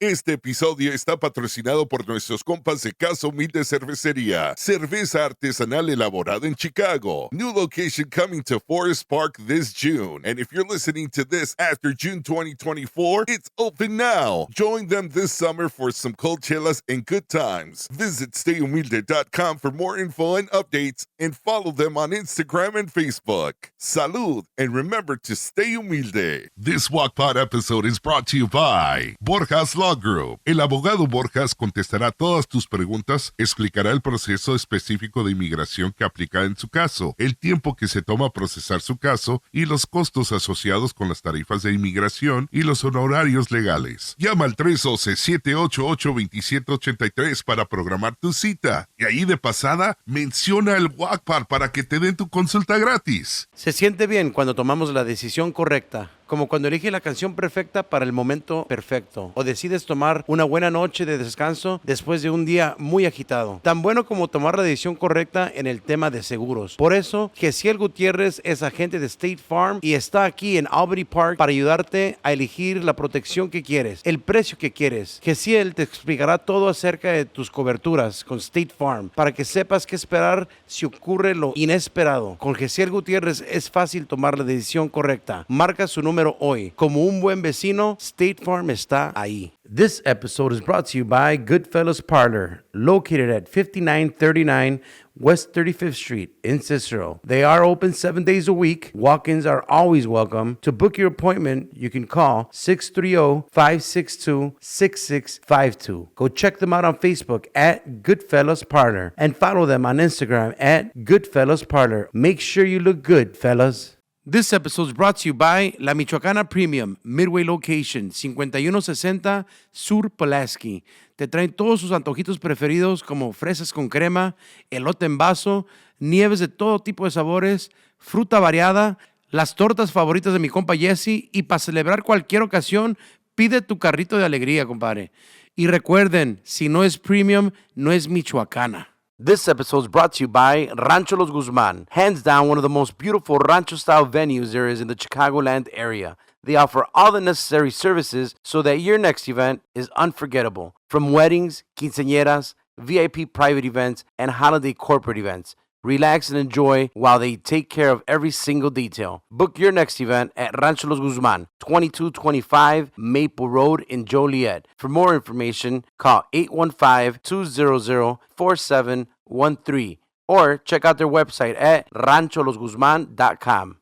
Este episodio está patrocinado por nuestros compas de CasaHumilde Cerveceria, cerveza artesanal elaborada en Chicago. New location coming to Forest Park this June. And if you're listening to this after June 2024, it's open now. Join them this summer for some cold chelas and good times. Visit stayhumilde.com for more info and updates and follow them on Instagram and Facebook. Salud, and remember to stay humilde. This GuacPod episode is brought to you by Borjas Law Group. El abogado Borjas contestará todas tus preguntas, explicará el proceso específico de inmigración que aplica en su caso, el tiempo que se toma procesar su caso y los costos asociados con las tarifas de inmigración y los honorarios legales. Llama al 312-788-2783 para programar tu cita. Y ahí de pasada, menciona el GuacPod para que te den tu consulta gratis. Se siente bien cuando tomamos la decisión correcta, como cuando eliges la canción perfecta para el momento perfecto, o decides tomar una buena noche de descanso después de un día muy agitado. Tan bueno como tomar la decisión correcta en el tema de seguros. Por eso, Gessiel Gutierrez es agente de State Farm y está aquí en Albany Park para ayudarte a elegir la protección que quieres, el precio que quieres. Gessiel te explicará todo acerca de tus coberturas con State Farm para que sepas qué esperar si ocurre lo inesperado. Con Gessiel Gutierrez es fácil tomar la decisión correcta. Marca su número hoy. Como un buen vecino, State Farm está ahí. This episode is brought to you by Goodfellas Parlor, located at 5939 West 35th Street in Cicero. They are open 7 days a week. Walk-ins are always welcome. To book your appointment, you can call 630-562-6652. Go check them out on Facebook at Goodfellas Parlor and follow them on Instagram at Goodfellas Parlor. Make sure you look good, fellas. This episode is brought to you by La Michoacana Premium, Midway Location, 5160 Sur Pulaski. Te traen todos sus antojitos preferidos como fresas con crema, elote en vaso, nieves de todo tipo de sabores, fruta variada, las tortas favoritas de mi compa Jesse, y para celebrar cualquier ocasión, pide tu carrito de alegría, compadre. Y recuerden, si no es premium, no es Michoacana. This episode is brought to you by Rancho Los Guzman, hands down one of the most beautiful rancho-style venues there is in the Chicagoland area. They offer all the necessary services so that your next event is unforgettable. From weddings, quinceañeras, VIP private events, and holiday corporate events. Relax and enjoy while they take care of every single detail. Book your next event at Rancho Los Guzman, 2225 Maple Road in Joliet. For more information, call 815-200-4713 or check out their website at rancholosguzman.com.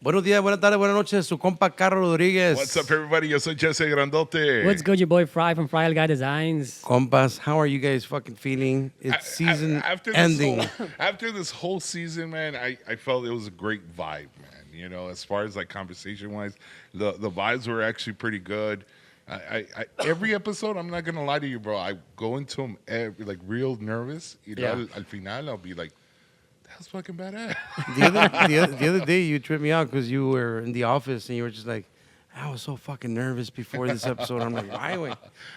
Buenos días, buenas tardes, buenas noches. Su compa Carlos Rodríguez. What's up, everybody? Yo soy Jesse Grandote. What's good, your boy Fry from Fry El Guy Designs. Compas, how are you guys fucking feeling? It's season ending. After this whole season, man, I felt it was a great vibe, man. You know, as far as like conversation-wise, the vibes were actually pretty good. I every episode, I'm not gonna lie to you, bro. I go into them like real nervous. You know, al final, I'll be like, that's fucking badass. The other day, you tripped me out because you were in the office and you were just like, I was so fucking nervous before this episode. I'm like, why? Wait.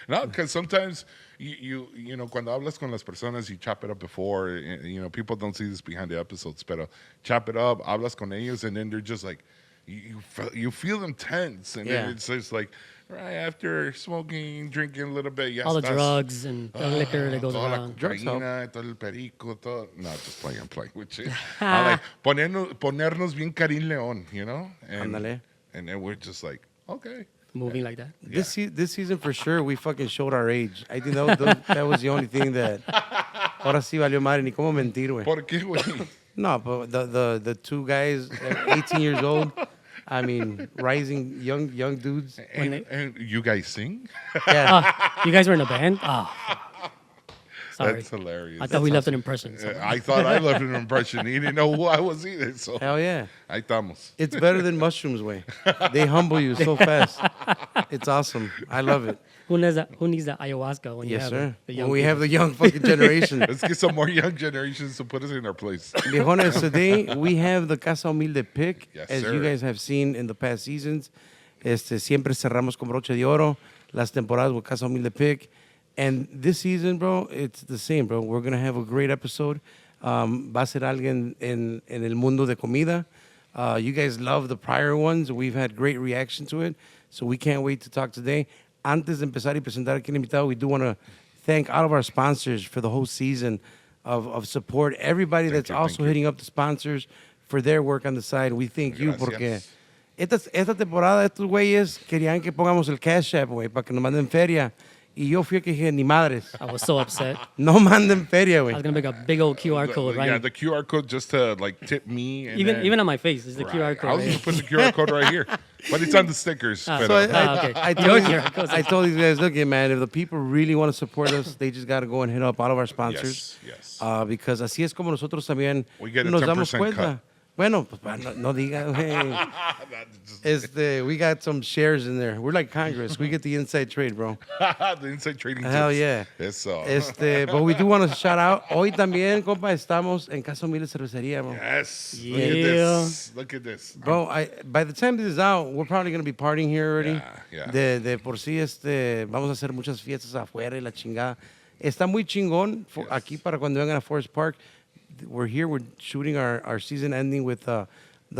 No, because sometimes you know, cuando hablas con las personas, you chop it up before. You know, people don't see this behind the episodes, pero chop it up, hablas con ellos, and then they're just like, you feel them tense, and then it's just like, right after smoking, drinking a little bit, all the drugs and the liquor that goes around. Drugs help. Todo el perico, todo. No, just playing with you. I like ponernos bien Karim León, you know? And then we're just like, okay. Moving like that. This season for sure, we fucking showed our age. I think that was the only thing that. Ahora sí valió madre, ni cómo mentir, güey. ¿Por qué, güey? No, but the two guys, 18 years old. I mean, rising young dudes. And you guys sing? Yeah. You guys were in a band? Oh. Sorry. That's hilarious. I thought we left an impression. So. I thought I left an impression. He didn't know who I was either. So hell yeah. Ahí estamos. It's better than mushrooms, way. They humble you so fast. It's awesome. I love it. Who needs the ayahuasca when you have sir. The young when we people? have the young fucking generation. Let's get some more young generations to put us in our place. Viejones, today we have the CasaHumilde pick, Yes, as sir. you guys have seen in the past seasons. Siempre cerramos con broche de oro. Las temporadas with Casa Humilde Pick. And this season, bro, it's the same, bro. We're going to have a great episode. Va a ser alguien en el mundo de comida. You guys love the prior ones. We've had great reaction to it. So we can't wait to talk today. Antes de empezar y presentar aquí el invitado, we do want to thank all of our sponsors for the whole season of support. Everybody that's also hitting up the sponsors for their work on the side. We thank you porque esta temporada estos güeyes querían que pongamos el Cash App, güey, para que nos manden feria. Y yo fui que dije, ni madres. I was so upset. No manden feria, I güey. was gonna make a big old QR code, right? Yeah, the QR code just to like tip me. And Even on my face, it's the QR I code. was going to put the QR code right here. But it's on the stickers. So okay. I told these guys, look, man, if the people really want to support us, they just got to go and hit up all of our sponsors. Yes. Because así es como nosotros también We get a nos 10% damos cuenta. cut. Bueno, pues no diga, we got some shares in there. We're like Congress. We get the inside trade, bro. The inside trading Hell tips. yeah. Eso. But we do want to shout out. Hoy también, compa, estamos en CasaHumilde Cerveceria, bro. Yes. Yeah. Look at this. Look at this. Bro, by the time this is out, we're probably going to be partying here already. Yeah. De por sí, vamos a hacer muchas fiestas afuera y la chingada. Está muy chingón aquí para cuando vengan a Forest Park. We're here. We're shooting our season ending with the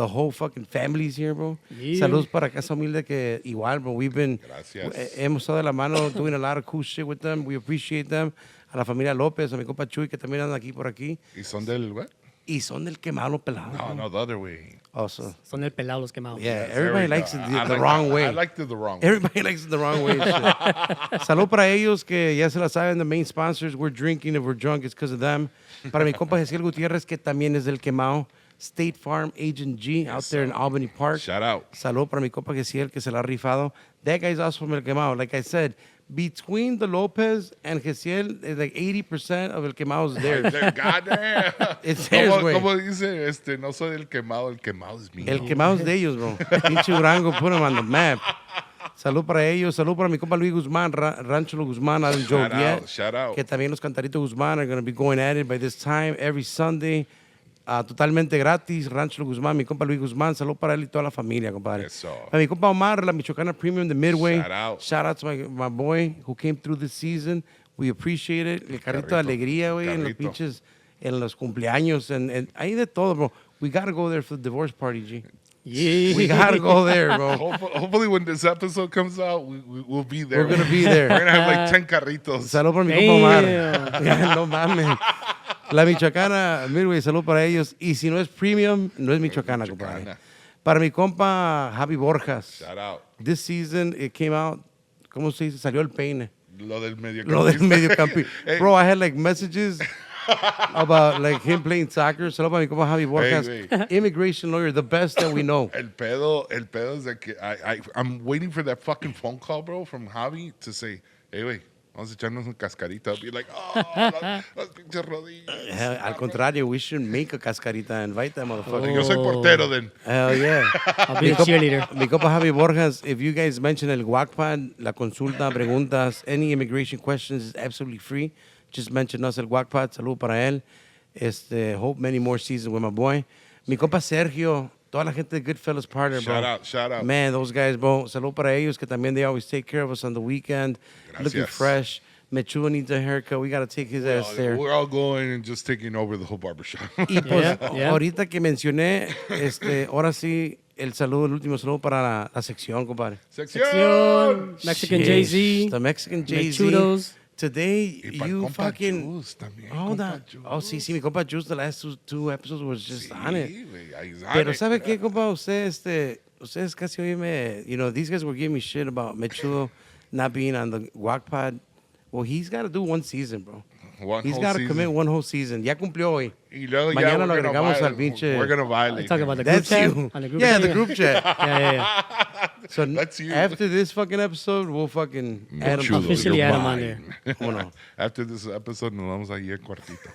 whole fucking families here, bro. Yeah. Saludos para Casa Humilde, que igual, bro. Hemos estado de la mano doing a lot of cool shit with them. We appreciate them. A la familia López, a mi compa Chuy, que también andan aquí por aquí. ¿Y son del what? Y son del quemado pelado. No, the other way. Also. Son el pelado los quemados. Yeah, There everybody we go. likes it I the like wrong that. way. I liked it the wrong way. Everybody likes it the wrong way. Salud para ellos que ya se la saben, the main sponsors. We're drinking. If we're drunk, it's because of them. Para mi compa Gessiel Gutierrez, que también es del quemado. State Farm Agent G out there in Albany Park. Shout out. Salud para mi compa Gessiel, que se la ha rifado. That guy's also from El Quemado. Like I said, between the Lopez and Gessiel, it's like 80% of El Quemado is theirs. Goddamn. It's theirs, güey. ¿Cómo dice? No soy del quemado, el quemado es mío. El Quemado es de ellos, bro. Pinche Durango, put them on the map. Salud para ellos. Salud para mi compa Luis Guzmán, Rancho Los Guzman out in Joliet. Shout out. Que también los Cantaritos Guzmán are going to be going at it by this time every Sunday. Totalmente gratis. Rancho Los Guzman, mi compa Luis Guzmán. Salud para él y toda la familia, compadre. Eso. Para mi compa Omar, la Michoacana Premium de Midway. Shout out. Shout out to my boy who came through this season. We appreciate it. El carrito de alegría, güey, en los pinches, en los cumpleaños. And ahí de todo, bro. We got to go there for the divorce party, G. Yeah. We got to go there, bro. Hopefully when this episode comes out, we'll be there. We're going to be there. We're going to have like 10 carritos. Salud para mi compa Omar. No mames. La Michoacana, Midway, salud para ellos. Y si no es premium, no es Michoacana, compadre. Para mi compa Javi Borjas. Shout out. This season, it came out, ¿cómo se dice? Salió el peine. Lo del medio Lo del mediocampi. Bro, I had like messages about like him playing soccer. Salud para mi compa Javi Borjas. Hey. Immigration lawyer, the best that we know. El pedo es de que I'm waiting for that fucking phone call, bro, from Javi to say, hey, güey, vamos a echarnos un cascarita. I'll be like, las pinches rodillas. Al contrario, we should make a cascarita. Invite that motherfucker. Yo soy portero, then. Hell yeah. I'll be a cheerleader. Mi compa Javi Borjas, if you guys mention el GuacPod, la consulta, preguntas, any immigration questions is absolutely free. Just mention us el GuacPod. Salud para él. Hope many more seasons with my boy. Mi compa Sergio, toda la gente de Goodfellas Parlor, bro. Shout out. Man, those guys, bro. Salud para ellos, que también they always take care of us on the weekend. Gracias. Looking fresh. Mechudo needs a haircut. We got to take his ass there. We're all going and just taking over the whole barbershop. Y pues, Yeah. ahorita que mencioné, ahora sí, el último saludo para la sección, compadre. Sección. Mexican Jeez, Jay-Z. The Mexican Jay-Z. Mechudos. Today, Y para you compa fucking... Juice también. Hold compa on. Juice. Oh, sí, mi compa Juice, the last two episodes was just on it. Sí, güey, ahí es on Pero it. ¿sabe qué, compa? Ustedes casi oíme, these guys were giving me shit about Mechudo not being on the GuacPod. Well, he's got to do one season, bro. He's got to commit one whole season. Ya cumplió hoy. Y luego Mañana ya lo we're gonna agregamos al violate. pinche- We're gonna violate. Talking about the group That's chat. you. On the group Yeah, chat, the group chat. Yeah. So That's you. after this fucking episode, we'll fucking add him. Mechudo, Officially you're add him on mine. there. ¿Cómo no? After this episode, nos vamos ahí al cuartito.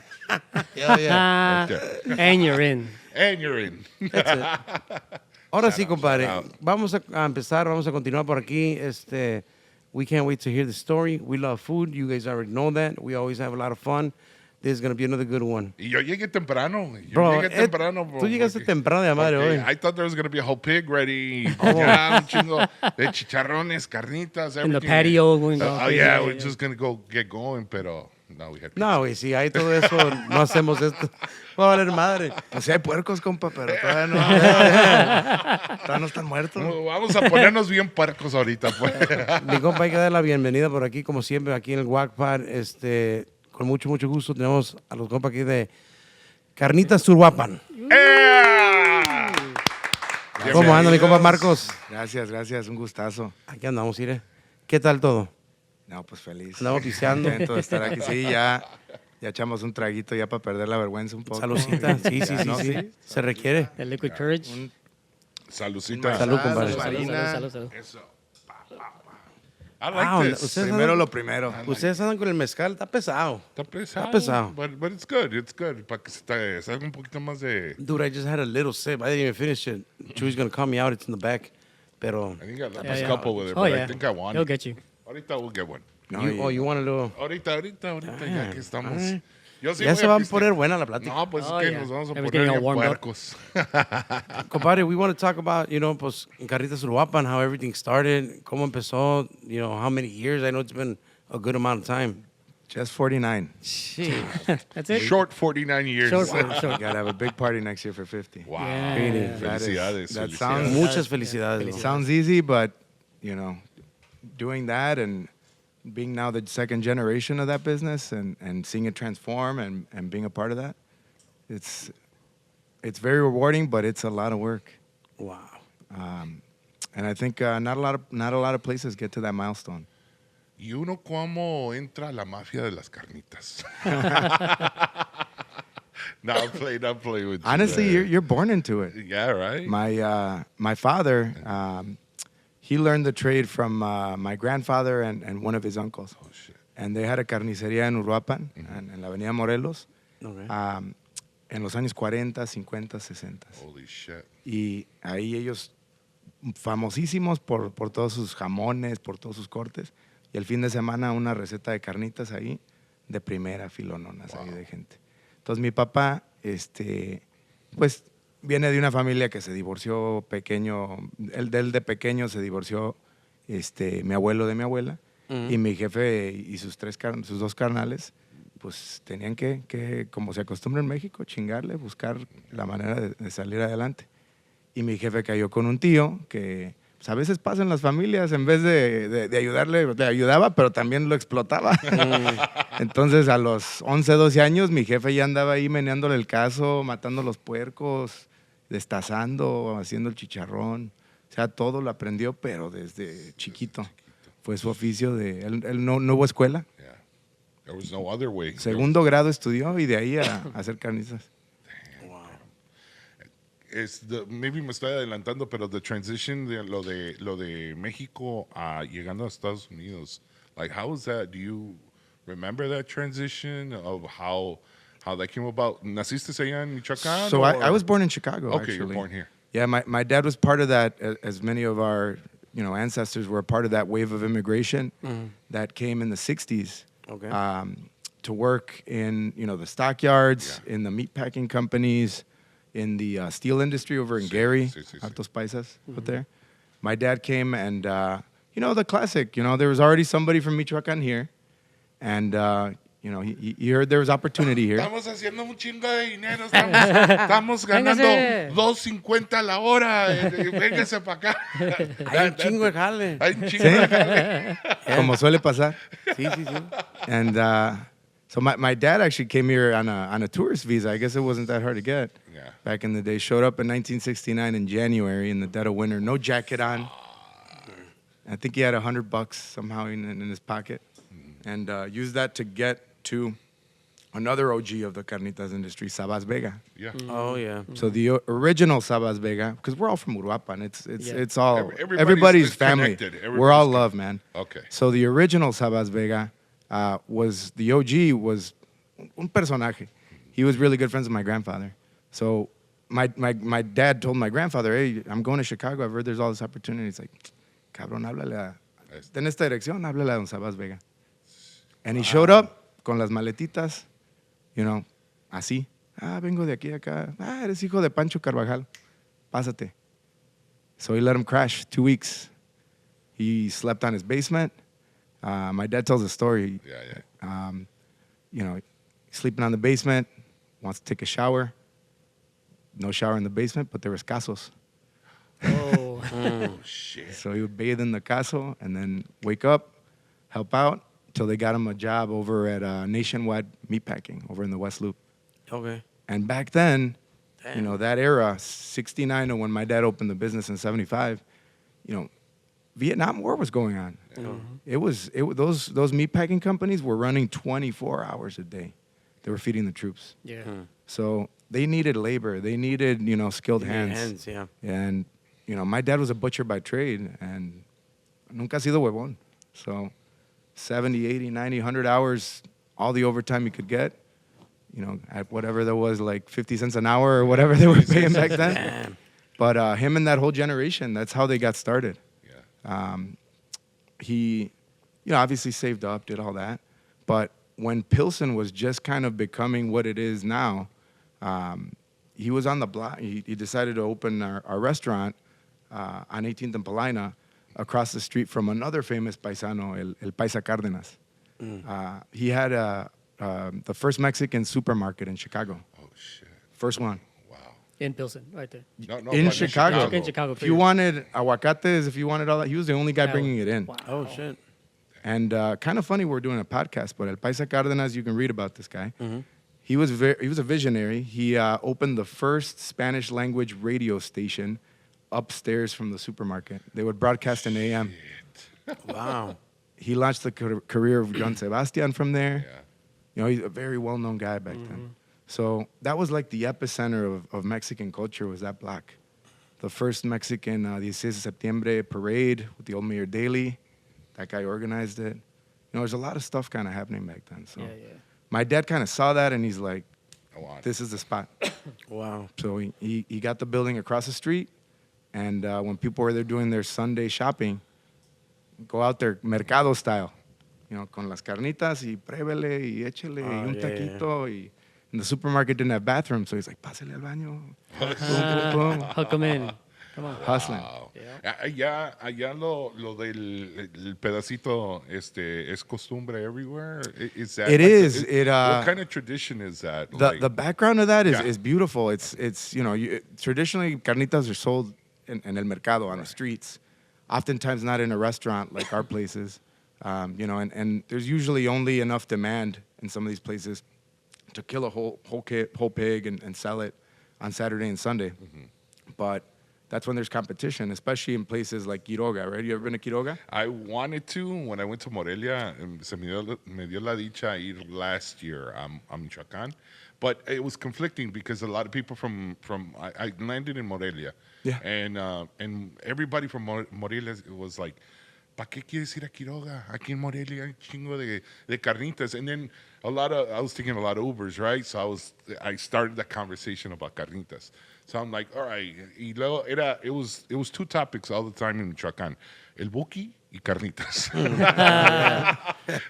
Hell yeah. And you're in. And you're in. That's it. Ahora sí, compadre. shout out. Vamos a empezar, vamos a continuar por aquí. We can't wait to hear the story. We love food. You guys already know that. We always have a lot of fun. This is going to be another good one. Y yo llegué temprano. Bro, Bro. tú llegaste temprano de madre hoy. I thought there was going to be a whole pig ready. Ya, un chingo de chicharrones, carnitas, everything. In the patio. We're just going to go get going, pero no, we had pizza. No, güey, si hay todo eso, no hacemos esto. Va a valer madre. Pues sí hay puercos, compa, pero todavía no. Todavía no están muertos. Vamos a ponernos bien puercos ahorita, pues. Mi compa, hay que dar la bienvenida por aquí, como siempre, aquí en el GuacPod. Con mucho gusto tenemos a los compas aquí de Carnitas Uruapan. ¿Cómo anda mi compa Marcos? Gracias, un gustazo. Aquí andamos, Ire. ¿Qué tal todo? No, pues feliz. Andamos pisteando. Contento de estar aquí. Sí, ya echamos un traguito ya para perder la vergüenza un poco. Saludcita, sí. ¿No? Sí. Se requiere. The liquid courage. Saludcita. Salud, compadre. Salud. Eso. I like this. ustedes Primero andan, lo primero. ustedes andan con el mezcal, está pesado. Está pesado. But it's good. Para que se salga un poquito más de... Dude, I just had a little sip. I didn't even finish it. Chewy's going to call me out. It's in the back. Pero, I think I left Yeah, a yeah. couple with it, Oh, but yeah. I think I want He'll it. get you. Ahorita we'll get one. No, you want a little... Ahorita, ya que estamos. Alright. Yo sí Ya voy se a va a pistear. poner buena la plática. No, pues Oh, es que yeah. nos vamos a Everything poner all bien warmed up. puercos. Compadre, we want to talk about, pues, en Carnitas Uruapan, how everything started, cómo empezó, how many years. I know it's been a good amount of time. Just 49. Shit. That's it. Short 49 years. Short. Gotta have a big party next year for 50. Wow. Yeah. Felicidades. That felicidades. sounds- Muchas felicidades. It bro. sounds easy, but, doing that and being now the second generation of that business and seeing it transform and being a part of that, it's very rewarding, but it's a lot of work. Wow. And I think not a lot of places get to that milestone. ¿Y uno cómo entra a la mafia de las carnitas? No, I'm playing with you. Honestly, man. you're born into it. Yeah, right? My father, he learned the trade from my grandfather and one of his uncles. Oh, shit. And they had a carnicería en Uruapan, en la avenida Morelos, Okay. en los años 40, 50, 60. Holy shit. Y ahí ellos, famosísimos por todos sus jamones, por todos sus cortes. Y el fin de semana una receta de carnitas ahí, de primera, filononas ahí de gente. Entonces mi papá, pues viene de una familia que se divorció pequeño, él de pequeño se divorció mi abuelo de mi abuela, y mi jefe y sus dos carnales, pues tenían que, como se acostumbra en México, chingarle, buscar la manera de salir adelante. Y mi jefe cayó con un tío que pues, a veces pasa en las familias, en vez de ayudarle, le ayudaba, pero también lo explotaba. Entonces a los 11, 12 años mi jefe ya andaba ahí meneándole el caso, matando los puercos, destazando, haciendo el chicharrón. O sea, todo lo aprendió, pero desde chiquito. Fue su oficio él no hubo escuela. Yeah. There was no other way. Segundo grado estudió y de ahí a hacer carnizas. Maybe me estoy adelantando, pero the transition de lo de México a llegando a Estados Unidos, like how was that? Do you remember that transition of how that came about? ¿Naciste allá en Michoacán? So or- I was born in Chicago, Okay, actually. you're born here. Yeah, my dad was part of that, as many of our ancestors were a part of that wave of immigration that came in the 60s. Okay. To work in the stockyards, in the meatpacking companies, in the steel industry over in Gary, sí. Altos Paisas, out there. My dad came and, the classic, there was already somebody from Michoacan here. And, he heard there was opportunity here. Estamos haciendo un chingo de dinero, estamos ganando Véngase. $2.50 la hora. Véngase para acá. Hay un chingo de jale. Hay un chingo de jale. Como suele pasar. Sí. And so my dad actually came here on a tourist visa. I guess it wasn't that hard to get. Yeah. Back in the day. Showed up in 1969 in January in the dead of winter. No jacket on. I think he had $100 somehow in his pocket. And used that to get to another OG of the carnitas industry, Sabas Vega. Yeah. Oh, yeah. So the original Sabas Vega, because we're all from Uruapan. It's all, Everybody's everybody's family. connected. We're all Everybody's love, man. Okay. So the original Sabas Vega was, the OG was un personaje. He was really good friends with my grandfather. So my dad told my grandfather, hey, I'm going to Chicago. I've heard there's all this opportunity. He's like, cabrón, háblale en esta dirección, háblale a don Sabas Vega. And he showed up con las maletitas you know, así. Vengo de aquí a acá. Eres hijo de Pancho Carbajal. Pásate. So he let him crash 2 weeks. He slept on his basement. My dad tells a story. You know, sleeping on the basement, wants to take a shower. No shower in the basement, but there was casos. Oh. Oh, shit. So he would bathe in the caso and then wake up, help out, till they got him a job over at Nationwide Meatpacking over in the West Loop. Okay. And back then, Damn. you know, that era, 69, or when my dad opened the business in 75, you know, Vietnam War was going on. Mm-hmm. Those meatpacking companies were running 24 hours a day. They were feeding the troops. Yeah. So they needed labor. They needed, you know, skilled hands. Yeah. And, you know, my dad was a butcher by trade, and nunca ha sido huevón. So 70, 80, 90, 100 hours, all the overtime you could get, you know, at whatever there was, like 50 cents an hour or whatever they were paying back then. Damn. But him and that whole generation, that's how they got started. Yeah. He, you know, obviously saved up, did all that. But when Pilsen was just kind of becoming what it is now, he was on the block. He decided to open our restaurant on 18th and Paulina, across the street from another famous paisano, El Paisa Cárdenas. He had the first Mexican supermarket in Chicago. Oh, shit. First one. Wow. In Pilsen, right there. No, In but Chicago. In Chicago. If you wanted aguacates, if you wanted all that, he was the only guy bringing it in. Wow. Oh, shit. And kind of funny, we're doing a podcast, but El Paisa Cárdenas, you can read about this guy. He was a visionary. He opened the first Spanish language radio station upstairs from the supermarket. They would broadcast in AM. Wow. He launched the career of John Sebastian from there. Yeah. You know, he's a very well-known guy back then. So that was like the epicenter of Mexican culture, was that block. The first Mexican 16 de Septiembre parade with the old Mayor Daley. That guy organized it. You know, there's a lot of stuff kind of happening back then. So Yeah. my dad kind of saw that, and he's like, I want it. this is the spot. Wow. So he got the building across the street, and when people were there doing their Sunday shopping, go out there mercado style, you know, con las carnitas y prévele y échele y un taquito. Y, and the supermarket didn't have bathrooms, so he's like, pásale al baño. Boom, boom, boom. Hook 'em in. Come on. Hustling. Wow. Yeah. Allá lo del el pedacito es costumbre everywhere. Is that It like is. What kind of tradition is that? The background of that Yeah. is beautiful. It's you know, traditionally carnitas are sold in el mercado on the streets, oftentimes not in a restaurant like our places. You know, and there's usually only enough demand in some of these places to kill a whole pig and sell it on Saturday and Sunday. But that's when there's competition, especially in places like Quiroga, right? You ever been to Quiroga? I wanted to when I went to Morelia. Se me dio la dicha ir last year a Michoacán, but it was conflicting because a lot of people from I landed in Morelia, Yeah. and everybody from Morelia was like, ¿para qué quieres ir a Quiroga? Aquí en Morelia hay un chingo de carnitas. And then I was taking a lot of Ubers, right? So I started that conversation about carnitas. So I'm like, all right. Y luego it was two topics all the time in Michoacán. El buki y carnitas.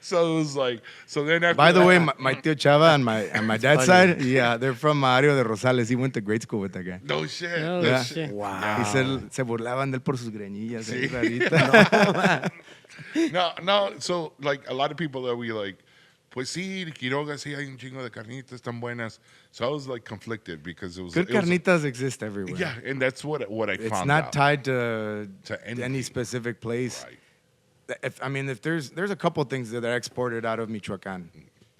So it was like, so then after By the that- way, my tío Chava on my dad's side, yeah, they're from Mario de Rosales. He went to grade school with that guy. No shit. No Yeah. shit. Wow. Y se burlaban de él por sus greñillas. ahí raritas. No. So like a lot of people that we like, pues sí, Quiroga sí hay un chingo de carnitas tan buenas. So I was like conflicted because it was Good it was- carnitas exist everywhere. Yeah, and that's what I It's found not out. tied to anything. any specific place. Right. If there's a couple things that are exported out of Michoacán,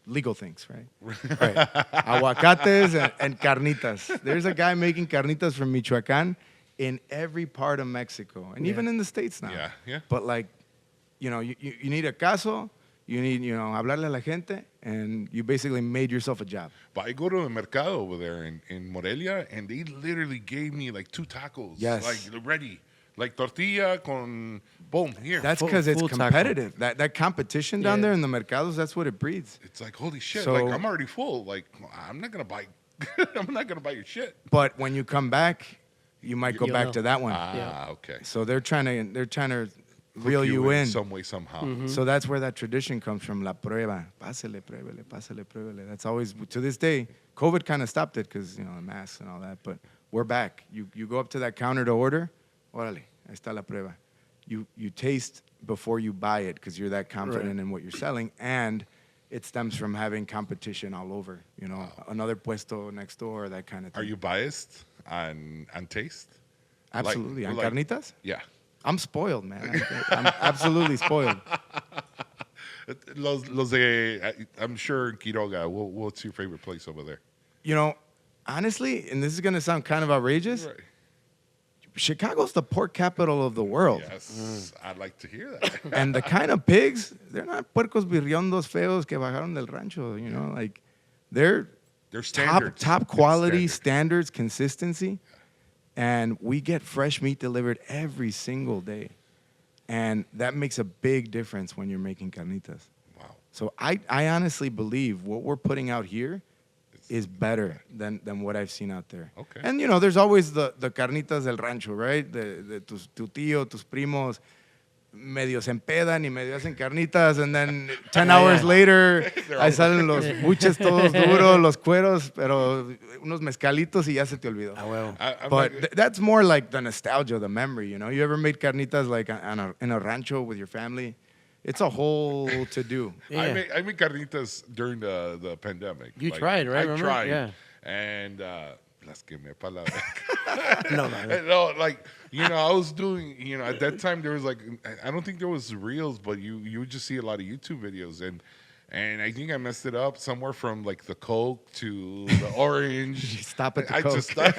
legal things, right? Right. Aguacates and carnitas. There's a guy making carnitas from Michoacán in every part of Mexico, and even in the States now. Yeah. But like, you know, you need a caso, you need, you know, hablarle a la gente, and you basically made yourself a job. But I go to the mercado over there in Morelia, and they literally gave me like 2 tacos. Yes. Like ready. Like tortilla con boom, here. That's Full- because it's full taco. competitive. That competition down Yeah. there in the mercados, that's what it breeds. It's like, holy shit. So- like I'm already full. Like I'm not gonna buy I'm not gonna buy your shit. But when you come back, you might go You'll back know. to that one. Ah, Yeah. okay. So they're trying to reel you in. some way, somehow. So that's where that tradition comes from, la prueba. Pásale, pruébele. That's always, to this day, COVID kind of stopped it because, the masks and all that, but we're back. You go up to that counter to order, órale, ahí está la prueba. You taste before you buy it because you're that confident in what you're selling, and it stems from having competition all over, another puesto next door, that kind of thing. Are you biased on taste? Absolutely. On carnitas? Yeah. I'm spoiled, man. I'm absolutely spoiled. Los de, I'm sure Quiroga, what's your favorite place over there? Honestly, and this is going to sound kind of outrageous, Right. Chicago's the pork capital of the world. Yes, I'd like to hear that. And the kind of pigs, they're not puercos birriondos feos que bajaron del rancho, like they're standards. top quality, standards, consistency. And we get fresh meat delivered every single day. And that makes a big difference when you're making carnitas. Wow. So I honestly believe what we're putting out here is better than what I've seen out there. Okay. And, there's always the carnitas del rancho, right? De tu tío, tus primos, medio se empedan y medio hacen carnitas, and then 10 hours later, ahí salen los buches todos duros, los cueros, pero unos mezcalitos y ya se te olvidó. But that's more like the nostalgia, the memory, You ever made carnitas like in a rancho with your family? It's a whole to-do. Yeah. I made carnitas during the pandemic. You tried, right? I Remember? tried. Yeah. And las que me palabra. No. I was doing, at that time there was I don't think there was reels, but you would just see a lot of YouTube videos. And I think I messed it up somewhere from the Coke to the orange. Stop at the I Coke. just stopped.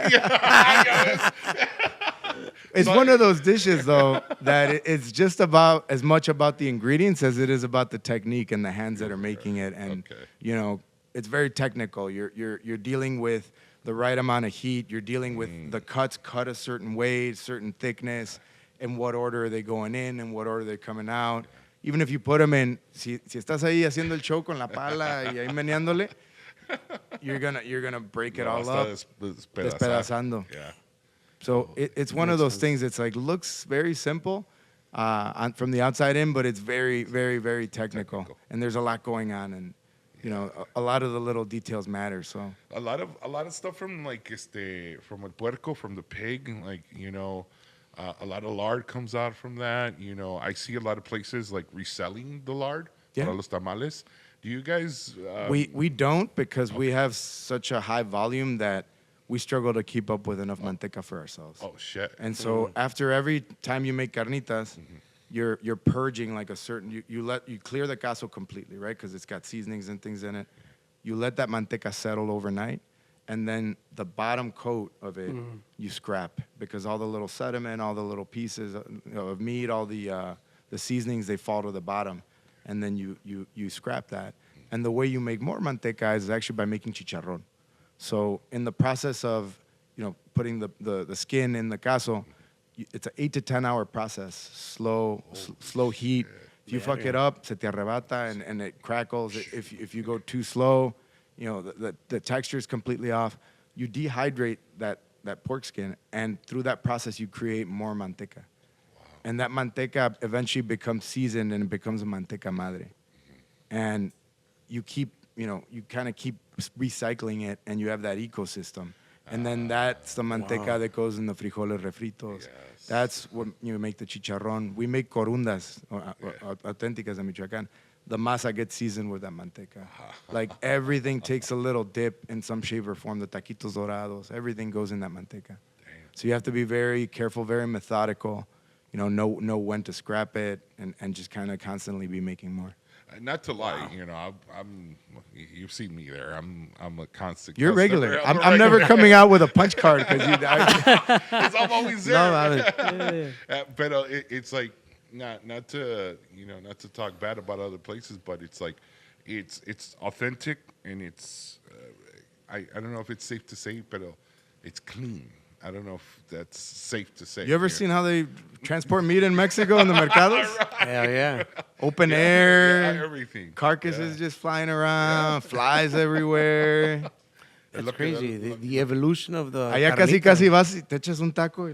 It's one of those dishes, though, that it's just about as much about the ingredients as it is about the technique and the hands that are making it. And it's very technical. You're dealing with the right amount of heat. You're dealing with the cuts cut a certain way, certain thickness, in what order are they going in, what order they're coming out. Even if you put them in, si estás ahí haciendo el show con la pala y ahí meneándole, you're gonna break it all up, despedazando. Yeah. So it's one of those things that's looks very simple from the outside in, but it's very, very, very technical. And there's a lot going on, and a lot of the little details matter. So a lot of stuff from from el puerco, from the pig, a lot of lard comes out from that. I see a lot of places reselling the lard para los tamales. Do you guys? We don't, because we have such a high volume that we struggle to keep up with enough manteca for ourselves. Oh shit! And so after every time you make carnitas, you're purging a certain. You clear the caso completely, right? Because it's got seasonings and things in it. You let that manteca settle overnight, and then the bottom coat of it you scrap, because all the little sediment, all the little pieces of meat, all the seasonings, they fall to the bottom, and then you scrap that. And the way you make more manteca is actually by making chicharrón. So in the process of, putting the skin in the caso, it's an 8 to 10 hour process, slow heat. If you fuck it up, se te arrebata and it crackles. If you go too slow, the texture is completely off. You dehydrate that pork skin, and through that process, you create more manteca. Wow. And that manteca eventually becomes seasoned, and it becomes a manteca madre. And you kind of keep recycling it, and you have that ecosystem. And then that's the manteca that goes in the frijoles refritos. Yes. That's what you make the chicharrón. We make corundas, auténticas de Michoacán. The masa gets seasoned with that manteca. Everything takes a little dip in some shape or form. The taquitos dorados, everything goes in that manteca. Damn. So you have to be very careful, very methodical. Know when to scrap it, and just kind of constantly be making more. Not to lie, I'm. You've seen me there. I'm a constant. You're customer. regular. I'm never coming out with a punch card because I'm always there. No, but it's not to not to talk bad about other places, but it's authentic, and it's I don't know if it's safe to say, but it's clean. I don't know if that's safe to say. You ever seen how they transport meat in Mexico in the mercados? Hell yeah. Open air. Everything. Carcasses just flying around, flies everywhere. That's crazy. The evolution of the Allá casi vas y te echas un taco y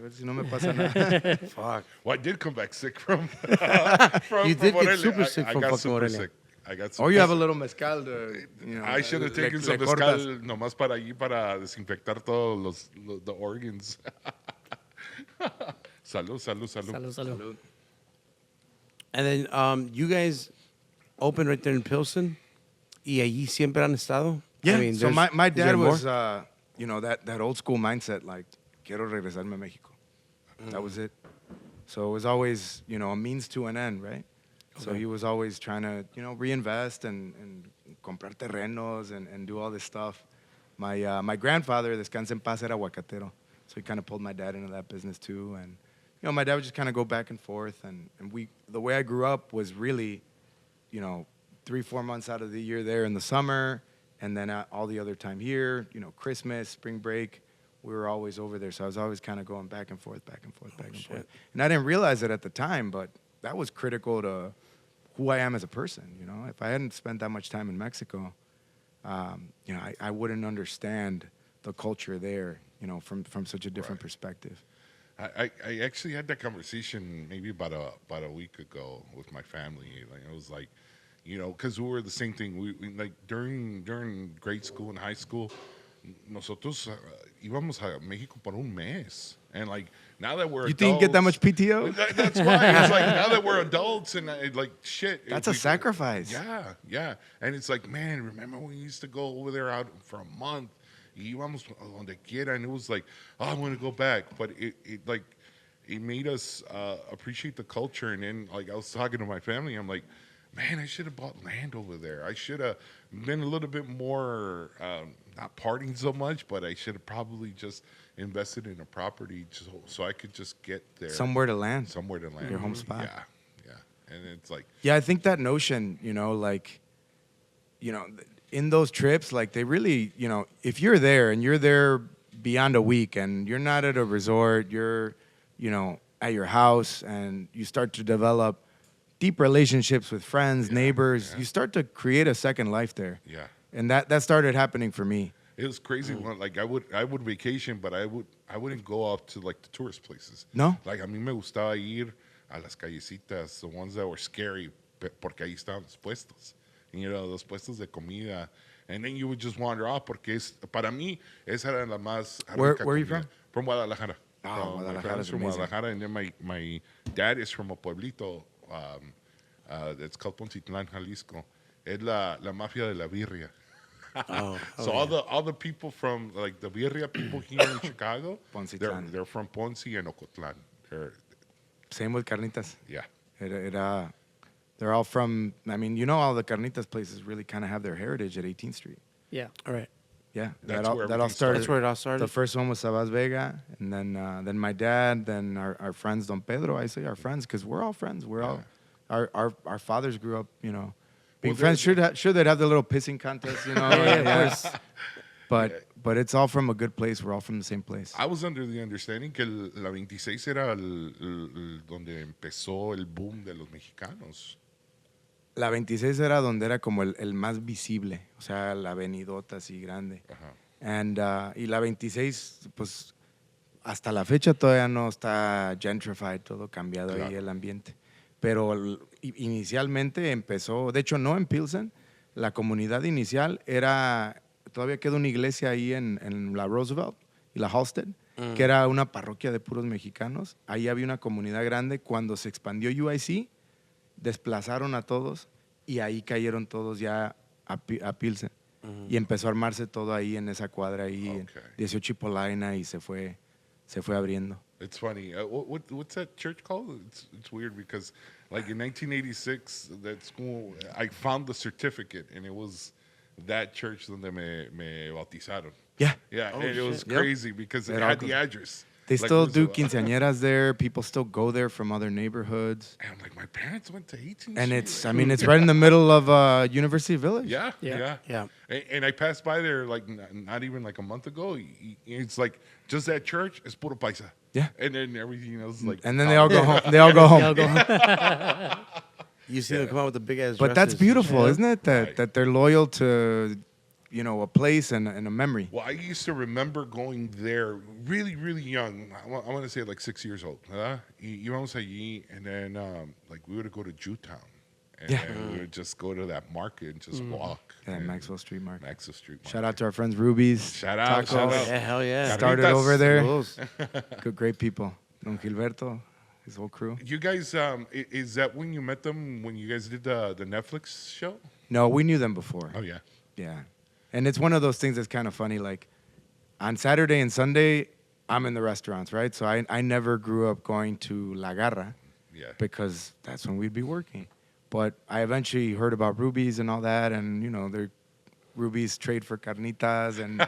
a ver si no me pasa nada. Fuck. Well, I did come back sick from. You did get Morelia. super sick I from got fucking super Morelia. sick. I got Or super you have a sick. little mezcal to, I should have taken some cortas. mezcal nomás para allí para desinfectar todos the organs. Salud, salud, salud. Salud, salud. And then you guys opened right there in Pilsen. Y allí siempre han estado. Yeah, I mean, so there's- my is there dad more? was, that old school mindset, like, quiero regresarme a Mexico. That was it. So it was always, a means to an end, right? So he was always trying to, reinvest and comprar terrenos and do all this stuff. My grandfather, descansa en paz, era aguacatero. So he kind of pulled my dad into that business too. And, my dad would just kind of go back and forth. And the way I grew up was really, 3-4 months out of the year there in the summer. And then all the other time here, Christmas, spring break, we were always over there. So I was always kind of going back and forth, back and forth, back and forth. And I didn't realize it at the time, but that was critical to who I am as a person. If I hadn't spent that much time in Mexico, I wouldn't understand the culture there, from such a different perspective. I actually had that conversation maybe about a week ago with my family. Like I was like, because we were the same thing. We like during grade school and high school, nosotros íbamos a México por un mes, and like now that we're You didn't get that much PTO? That's why it's like now that we're adults and like shit. That's a sacrifice. Yeah, and it's like, man, remember when we used to go over there out for a month? Y íbamos donde quiera, and it was like, oh, I want to go back, but it made us appreciate the culture. And then like I was talking to my family, I'm like, man, I should have bought land over there. I should have been a little bit more, not partying so much, but I should have probably just invested in a property so I could just get there. Somewhere to land. Somewhere to land. Your home spot. Yeah. And it's like, Yeah, I think that notion, in those trips, like they really, if you're there and you're there beyond a week and you're not at a resort, you're, at your house and you start to develop deep relationships with friends, neighbors, you start to create a second life there. Yeah. And that started happening for me. It was crazy. When, like I would vacation, but I wouldn't go off to like the tourist places. No. Like a mí me gustaba ir a las callecitas, the ones that were scary, porque ahí estaban los puestos. Los puestos de comida. And then you would just wander off porque para mí esa era la más. Where are you from? From Guadalajara. Oh, My Guadalajara family's is from amazing. Guadalajara, and then my dad is from a pueblito that's called Poncitlán, Jalisco. Es la mafia de la birria. So all the people from like the birria people here in Chicago, Poncitlán. they're from Ponce and Ocotlán. Same with Carnitas. Yeah. They're all from, all the Carnitas places really kind of have their heritage at 18th Street. Yeah. All right. Yeah, That's that all where started. everything That's where it all started. The first one was Sabas Vega, and then my dad, then our friends Don Pedro. I say our friends because we're all friends. We're all our fathers grew up, being Well, friends. Sure, they'd have the little pissing contest, Yeah, of course. But it's all from a good place. We're all from the same place. I was under the understanding que la 26 era donde empezó el boom de los mexicanos. La 26 era donde era como el más visible, o sea, la avenidota así grande. Ajá. Y la 26, pues, hasta la fecha todavía no está gentrified, todo cambiado ahí el ambiente. Pero inicialmente empezó, de hecho no en Pilsen, la comunidad inicial era, todavía queda una iglesia ahí en la Roosevelt y la Halsted, que era una parroquia de puros mexicanos. Ahí había una comunidad grande. Cuando se expandió UIC, desplazaron a todos y ahí cayeron todos ya a Pilsen. Y empezó a armarse todo ahí en esa cuadra ahí, 18 y Polaina, y se fue abriendo. It's funny. What's that church called? It's weird because, like in 1986, that school, I found the certificate and it was that church donde me bautizaron. Yeah. Yeah, Oh, and it was shit. crazy because it It all had goes- the address. They Like, still it was do a- quinceañeras there. People still go there from other neighborhoods. And I'm like, my parents went to 18th And Street. it's right in the middle of University Village. Yeah. Yeah. And I passed by there like not even like a month ago. It's like just that church is puro paisa. Yeah. And then everything else is like. And then they all go home. They all go home. Yeah, I'll go. You see them come out with the big ass. But that's dresses. beautiful, Yeah. isn't it? Right. That they're loyal to, a place and a memory. Well, I used to remember going there really, really young. I want to say like 6 years old. Íbamos allí, and then like we would go to Jewtown. And Yeah. we would just go to that market and just walk. Yeah, and Maxwell Street Market. Maxwell Street Market. Shout out to our friends Ruby's. Shout out, Tacos. shout out. Yeah, hell yeah. Started Carnitas. over there. Rules. Good, great people. Don Gilberto, his whole crew. You guys, is that when you met them, when you guys did the Netflix show? No, we knew them before. Oh, yeah. Yeah. And it's one of those things that's kind of funny. Like on Saturday and Sunday, I'm in the restaurants, right? So I never grew up going to La Garra Yeah. because that's when we'd be working. But I eventually heard about Ruby's and all that, and their Ruby's trade for Carnitas, and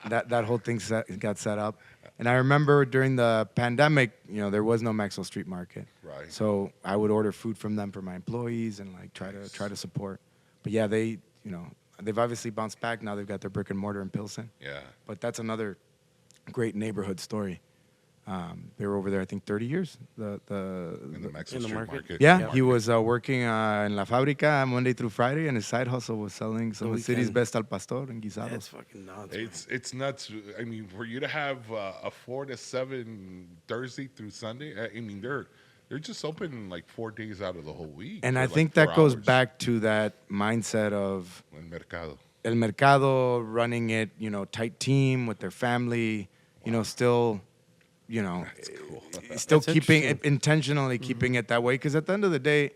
that whole thing got set up. And I remember during the pandemic, there was no Maxwell Street Market, Right. so I would order food from them for my employees and like try to support. But yeah, they've obviously bounced back now. They've got their brick and mortar in Pilsen. Yeah. But that's another great neighborhood story. They were over there, I think, 30 years. In the Maxwell Street Market. Yeah, he was working in La Fábrica Monday through Friday, and his side hustle was selling some of the city's weekend. best al pastor and That's guisados. fucking nuts. It's nuts. I mean, for you to have a 4 to 7 Thursday through Sunday, I mean, they're just open like 4 days out of the whole week. And for I like think 4 that goes hours. back to that mindset of El mercado. El Mercado running it, tight team with their family, still, That's cool. still That's keeping it, interesting. intentionally keeping it that way. Because at the end of the day,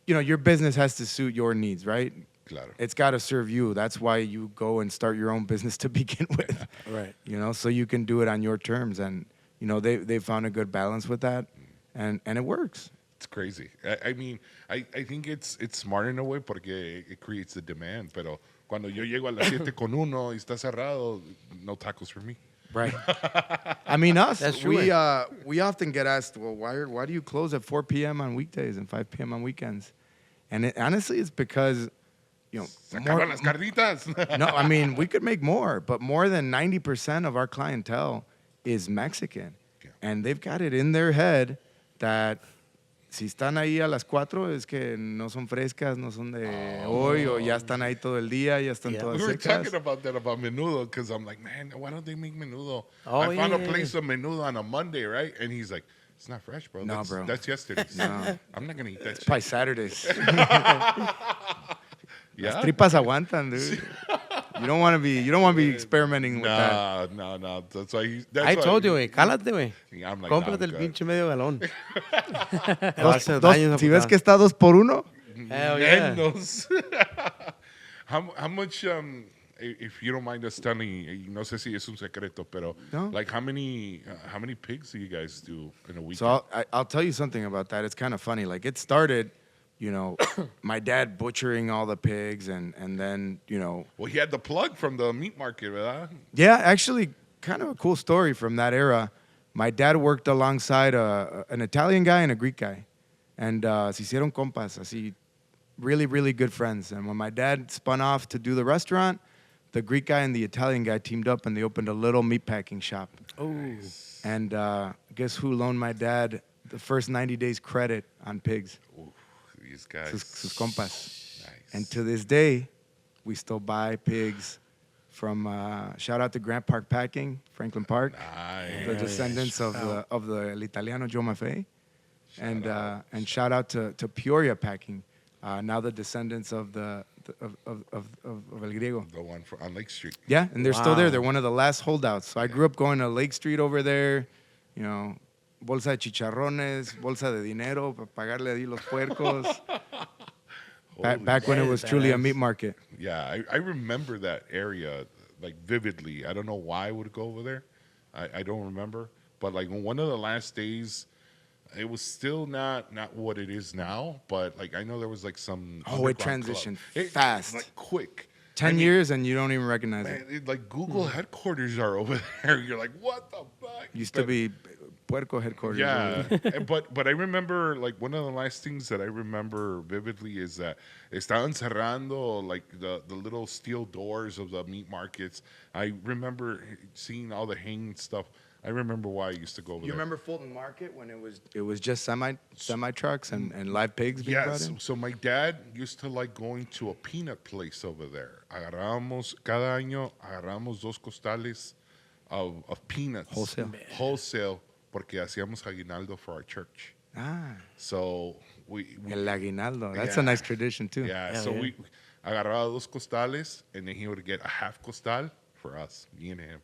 your business has to suit your needs, right? Claro. It's got to serve you. That's why you go and start your own business to begin with. Right. So you can do it on your terms. And, they found a good balance with that. And it works. It's crazy. I mean, I think it's smart in a way porque it creates the demand. Pero cuando yo llego a las 7:01 y está cerrado, no tacos for me. Right. I mean, us, That's true. we often get asked, well, why do you close at 4 p.m. on weekdays and 5 p.m. on weekends? And honestly, it's because, Se acaban las carnitas. no, I mean, we could make more, but more than 90% of our clientele is Mexican. Yeah. And they've got it in their head that si están ahí a las 4 es que no son frescas, no son de hoy, o ya están ahí todo el día, ya están Yeah. todas We were secas. talking about that about menudo because I'm like, man, why don't they make menudo? Oh, I found yeah, a place of menudo on a Monday, right? And he's like, it's not fresh, bro. No, that's, bro. That's yesterday's. No. I'm not gonna eat that shit. Probably Saturdays. Yeah. Las tripas aguantan, dude. You don't want to be experimenting with that. No. That's why. I told you, güey. Cálate, güey. I'm like, Cómprate nah, el I'm good. pinche medio galón. Te va a hacer daño esa Si ves putada. que está 2 por 1, Hell yeah. Menos. How much? If you don't mind us telling, no sé si es un secreto, pero No. like how many pigs do you guys do in a week? so I'll tell you something about that. It's kind of funny. Like it started, my dad butchering all the pigs, and then Well, he had the plug from the meat market, ¿verdad? yeah, actually, kind of a cool story from that era. My dad worked alongside an Italian guy and a Greek guy, and se hicieron compas, así, really, really good friends. And when my dad spun off to do the restaurant, the Greek guy and the Italian guy teamed up and they opened a little meatpacking shop. Oh. And guess who loaned my dad the first 90 days credit on pigs? Ooh, these guys. Sus compas. Nice. And to this day, we still buy pigs from, shout out to Grant Park Packing, Franklin Park, the Nice. descendants of the El Italiano Joe Maffei. And shout out to Peoria Packing, now the descendants of El Griego. The one on Lake Street. Yeah, and they're still there. Wow. They're one of the last holdouts. So I grew up going to Lake Street over there, bolsa de chicharrones, bolsa de dinero para pagarle ahí los puercos. Back when it was truly a badass. meat market. Yeah, I remember that area like vividly. I don't know why I would go over there. I don't remember. But like on one of the last days, it was still not what it is now. But like I know there was like some. Oh, it underground transitioned club. fast. Like quick. 10 I mean, years and you don't even recognize Man, it. like Google headquarters are over there. You're like, what the fuck? Used to But- be Puerco headquarters. Yeah, over there. but I remember like one of the last things that I remember vividly is that estaban cerrando like the little steel doors of the meat markets. I remember seeing all the hanging stuff. I remember why I used to go over You there. remember Fulton Market when it was just semi trucks and live pigs being brought Yes. in? So my dad used to like going to a peanut place over there. Cada año agarramos 2 costales of peanuts. Wholesale, porque hacíamos aguinaldo for our church. Ah, So we el aguinaldo. That's Yeah. a nice tradition too. yeah. Hell So yeah. we agarraba 2 costales, and then he would get a half costal for us, me and him.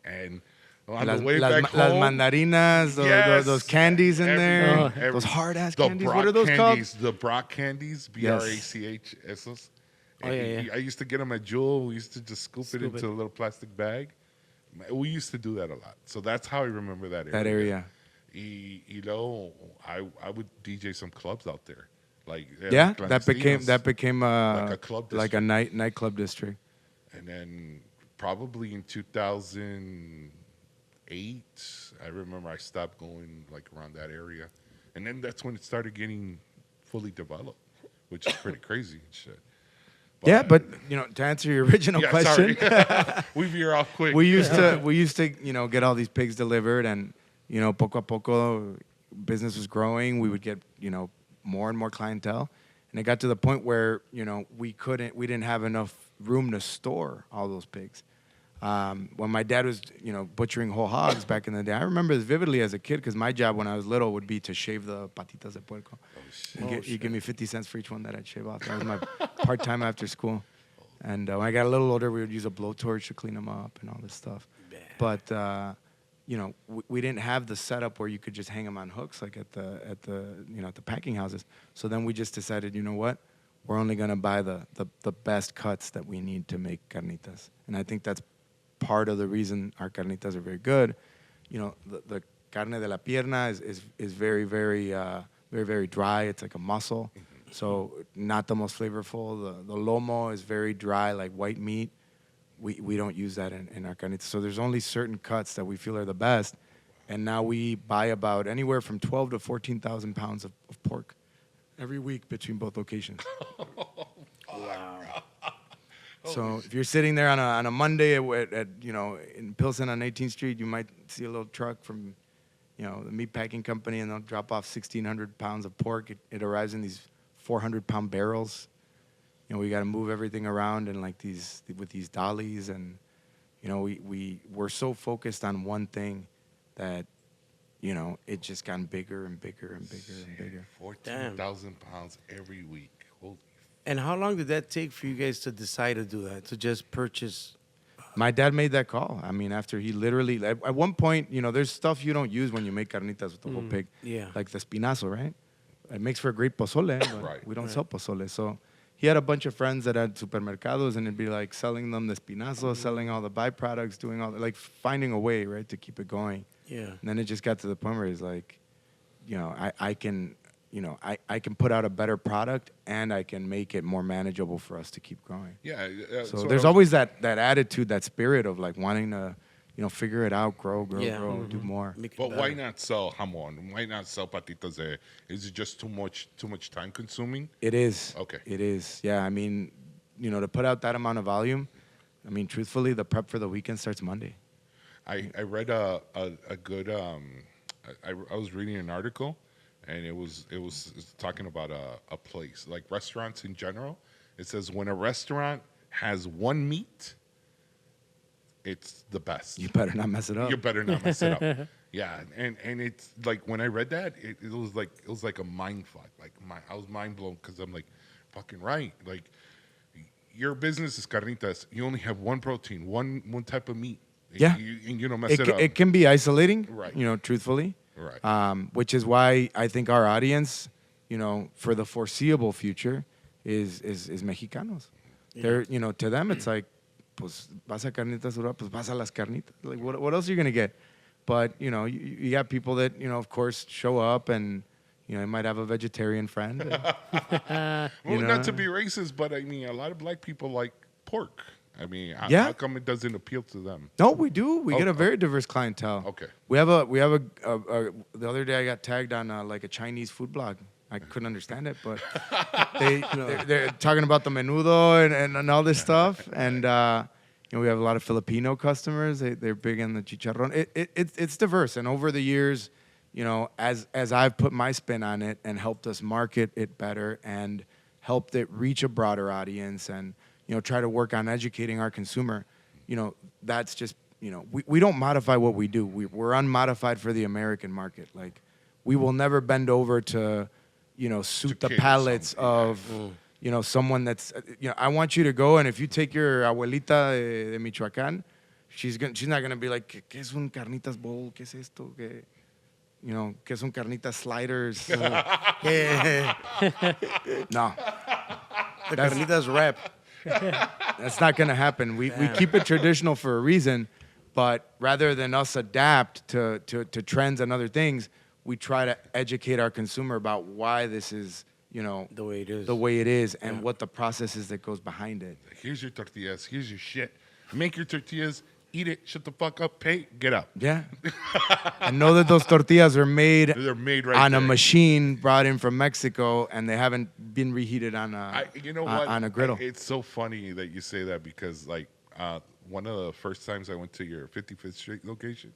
And on the way back las home, mandarinas, yes, those candies in there, those hard ass the candies. Brock What are those candies, called? The Brock candies, BRACH, esos. Oh, yeah. I used to get them at Jewel. We used to just scoop it into it. a little plastic bag. We used to do that a lot. So that's how I remember that area. That area. You know, I would DJ some clubs out there. Like Yeah, that became like a club like a nightclub district. And then probably in 2008, I remember I stopped going like around that area. And then that's when it started getting fully developed, which is pretty crazy and shit. Yeah, but you know, to answer your original Yeah, question, sorry. We veer off quick. we used to you know get all these pigs delivered, and you know poco a poco business was growing. We would get you know more and more clientele, and it got to the point where you know we didn't have enough room to store all those pigs. When my dad was you know butchering whole hogs back in the day, I remember this vividly as a kid because my job when I was little would be to shave the patitas de puerco. You give me 50 cents for each one that I'd shave off. That was my part-time after school. And when I got a little older, we would use a blowtorch to clean them up and all this stuff. But you know, we didn't have the setup where you could just hang them on hooks like at the packing houses. So then we just decided, you know what, we're only gonna buy the best cuts that we need to make carnitas. And I think that's part of the reason our carnitas are very good. You know, the carne de la pierna is very very dry. It's like a muscle. So not the most flavorful. The lomo is very dry, like white meat. We don't use that in our carnitas. So there's only certain cuts that we feel are the best. And now we buy about anywhere from 12 to 14,000 pounds of pork every week between both locations. So if you're sitting there on a Monday at you know in Pilsen on 18th Street, you might see a little truck from you know the meat packing company, and they'll drop off 1,600 pounds of pork. It arrives in these 400-pound barrels. You know we got to move everything around and like with these dollies, and you know we're so focused on one thing that you know it just gotten bigger and bigger and bigger and bigger. 14,000 pounds every week. Holy. And how long did that take for you guys to decide to do that, to just purchase? My dad made that call. I mean, after he literally, at one point, you know, there's stuff you don't use when you make carnitas with the whole pig. Yeah. Like the espinazo, right? It makes for a great pozole, but Right. we don't sell pozole. So he had a bunch of friends that had supermercados, and it'd be like selling them the espinazo, selling all the byproducts, doing all, like finding a way, right, to keep it going. Yeah. And then it just got to the point where he's like, you know, I can put out a better product, and I can make it more manageable for us to keep growing. Yeah. So there's always that attitude, that spirit of like wanting to, you know, figure it out, grow, do more. Make it But better. why not sell jamon? Why not sell patitas? Is it just too much time consuming? It is. Okay. It is. Yeah. I mean, you know, to put out that amount of volume, I mean, truthfully, the prep for the weekend starts Monday. I read a good I was reading an article, and it was talking about a place like restaurants in general. It says when a restaurant has one meat, it's the best. You better not mess it up. You better not mess it up. Yeah, and it's like when I read that, it was like a mind fuck. Like I was mind blown because I'm like, fucking right. Like your business is carnitas. You only have one protein, one type of meat. Yeah. And you don't mess it up. It can be isolating, Right. you know, truthfully. Right. Which is why I think our audience, you know, for the foreseeable future is Mexicanos. They're, you know, to them it's like, pues vas a Carnitas Uruapan, pues vas a las carnitas. Like, what else are you going to get? But, you know, you got people that, you know, of course, show up and, you know, they might have a vegetarian friend. Well, you know? not to be racist, but I mean, a lot of black people like pork. I mean, Yeah. how come it doesn't appeal to them? No, we do. We get a very diverse clientele. Okay. We have a the other day I got tagged on like a Chinese food blog. I couldn't understand it, but they're talking about the menudo and all this stuff. And, you we have a lot of Filipino customers. They're big on the chicharrón. It's diverse, and over the years, as I've put my spin on it and helped us market it better and helped it reach a broader audience, and try to work on educating our consumer, that's just we don't modify what we do. We're unmodified for the American market. Like, we will never bend over to suit the palates of someone that's I want you to go, and if you take your abuelita de Michoacán, she's not gonna be like, ¿qué es un carnitas bowl? ¿Qué es esto? ¿Qué son carnitas sliders? No. The carnitas wrap. That's not gonna happen. We keep it traditional for a reason, but rather than us adapt to trends and other things, we try to educate our consumer about why this is the way it is, and what the process is that goes behind it. Here's your tortillas. Here's your shit. Make your tortillas. Eat it. Shut the fuck up. Pay. Get out. Yeah. And know that those tortillas are made. They're made right on there. a machine brought in from Mexico, and they haven't been reheated on on a griddle. It's so funny that you say that, because like one of the first times I went to your 55th Street location.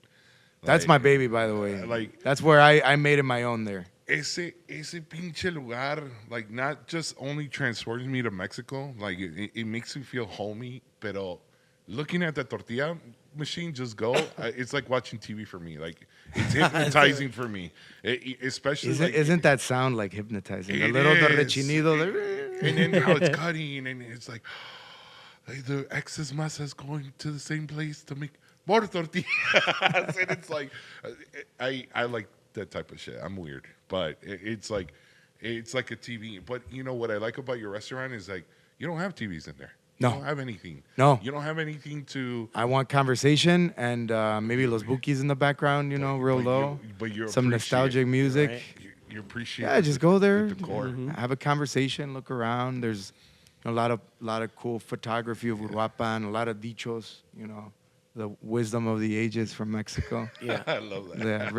That's my baby, by the way. Like, that's where I made it my own there. Ese pinche lugar, like, not just only transports me to Mexico, like it makes me feel homey, pero looking at the tortilla machine just go, it's like watching TV for me. Like, it's hypnotizing for me. Especially isn't that sound like hypnotizing? A little rechinido. And then how it's cutting, and it's like the excess masa is going to the same place to make more tortillas. And it's like, I like that type of shit. I'm weird, but it's like a TV. But what I like about your restaurant is, like, you don't have TVs in there. No. You don't have anything. No. You don't have anything to... I want conversation and maybe Los Bukis in the background, real low. But you some nostalgic music. Right? You appreciate just go there, the decor. Have a conversation, look around. There's a lot of cool photography of Uruapan, a lot of dichos, the wisdom of the ages from Mexico. Yeah. I love that. Yeah,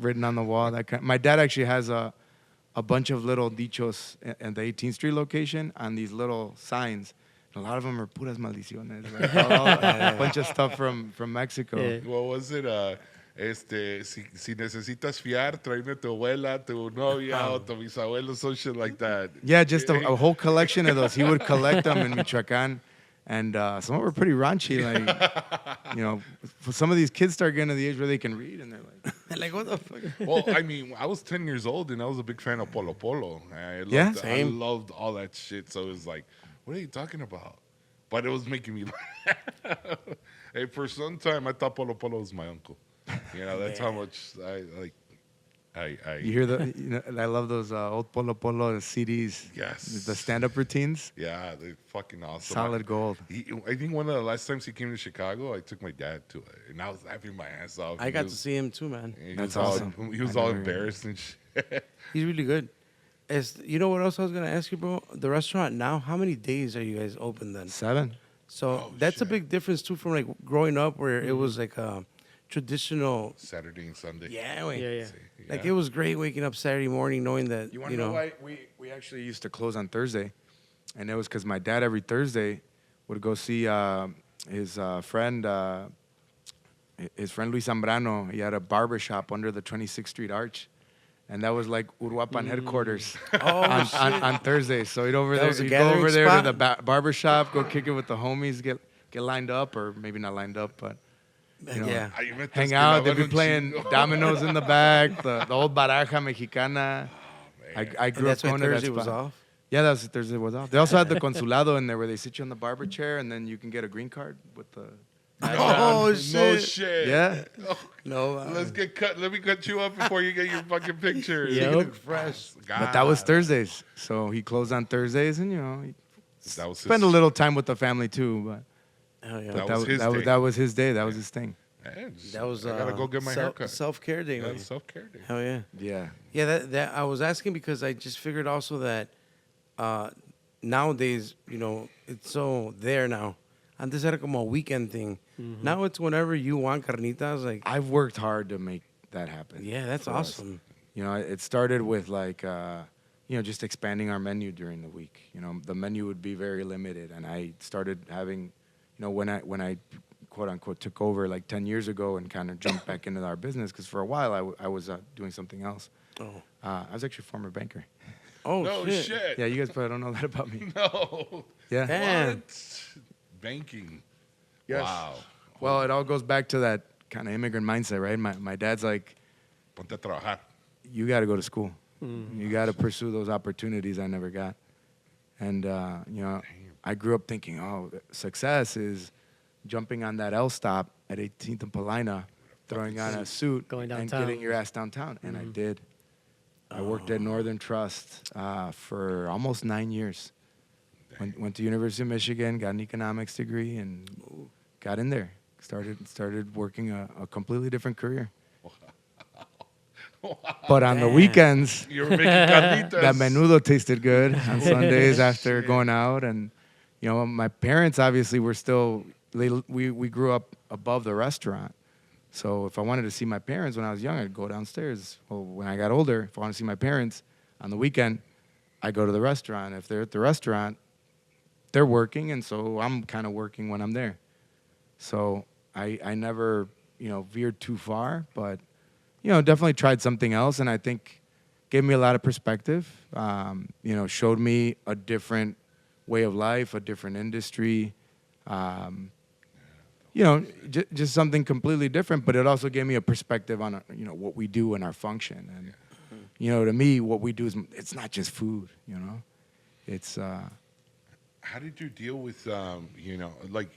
written on the wall. My dad actually has a bunch of little dichos at the 18th Street location on these little signs. A lot of them are puras maldiciones. Like, a bunch of stuff from Mexico. Yeah. What was it? Si necesitas fiar, tráeme tu abuela, tu novia, o tu bisabuelo, some shit like that. Yeah, just a whole collection of those. He would collect them in Michoacán. And some of them were pretty raunchy. Like, for some of these kids start getting to the age where they can read, and they're like, what the fuck? Well, I mean, I was 10 years old, and I was a big fan of Polo Polo. I loved all that shit. So it was like, what are you talking about? But it was making me laugh. Hey, for some time, I thought Polo Polo was my uncle. That's how much I like. You hear I love those old Polo Polo CDs. Yes. The stand-up routines. Yeah, they're fucking awesome. Solid gold. I think one of the last times he came to Chicago, I took my dad to it, and I was laughing my ass off. I got to see him too, man. That's awesome. He was all embarrassed and shit. He's really good. You know what else I was going to ask you, bro? The restaurant now, how many days are you guys open then? 7. So that's a big difference too from like growing up where it was like a traditional Saturday and Sunday. Yeah. Yeah. Like, it was great waking up Saturday morning knowing that, You want to know why we actually used to close on Thursday? And it was because my dad every Thursday would go see his friend Luis Zambrano. He had a barber shop under the 26th Street Arch. And that was like Uruapan headquarters on Thursdays. So he'd go over there to the barber shop, go kick it with the homies, get lined up, or maybe not lined up, but hang out. They'd be playing dominoes in the back, the old baraja mexicana. I grew up going to that spot. Was off? Yeah, Thursday was off. They also had the consulado in there where they sit you on the barber chair and then you can get a green card with the... Oh, shit. No shit. Yeah. No. Let's get cut. Let me cut you up before you get your fucking pictures. You look fresh. But that was Thursdays. So he closed on Thursdays and, he that was spent a little time with the family too. But Hell yeah. That was his day. That was his day. That was his thing. That was I gotta go get my haircut. Self-care day. Yeah, self-care day. Hell yeah. Yeah. Yeah, that I was asking because I just figured also that nowadays, it's so there now. Antes era como a weekend thing. Mm-hmm. Now it's whenever you want carnitas. Like, I've worked hard to make that happen. Yeah, that's awesome. It started with like, just expanding our menu during the week. The menu would be very limited, and I started having, when I quote unquote took over like 10 years ago and kind of jumped back into our business, because for a while I was doing something else. I was actually a former banker. Oh, No shit. shit. Yeah, you guys probably don't know that about me. No. Yeah. Damn. What? Banking. Yes. Wow. Well, it all goes back to that kind of immigrant mindset, right? My dad's like, Ponte a trabajar. you got to go to school. You got to pursue those opportunities I never got. And, I grew up thinking, success is jumping on that L stop at 18th and Paulina, throwing on a suit, Going and downtown. getting your ass downtown. And I did. I worked at Northern Trust for almost 9 years. Went to University of Michigan, got an economics degree, and got in there. Started working a completely different career. But on the weekends, You were making carnitas. that menudo tasted good on Sundays after going out. And, my parents obviously were still, we grew up above the restaurant. So if I wanted to see my parents when I was young, I'd go downstairs. Well, when I got older, if I want to see my parents on the weekend, I go to the restaurant. If they're at the restaurant, they're working, and so I'm kind of working when I'm there. So I never, veered too far, but, definitely tried something else, and I think gave me a lot of perspective, showed me a different way of life, a different industry, just something completely different, but it also gave me a perspective on, what we do in our function. And, to me, what we do it's not just food, it's... How did you deal with, like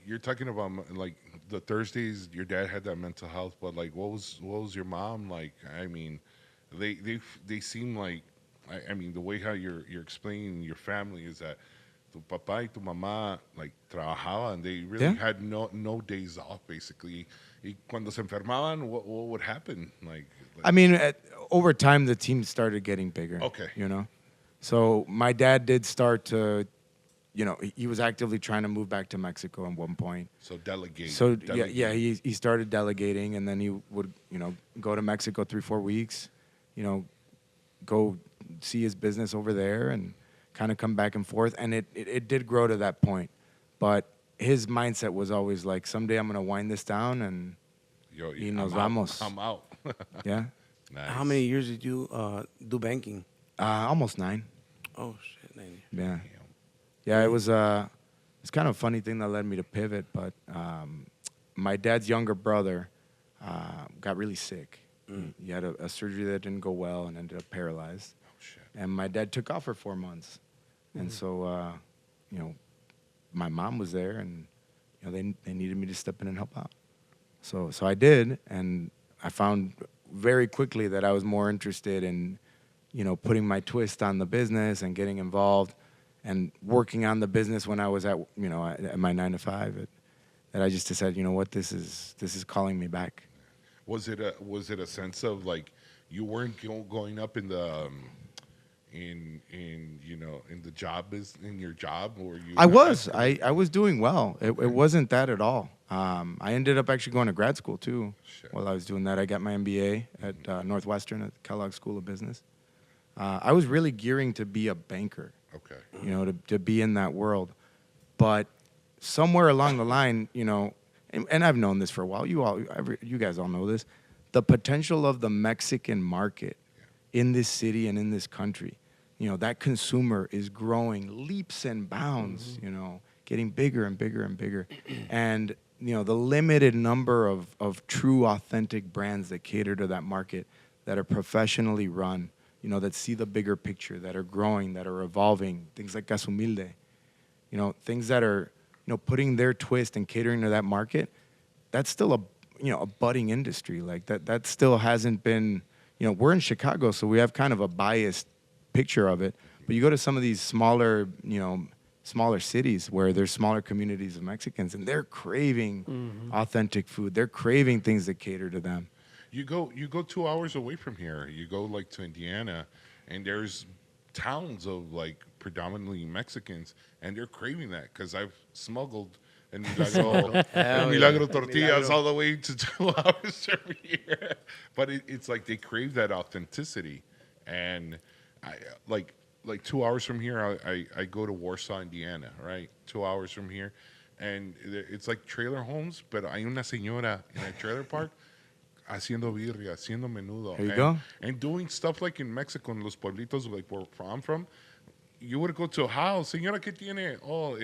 you're talking about like the Thursdays, your dad had that mental health, but like what was your mom like? I mean, they seem like, I mean, the way how you're explaining your family is that tu papá y tu mamá like trabajaban. They really had no days off basically. Y cuando se enfermaban, what would happen? I mean, over time the team started getting bigger. Okay. So my dad did start to, he was actively trying to move back to Mexico at one point. So delegate. So delegate. yeah, he started delegating, and then he would, go to Mexico 3-4 weeks, go see his business over there and kind of come back and forth. And it did grow to that point. But his mindset was always like, someday I'm going to wind this down and nos vamos. I'm out. Yeah. Nice. How many years did you do banking? Almost 9. Oh, shit. 9. Yeah. Yeah, it was it's kind of a funny thing that led me to pivot, but my dad's younger brother got really sick. He had a surgery that didn't go well and ended up paralyzed. Oh, shit. And my dad took off for 4 months. And so, my mom was there, and they needed me to step in and help out. So I did, and I found very quickly that I was more interested in, putting my twist on the business and getting involved and working on the business when I was at my 9 to 5. That I just decided, this is calling me back. Was it a sense of like you weren't going up in the in the job in your job, or you? I was doing well. It wasn't that at all. I ended up actually going to grad school too. Shit. While I was doing that, I got my MBA at Northwestern at Kellogg School of Business. I was really gearing to be a banker. Okay. To be in that world, but somewhere along the line, and I've known this for a while. You guys all know this. The potential of the Mexican market in this city and in this country, that consumer is growing leaps and bounds. Getting bigger and bigger and bigger, and the limited number of true authentic brands that cater to that market, that are professionally run, that see the bigger picture, that are growing, that are evolving. Things like CasaHumilde, things that are putting their twist and catering to that market. That's still a budding industry. Like that still hasn't been. We're in Chicago, so we have kind of a biased picture of it. But you go to some of these smaller cities where there's smaller communities of Mexicans, and they're craving authentic food. They're craving things that cater to them. You go 2 hours away from here. You go like to Indiana, and there's towns of like predominantly Mexicans, and they're craving that because I've smuggled El Milagro tortillas all the way to 2 hours from here. But it's like they crave that authenticity, and I like 2 hours from here, I go to Warsaw, Indiana, right? 2 hours from here. and it's like trailer homes, pero hay una señora in a trailer park haciendo birria, haciendo menudo. There you go. And doing stuff like in Mexico, in los pueblitos, like where I'm from, you would go to a house, señora, ¿qué tiene? Oh,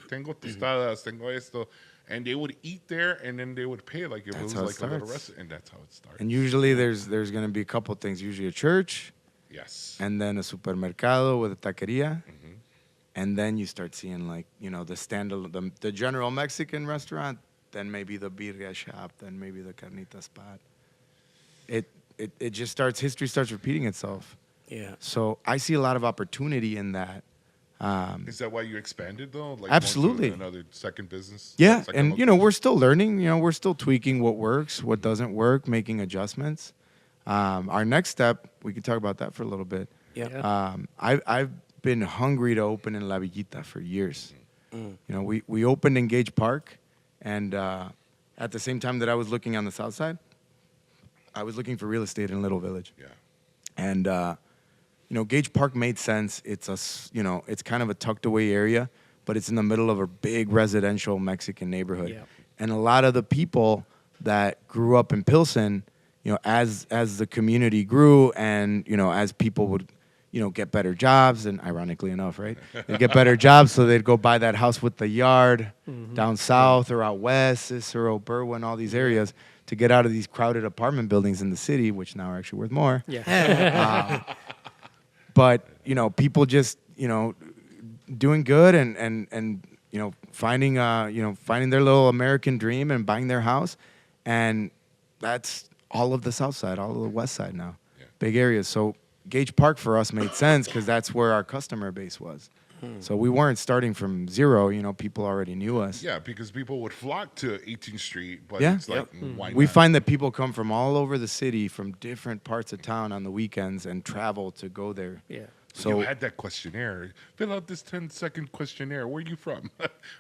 tengo tostadas, tengo esto. And they would eat there, and then they would pay like if That's it how was it like a little starts. restaurant. And that's how it starts. And usually there's going to be a couple things. Usually a church, Yes. and then a supermercado with a taqueria. And then you start seeing like, you know, the general Mexican restaurant, then maybe the birria shop, then maybe the carnita spot. It just starts, history starts repeating itself. Yeah. So I see a lot of opportunity in that. Is that why you expanded though? Like Absolutely. going to another second business? Yeah, Second and you know, location? we're still learning. You know, we're still tweaking what works, what doesn't work, making adjustments. Our next step, we could talk about that for a little bit. Yeah. I've been hungry to open in La Villita for years. You know, we opened in Gage Park, and at the same time that I was looking on the south side, I was looking for real estate in Little Village. Yeah. And you know, Gage Park made sense. It's it's kind of a tucked away area, but it's in the middle of a big residential Mexican neighborhood. Yeah. And a lot of the people that grew up in Pilsen, you know, as the community grew, and you know, as people would, you know, get better jobs, and ironically enough, right, they'd get better jobs, so they'd go buy that house with the yard down south or out west, Cicero, Berwyn, all these areas, to get out of these crowded apartment buildings in the city, which now are actually worth more. Yeah. But you know, people just, you know, doing good and you know, finding their little American dream and buying their house, and that's all of the south side, all of the west side now, big areas. So Gage Park for us made sense because that's where our customer base was. So we weren't starting from zero. You know, people already knew us. Yeah, because people would flock to 18th Street, but Yeah. it's like, why We not? find that people come from all over the city, from different parts of town on the weekends, and travel to go there. Yeah. So So you had that questionnaire. Fill out this 10-second questionnaire. Where are you from?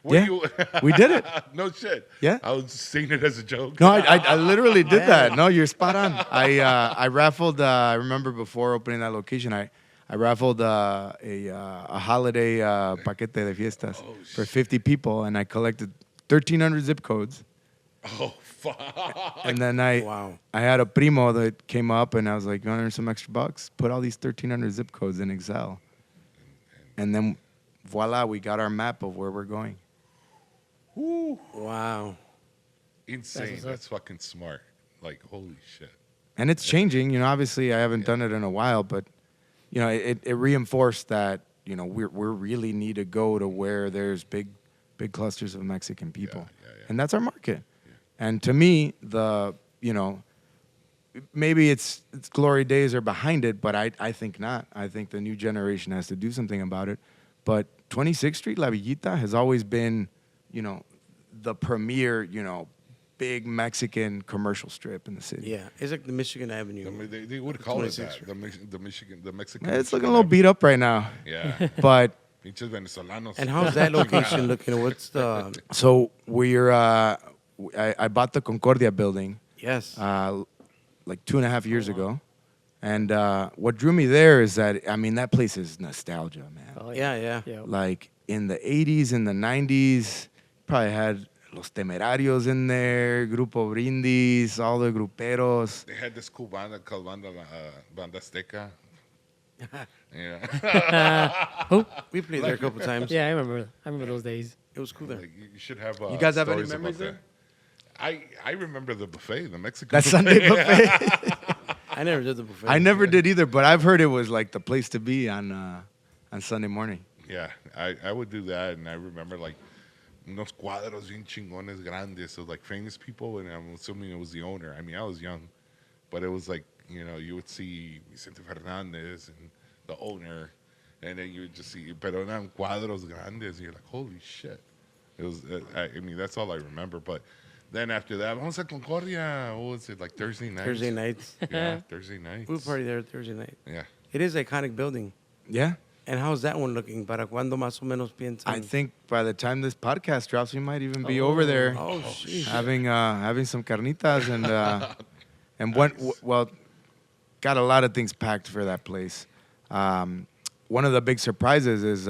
Where yeah, you? we did it. No shit. Yeah. I was saying it as a joke. No, I literally did that. No, you're spot on. I raffled. I remember before opening that location, I raffled a holiday paquete de fiestas for 50 people, and I collected 1,300 zip codes. Oh fuck. And then Wow. I had a primo that came up, and I was like, "You want to earn some extra bucks? Put all these 1,300 zip codes in Excel." And then, voila, we got our map of where we're going. Wow. Insane. what's up. That's fucking smart. Like holy shit. And it's changing. You know, obviously, I haven't done it in a while, but you know, it reinforced that, you know, we really need to go to where there's big clusters of Mexican people, yeah. and that's our market. And to me, you know, maybe it's glory days are behind it, but I think not. I think the new generation has to do something about it. But 26th Street, La Villita, has always been, you know, the premier, you know, big Mexican commercial strip in the city. Yeah. It's like the Michigan Avenue. I mean, they would call it 26th that. The Mexican. It's looking a little beat up right now, Yeah. but Pinches venezolanos. And how's that location looking? What's the? so I bought the Concordia building Yes. like 2.5 years ago. And what drew me there is that, I mean, that place is nostalgia, man. Oh, Yeah. Yeah. Like in the 80s, in the 90s, probably had Los Temerarios in there, Grupo Brindis, all the gruperos. They had this cool banda called Banda Azteca. Yeah. We played there a couple times. Yeah, I remember those days. It was cool there. Like, you should have. You guys have any stories about memories that. I remember the buffet, the Mexican. That buffet. Sunday buffet. I never did the buffet. I never did either, but I've heard it was like the place to be on Sunday morning. Yeah, I would do that, and I remember like unos cuadros bien chingones grandes, so like famous people, and I'm assuming it was the owner. I mean, I was young, but it was like, you know, you would see Vicente Fernandez and the owner, and then you would just see, pero eran cuadros grandes, and you're like, holy shit. It was, I mean, that's all I remember, but then after that, vamos a Concordia, what was it, like Thursday nights? Thursday nights. Yeah, Thursday nights. We would party there Thursday night. Yeah. It is an iconic building. Yeah. And how's that one looking? ¿Para cuándo más o menos piensan? I think by the time this podcast drops, we might even be over there Oh, sheesh. having some carnitas and well, got a lot of things packed for that place. One of the big surprises is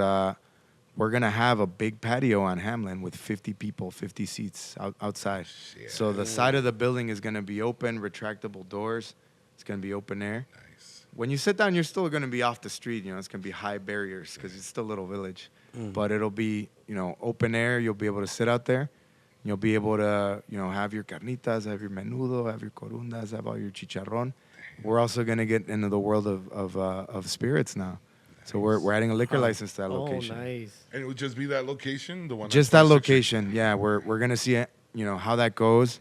we're going to have a big patio on Hamlin with 50 people, 50 seats outside. Shit. So the side of the building is going to be open, retractable doors. It's going to be open air. Nice. When you sit down, you're still going to be off the street. You know, it's going to be high barriers because it's still a little village. But it'll be, you know, open air. You'll be able to sit out there. You'll be able to, you know, have your carnitas, have your menudo, have your corundas, have all your chicharrón. We're also going to get into the world of spirits now. So we're adding a liquor license to that location. Oh, nice. And it would just be that location, the one. Just that location, yeah. We're going to see it, you know, how that goes.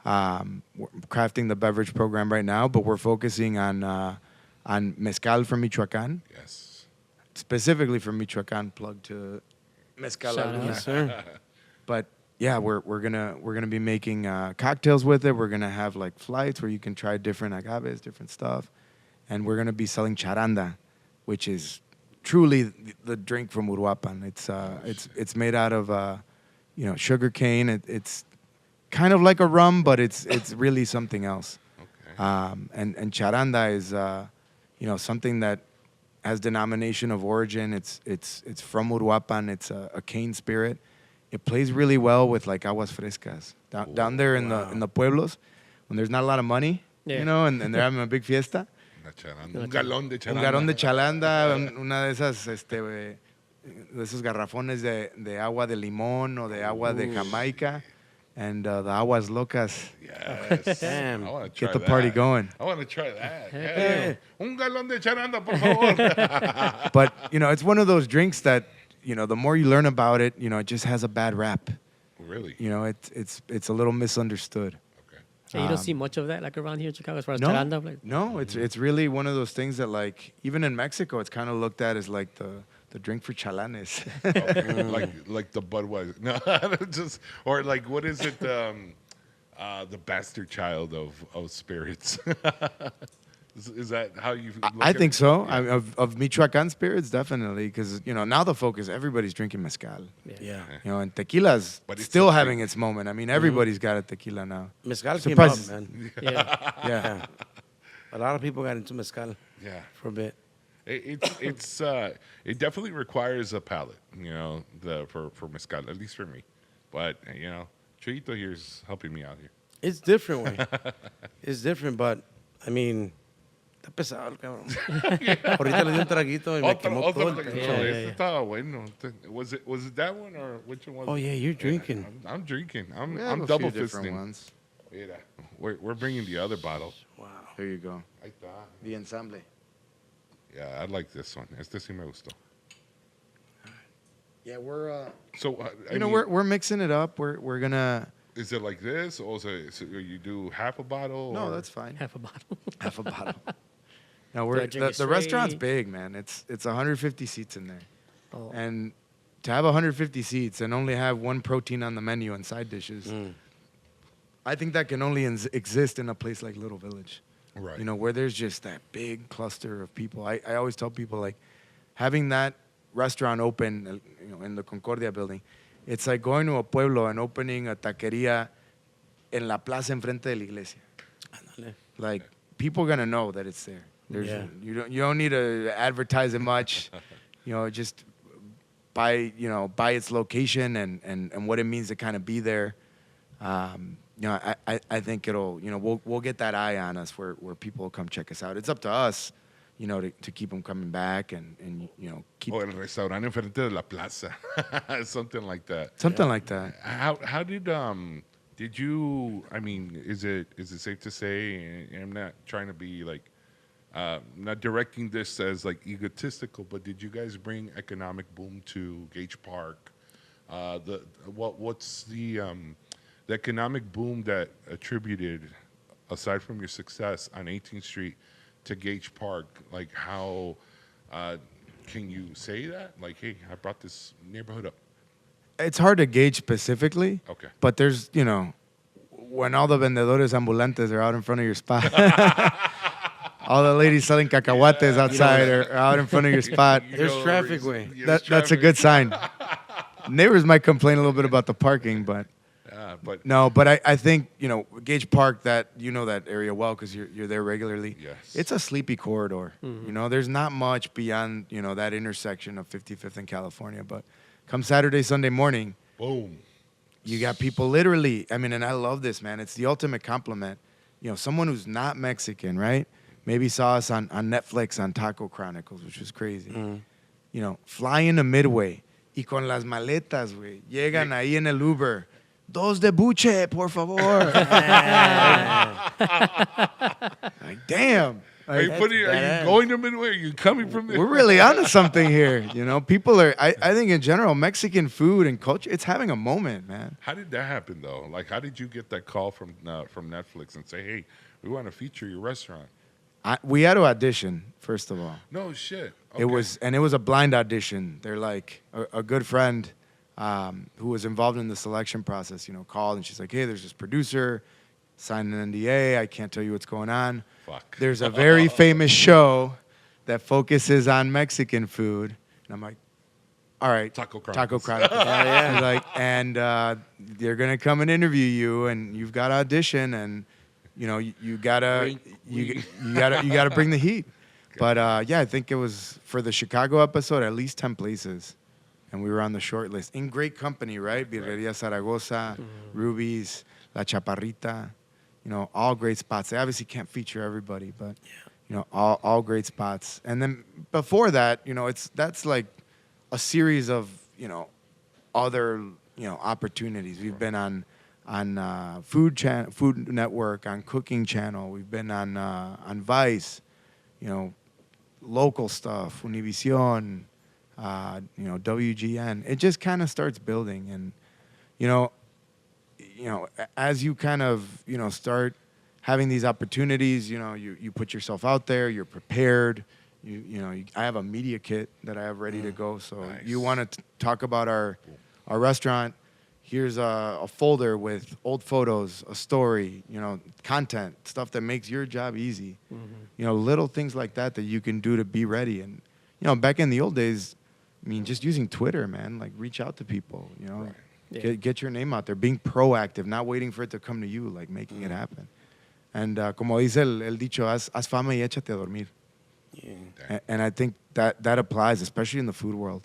We're crafting the beverage program right now, but we're focusing on mezcal from Michoacán. Yes. Specifically from Michoacán, plug to Mezcal Shout out. Laguna. Yes, sir. But yeah, we're gonna be making cocktails with it. We're gonna have like flights where you can try different agaves, different stuff, and we're gonna be selling charanda, which is truly the drink from Uruapan. It's made out of you know, sugar cane. It's kind of like a rum, but it's really something else. Okay. And charanda is you know, something that has denomination of origin. It's from Uruapan. It's a cane spirit. It plays really well with like aguas frescas down there in the pueblos when there's not a lot of money, Yeah. you know, and they're having a big fiesta. Una charanda. Un galón de Un charanda. garón de chalanda, una de esas de esos garrafones de agua de limón o de agua de Jamaica, and the aguas locas. Yes. Damn. I want to try Get the party going. I want to try that. Heck Yeah. Un galón de charanda, por favor. But you know, it's one of those drinks that, you know, the more you learn about it, you know, it just has a bad rap. Really? You know, it's a little misunderstood. Okay. Yeah, you don't see much of that like around here in Chicago as far as No, charanda. Like, no, it's really one of those things that, like, even in Mexico, it's kind of looked at as like the drink for chalanes. like the Budweiser. No, just or like what is it? The bastard child of spirits. Is that how you? I think so. Of Michoacán spirits, definitely, because you know now the focus, everybody's drinking mezcal. Yeah. You know, and tequila's But it's still a having drink. its moment. I mean, everybody's got a tequila now. Mezcal came Surprises. up, man. yeah. Yeah. A lot of people got into mezcal Yeah. for a bit. It definitely requires a palate, you know, for mezcal, at least for me. But you know, Chuyito here's helping me out here. It's different, way. It's different, but I mean, está pesado el cabrón. Ahorita le di un traguito y me quemó todo el Otro- pecho. Yeah, Este estaba bueno. Was it that one or which one was Oh it? yeah, you're drinking. I'm drinking. We I'm have a double few different fisting. ones. Mira, we're bringing the other bottle. Wow. There you go. Ahí está. The ensemble. Yeah, I like this one. Este sí me gustó. Yeah, we're So I you know, mean, we're mixing it up. We're gonna. is it like this, or so you do half a bottle? No, or? that's fine. Half a bottle. Half a bottle. No, Do I we're drink it the restaurant's straight? big, man. It's 150 seats in there, Oh. and to have 150 seats and only have one protein on the menu and side dishes, I think that can only exist in a place like Little Village. Right. You know, where there's just that big cluster of people. I always tell people, like, having that restaurant open, you know, in the Concordia building, it's like going to a pueblo and opening a taqueria en la plaza enfrente de la iglesia. Ándale. Like, people are gonna know that it's there. There's, Yeah. You don't need to advertise it much. You know, just by its location and what it means to kind of be there. You know, I think it'll, you know, we'll get that eye on us where people will come check us out. It's up to us, you know, to keep them coming back and you know, keep O el restaurante enfrente de la plaza, something like that. something like that. How did you? I mean, is it safe to say? And I'm not trying to be like, not directing this as like egotistical, but did you guys bring economic boom to Gage Park? What's the economic boom that attributed, aside from your success on 18th Street, to Gage Park? Like, how can you say that? Like, hey, I brought this neighborhood up. It's hard to gauge specifically. Okay. But there's, you know, when all the vendedores ambulantes are out in front of your spot, all the ladies selling cacahuates outside are out in front of your spot. There's traffic, way. That's a good sign. Neighbors might complain a little bit about the parking, but But no. But I think, you know, Gage Park, that you know that area well because you're there regularly. Yes. It's a sleepy corridor. You know, there's not much beyond, you know, that intersection of 55th and California, but Come Saturday, Sunday morning, Boom. you got people literally, I mean, and I love this, man. It's the ultimate compliment. You know, someone who's not Mexican, right? Maybe saw us on Netflix on Taco Chronicles, which was crazy. You know, fly into Midway y con las maletas, güey. Llegan ahí en el Uber. Dos de buche, por favor. Like, damn. Are you going to Midway? Are you coming from Midway? We're really onto something here. You know, people are, I think in general, Mexican food and culture, it's having a moment, man. How did that happen, though? Like, how did you get that call from Netflix and say, hey, we want to feature your restaurant? We had to audition, first of all. No shit. Okay. It was a blind audition. They're like, a good friend who was involved in the selection process, you know, called and she's like, hey, there's this producer, signed an NDA. I can't tell you what's going on. Fuck. There's a very famous show that focuses on Mexican food. And I'm like, all right. Taco Chronicles. Yeah. Like, and they're going to come and interview you and you've got to audition and, you know, you gotta bring the heat. But yeah, I think it was for the Chicago episode, at least 10 places. And we were on the short list. In great company, right? Birreria Zaragoza, Ruby's, La Chaparrita, you know, all great spots. They obviously can't feature everybody, but, you know, all great spots. And then before that, you know, that's like a series of, you know, other, you know, opportunities. We've been on Food Network, on Cooking Channel. We've been on Vice, you know, local stuff, Univision, you know, WGN. It just kind of starts building, and you know, as you kind of, you know, start having these opportunities, you know, you put yourself out there, you're prepared. I have a media kit that I have ready to go. So nice. You want to talk about our restaurant? Here's a folder with old photos, a story, you know, content, stuff that makes your job easy. You know, little things like that you can do to be ready. And, you know, back in the old days, I mean, just using Twitter, man, like reach out to people, you know, get your name out there, being proactive, not waiting for it to come to you, like making it happen. And como dice el dicho, haz fama y échate a dormir. And I think that applies, especially in the food world.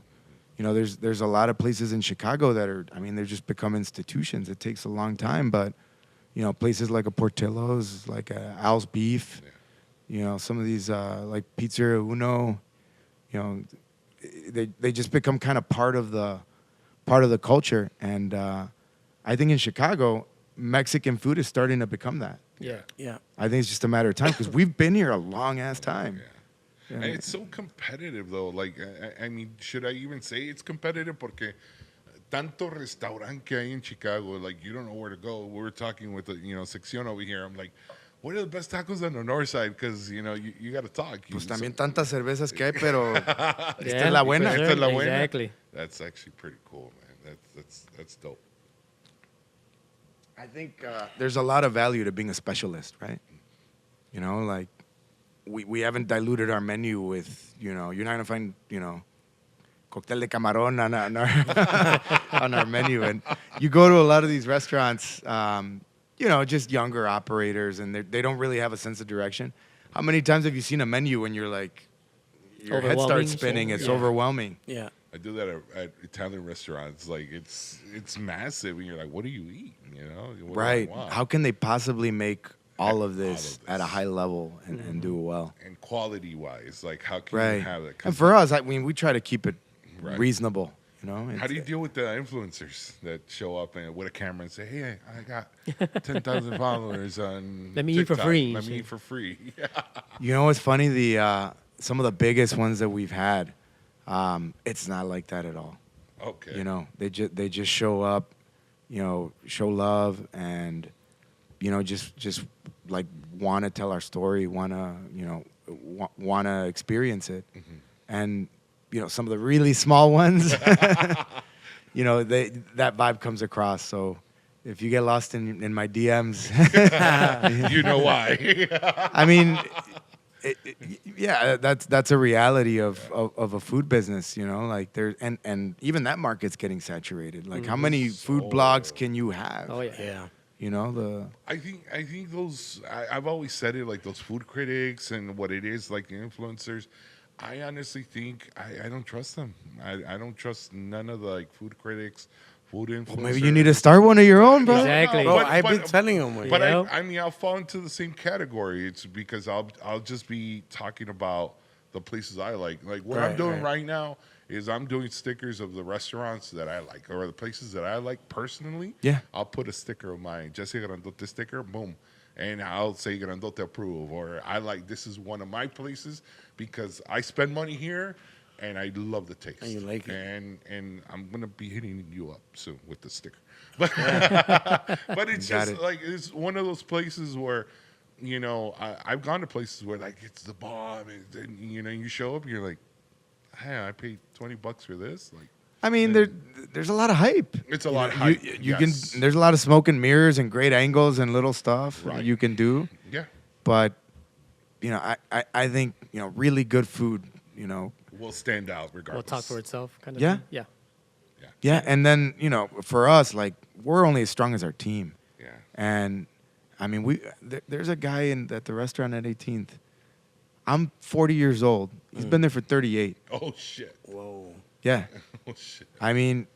You know, there's a lot of places in Chicago that are, I mean, they're just become institutions. It takes a long time, but, you know, places like a Portillo's, like a Al's Beef, you know, some of these, like Pizzeria Uno, you know, they just become kind of part of the culture. And I think in Chicago, Mexican food is starting to become that. Yeah. I think it's just a matter of time because we've been here a long-ass time. And it's so competitive, though. Like, I mean, should I even say it's competitive? Porque tanto restaurante que hay in Chicago, like, you don't know where to go. We were talking with the, you know, Sección over here. I'm like, what are the best tacos on the north side? Because, you know, you got to talk. Pues también tantas cervezas que hay, pero esta es la buena. Sure. Esta es la buena. Exactly. That's actually pretty cool, man. That's dope. I think there's a lot of value to being a specialist, right? You know, like, we haven't diluted our menu with, you know, you're not going to find, you know, cóctel de camarón on our menu. And you go to a lot of these restaurants, you know, just younger operators, and they don't really have a sense of direction. How many times have you seen a menu when you're like, your head starts spinning, it's overwhelming? Yeah. I do that at Italian restaurants. Like, it's massive, and you're like, what do you eat? You know, what Right. do I want? How can they possibly make all of this at a high level and do it well? And quality-wise, like, how can Right. you have it? And for us, I mean, we try to keep it Right. reasonable, you know? How do you deal with the influencers that show up with a camera and say, hey, I got 10,000 followers on Let me eat for TikTok. free. Let me eat for free. You know what's funny? Some of the biggest ones that we've had, it's not like that at all. Okay. You know, they just show up, you know, show love, and, you know, just like want to tell our story, want to, you know, want to experience it. And, you know, some of the really small ones, you know, that vibe comes across. So if you get lost in my DMs, You know why. I mean, yeah, that's a reality of a food business, you know, like and even that market's getting saturated. Like, how many food blogs can you have? Oh, yeah. You know, I think those, I've always said it, like those food critics and what it is, like the influencers, I honestly think I don't trust them. I don't trust none of the like food critics, food influencers. Well, maybe you need to start one of your own, bro. Exactly. Bro, I've been telling him. But Yep. I mean, I'll fall into the same category. It's because I'll just be talking about the places I like. Like what I'm Right, doing right. right now is I'm doing stickers of the restaurants that I like or the places that I like personally. Yeah. I'll put a sticker of mine, Jesse Grandote sticker, boom. And I'll say Grandote approve, or I like this is one of my places because I spend money here and I love the taste. And you like it. And I'm gonna be hitting you up soon with the sticker. But but it's Got just it. like it's one of those places where, you know, I've gone to places where like it's the bomb, and you know, you show up, and you're like, hey, I paid $20 for this, like. I mean, there's a lot of hype. It's a lot of You- hype. You yes. can. There's a lot of smoke and mirrors and great angles and little stuff Right. you can do. Yeah, But you know, I think really good food. will stand out Will regardless. talk for itself, kind of Yeah. thing. Yeah. Yeah, and then for us, like we're only as strong as our team. Yeah. And I mean, there's a guy at the restaurant at 18th. I'm 40 years old. He's been there for 38. Oh shit. Whoa. Yeah. Oh shit. I mean,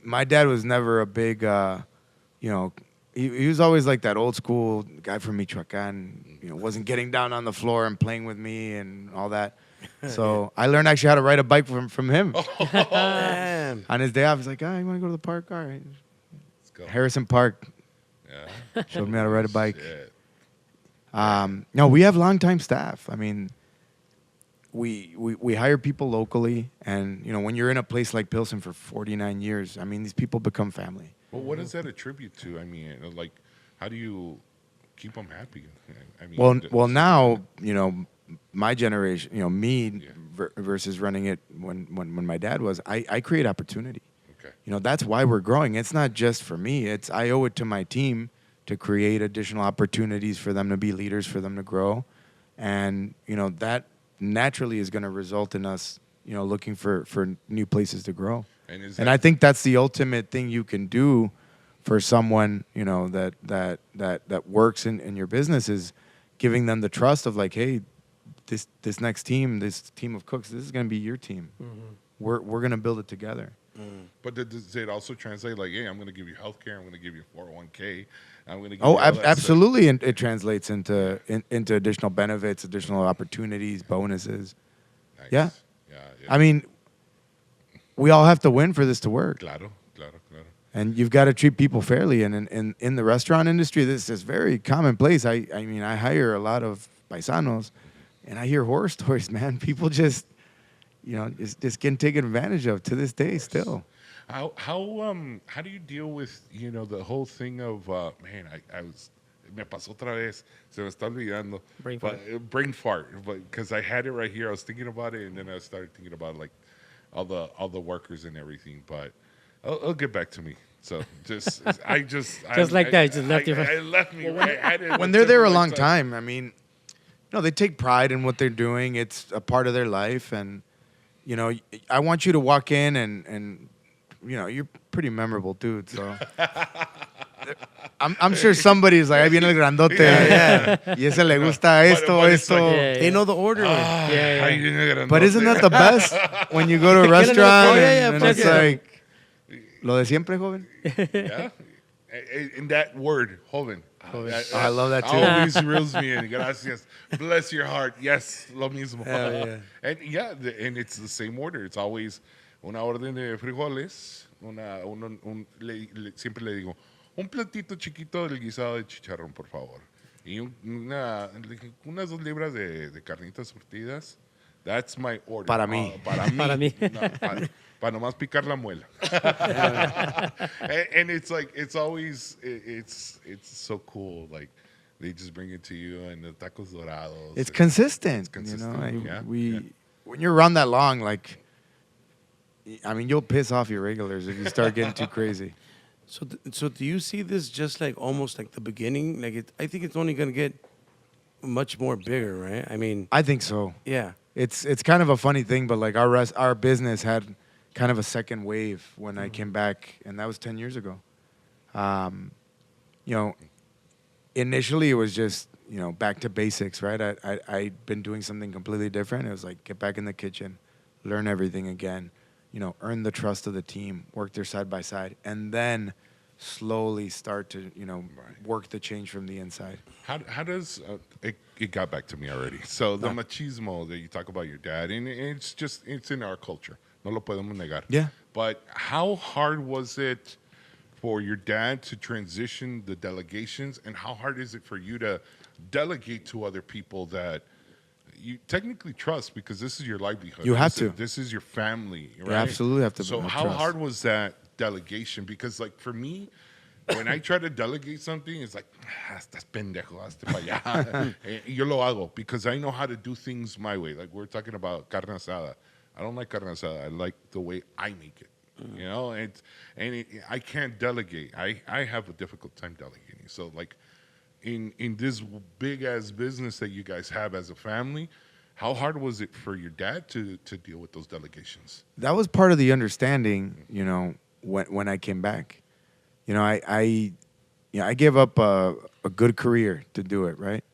my dad was never a big, he was always like that old school guy from Michoacán, wasn't getting down on the floor and playing with me and all that. So I learned actually how to ride a bike from him. Damn. On his day off, he's like, you want to go to the park? All right. Let's go. Harrison Park Yeah. showed me how to ride a bike. Shit. No, we have longtime staff. I mean, we hire people locally, and when you're in a place like Pilsen for 49 years, I mean, these people become family. Well, what does that attribute to? I mean, like, how do you keep them happy? I mean, Well, now my generation, me Yeah. versus running it when my dad was, I create opportunity. Okay. That's why we're growing. It's not just for me. I owe it to my team to create additional opportunities for them to be leaders, for them to grow, and that naturally is going to result in us, looking for new places to grow. And I think that's the ultimate thing you can do for someone, that works in your business, is giving them the trust of like, hey, this next team, this team of cooks, this is going to be your team. Mm-hmm. We're going to build it together. But does it also translate like, hey, I'm going to give you healthcare, I'm going to give you 401k, I'm going to give Oh, you all that stuff? absolutely. And it translates into additional benefits, additional opportunities, bonuses. Nice. Yeah. Yeah. I mean, we all have to win for this to work. Claro. And you've got to treat people fairly. And in the restaurant industry, this is very commonplace. I mean, I hire a lot of paisanos, and I hear horror stories, man. People just, just getting taken advantage of to this day still. How do you deal with the whole thing of man, I was me pasó otra vez, se me está olvidando. Brain But, fart. brain fart, but because I had it right here, I was thinking about it, and then I started thinking about like all the workers and everything. But it'll get back to me. So just Just like that, you just left your- I left me. I had it When at they're the there tip a of my long tongue. time, I mean, they take pride in what they're doing. It's a part of their life. And, I want you to walk in and you're a pretty memorable dude. So I'm sure somebody's like, ahí viene el grandote. Y ese le gusta esto, but it's esto. like- Yeah. They know the order. Yeah, yeah. Ay, viene grandote. But isn't that the best when you go to a another- restaurant oh, yeah, and fuck it's yeah. like, lo de siempre, joven? Yeah. In that word, joven. I love that too. Always reels me in. Gracias. Bless your heart. Yes, lo mismo. Hell yeah. And yeah, and it's the same order. It's always una orden de frijoles. Siempre le digo, un platito chiquito del guisado de chicharrón, por favor. Y unas 2 libras de carnitas surtidas. That's my order. Para mí. Para mí. Para mí. No, para nomás picar la muela. and it's like, it's always, it's so cool. Like, they just bring it to you, and the tacos dorados. It's consistent. It's consistent, yeah. When you're around that long, like, I mean, you'll piss off your regulars if you start getting too crazy. So do you see this just like almost like the beginning? Like I think it's only going to get much more bigger, right? I mean, I think so. yeah. It's kind of a funny thing, but like our business had kind of a second wave when I came back, and that was 10 years ago. Initially it was just back to basics, right? I'd been doing something completely different. It was like, get back in the kitchen, learn everything again, earn the trust of the team, work there side by side, and then slowly start to, work the change from the inside. How does it got back to me already? So the machismo that you talk about your dad, and it's in our culture. No lo podemos negar. Yeah. But how hard was it for your dad to transition the delegations, and how hard is it for you to delegate to other people that you technically trust, because this is your livelihood? You have to. This is your family, right? You absolutely have to. So how trust. hard was that delegation? Because like for me, when I try to delegate something, it's like, estás pendejo, hazte pa' allá. Yo lo hago because I know how to do things my way. Like we're talking about carne asada. I don't like carne asada. I like the way I make it. I can't delegate. I have a difficult time delegating. So like in this big ass business that you guys have as a family, how hard was it for your dad to deal with those delegations? That was part of the understanding, when I came back. I gave up a good career to do it, right?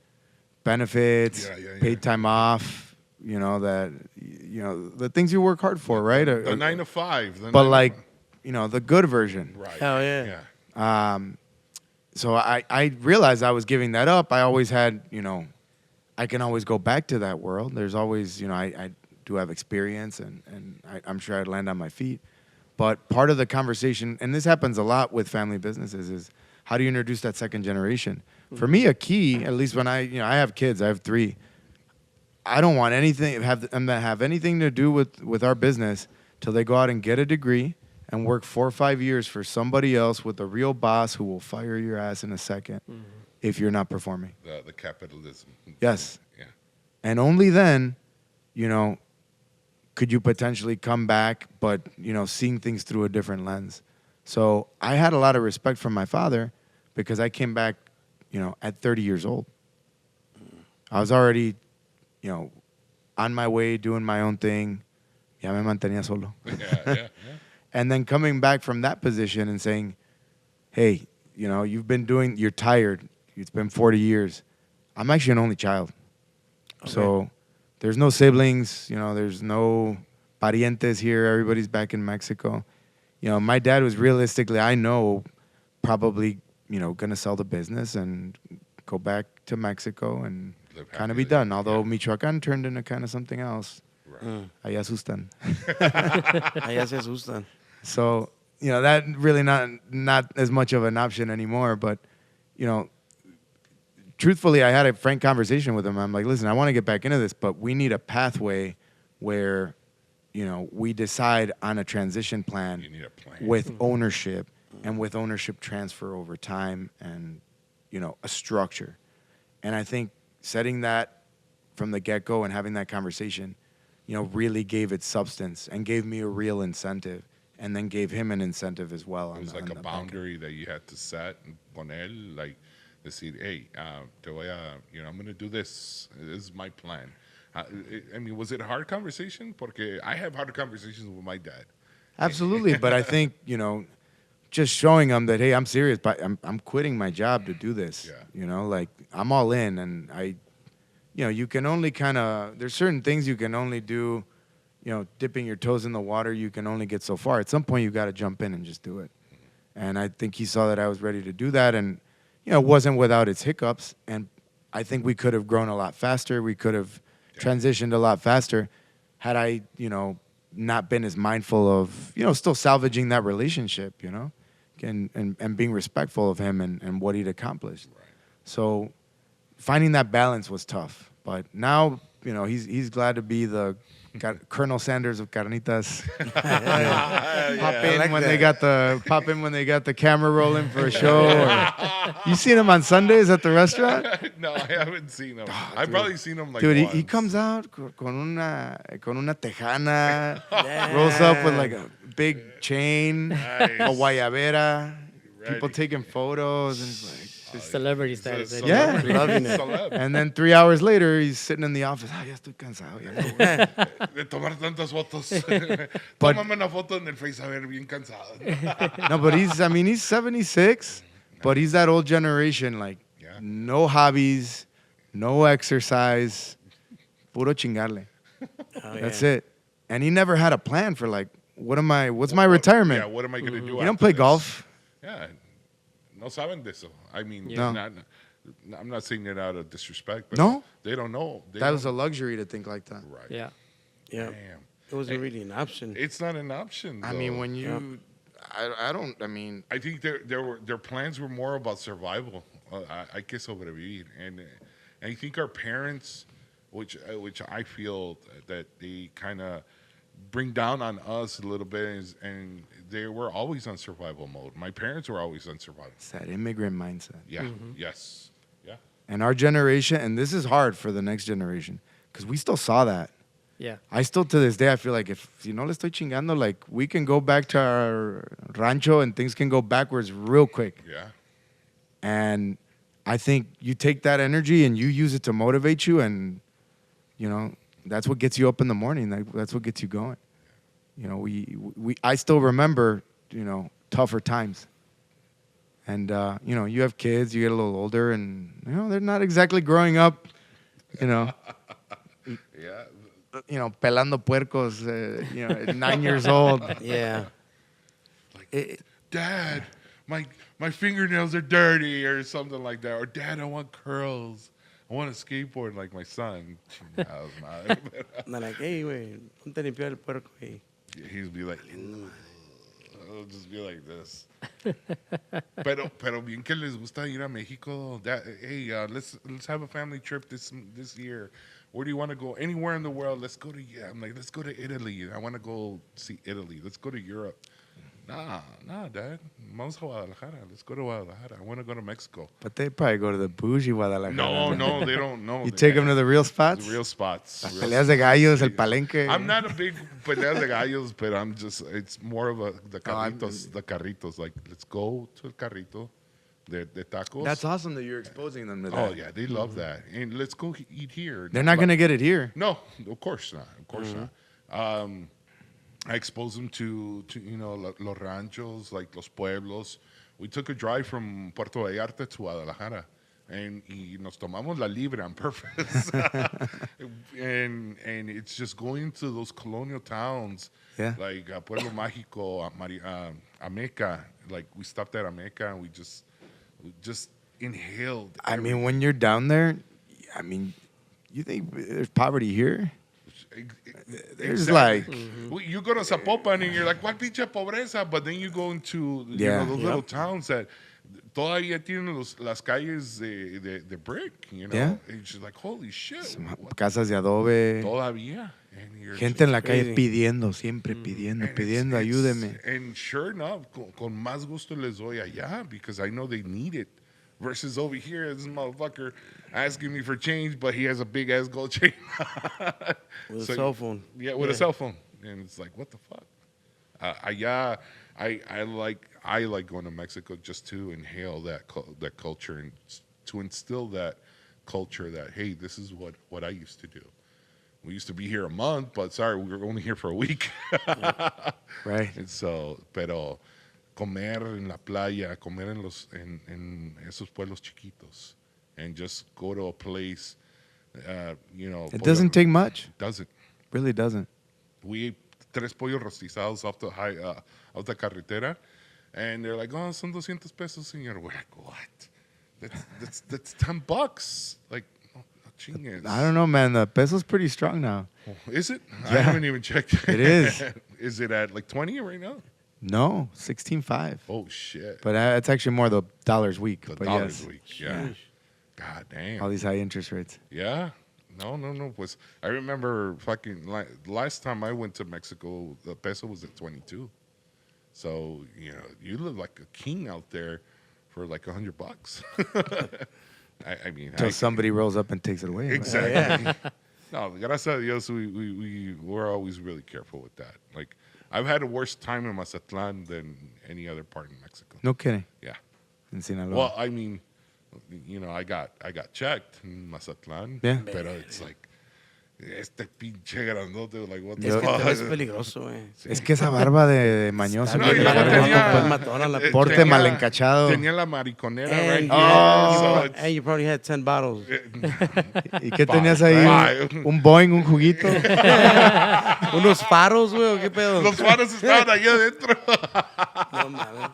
Benefits, paid time off, the things you work hard for, right? The 9 to 5. The good version. Right. Hell yeah. So I realized I was giving that up. I always had, I can always go back to that world. There's always, I do have experience, and I'm sure I'd land on my feet. But part of the conversation, and this happens a lot with family businesses, is how do you introduce that second generation? For me, a key, at least when I have kids, I have 3. I don't want anything have anything to do with our business till they go out and get a degree and work 4 or 5 years for somebody else with a real boss who will fire your ass in a second if you're not performing. The capitalism. Yes. Yeah. And only then, could you potentially come back, but, seeing things through a different lens. So I had a lot of respect from my father because I came back, at 30 years old. I was already, on my way, doing my own thing. Ya me mantenía solo. Yeah. And then coming back from that position and saying, hey, you're tired. It's been 40 years. I'm actually an only child. Okay. So there's no siblings, there's no parientes here. Everybody's back in Mexico. My dad was realistically, I know, probably, going to sell the business and go back to Mexico and kind of be done. Although Michoacán turned into kind of something else. Right. Allá asustan. Allá se asustan. So, that really not as much of an option anymore. But, truthfully, I had a frank conversation with him. I'm like, listen, I want to get back into this, but we need a pathway where, we decide on a transition plan, with ownership and with ownership transfer over time and, a structure. And I think setting that from the get-go and having that conversation, really gave it substance and gave me a real incentive, and then gave him an incentive as well. It was like a boundary that you had to set con él, like decir, hey, te voy a, I'm going to do this. This is my plan. Was it a hard conversation? Porque I have hard conversations with my dad. Absolutely, but I think, just showing him that, hey, I'm serious, but I'm quitting my job to do this. Yeah. I'm all in, and you can only there's certain things you can only do, dipping your toes in the water, you can only get so far. At some point, you got to jump in and just do it. And I think he saw that I was ready to do that, and, it wasn't without its hiccups. And I think we could have grown a lot faster. We could have transitioned a lot faster had I, not been as mindful of, still salvaging that relationship, and being respectful of him and what he'd accomplished. Right. So finding that balance was tough. But now, he's glad to be the Colonel Sanders of Carnitas. Pop in when they got the camera rolling for a show. You seen him on Sundays at the restaurant? No, I haven't seen him. I've probably seen him once. He comes out con una tejana, rolls up with a big chain, a guayabera, people taking photos, and it's like. Celebrity status. Yeah. Loving it. And then 3 hours later, he's sitting in the office. Ya estoy cansado. De tomar tantas fotos. Tómame una foto en el Face, a ver, bien cansado. No, but he's 76, but he's that old generation, no hobbies, no exercise, puro chingarle. That's it. And he never had a plan for like, what's my retirement? Yeah, what am I going to do? You don't after play this? golf. Yeah. No saben de eso. I mean, No. I'm not saying it out of disrespect, but No? they don't know. That was a luxury to think like that. Right. Yeah. Yeah. Damn. It wasn't really an option. It's not an option. I mean, though. when you, I mean, I think their plans were more about survival. Hay que sobrevivir, and I think our parents, which I feel that they kind of bring down on us a little bit, and they were always on survival mode. My parents were always on survival. it's that immigrant mindset. Yeah. Yes. Yeah. And our generation, and this is hard for the next generation, because we still saw that. Yeah. I still, to this day, I feel like if, le estoy chingando, like, we can go back to our rancho and things can go backwards real quick. Yeah. And I think you take that energy and you use it to motivate you, and, that's what gets you up in the morning. That's what gets you going. I still remember, tougher times. And, you have kids, you get a little older, and, they're not exactly growing up, Yeah. pelando puercos, at 9 years old. Yeah. Dad, my fingernails are dirty or something like that. Or Dad, I want curls. I want a skateboard like my son. Chingados, madre. And they're like, hey, güey, ponte a limpiar el puerco, güey. He'd be like, I'll just be like this. pero bien que les gusta ir a Mexico. Hey, let's have a family trip this year. Where do you want to go? Anywhere in the world. Let's go to I'm like, let's go to Italy. I want to go see Italy. Let's go to Europe. Nah, Dad. Vamos a Guadalajara. Let's go to Guadalajara. I want to go to Mexico. But they probably go to the bougie Guadalajara. No, they don't know. You take them to the real spots? The real spots. Las peleas de gallos, el palenque. I'm not a big peleas de gallos, but it's more of the carritos. Like, let's go to el carrito de tacos. That's awesome that you're exposing them to that. Oh, yeah, they love that. And let's go eat here. They're not going to get it here. No, of course not. Of course not. I exposed them to los ranchos, like los pueblos. We took a drive from Puerto Vallarta to Guadalajara, and nos tomamos la libre on purpose. and it's just going to those colonial towns, like Pueblo Mágico, Ameca. Like, we stopped at Ameca, and we just inhaled. I mean, when you're down there, you think there's poverty here? There's like... You go to Zapopan and you're like, ¿cuál pinche pobreza? But then you go into those little towns that todavía tienen las calles de brick, Yeah. It's just like, holy shit. Casas de adobe. Todavía. And you're Gente en la crazy. calle pidiendo, siempre pidiendo, ayúdeme. And sure enough, con más gusto les doy allá because I know they need it. Versus over here, this motherfucker asking me for change, but he has a big ass gold chain With a cell phone. Yeah, with a cell phone, and it's like, what the fuck? I like going to Mexico just to inhale that culture and to instill that culture that, hey, this is what I used to do. We used to be here a month, but sorry, we were only here for a week. Right. And so, pero comer en la playa, comer en esos pueblos chiquitos, and just go to a place, It doesn't take much. Doesn't. Really doesn't. We ate 3 pollos rostizados off the carretera, and they're like, oh, son 200 pesos, señor. We're like, what? That's $10. Like, no chingues. I don't know, man. The peso's pretty strong now. Is it? Yeah. I haven't even checked. It is. Is it at like 20 right now? No, 16.5. Oh, shit. But it's actually more the dollars week. The but dollars yes. week, yeah. God damn. All these high interest rates. Yeah. No. I remember last time I went to Mexico, the peso was at 22. So, you live like a king out there for like $100. I mean, Until somebody rolls up and takes it away. exactly. No, gracias a Dios, we're always really careful with that. Like, I've had a worse time in Mazatlan than any other part in Mexico. No kidding. Yeah. In Sinaloa. Well, I mean, I got checked in Mazatlan. Yeah. But it's like, Este pinche grandote, like, what the Es que fuck? es peligroso, güey. Es que esa barba de mañoso. No, y luego Porte tenía- mal encachado. Tenía la mariconera, And, right? you, So and you probably had 10 bottles. ¿Y qué tenías ahí? Five. Un Boeing, un juguito. ¿Unos faros, güey, o qué pedo? los faros estaban ahí adentro. No, mames.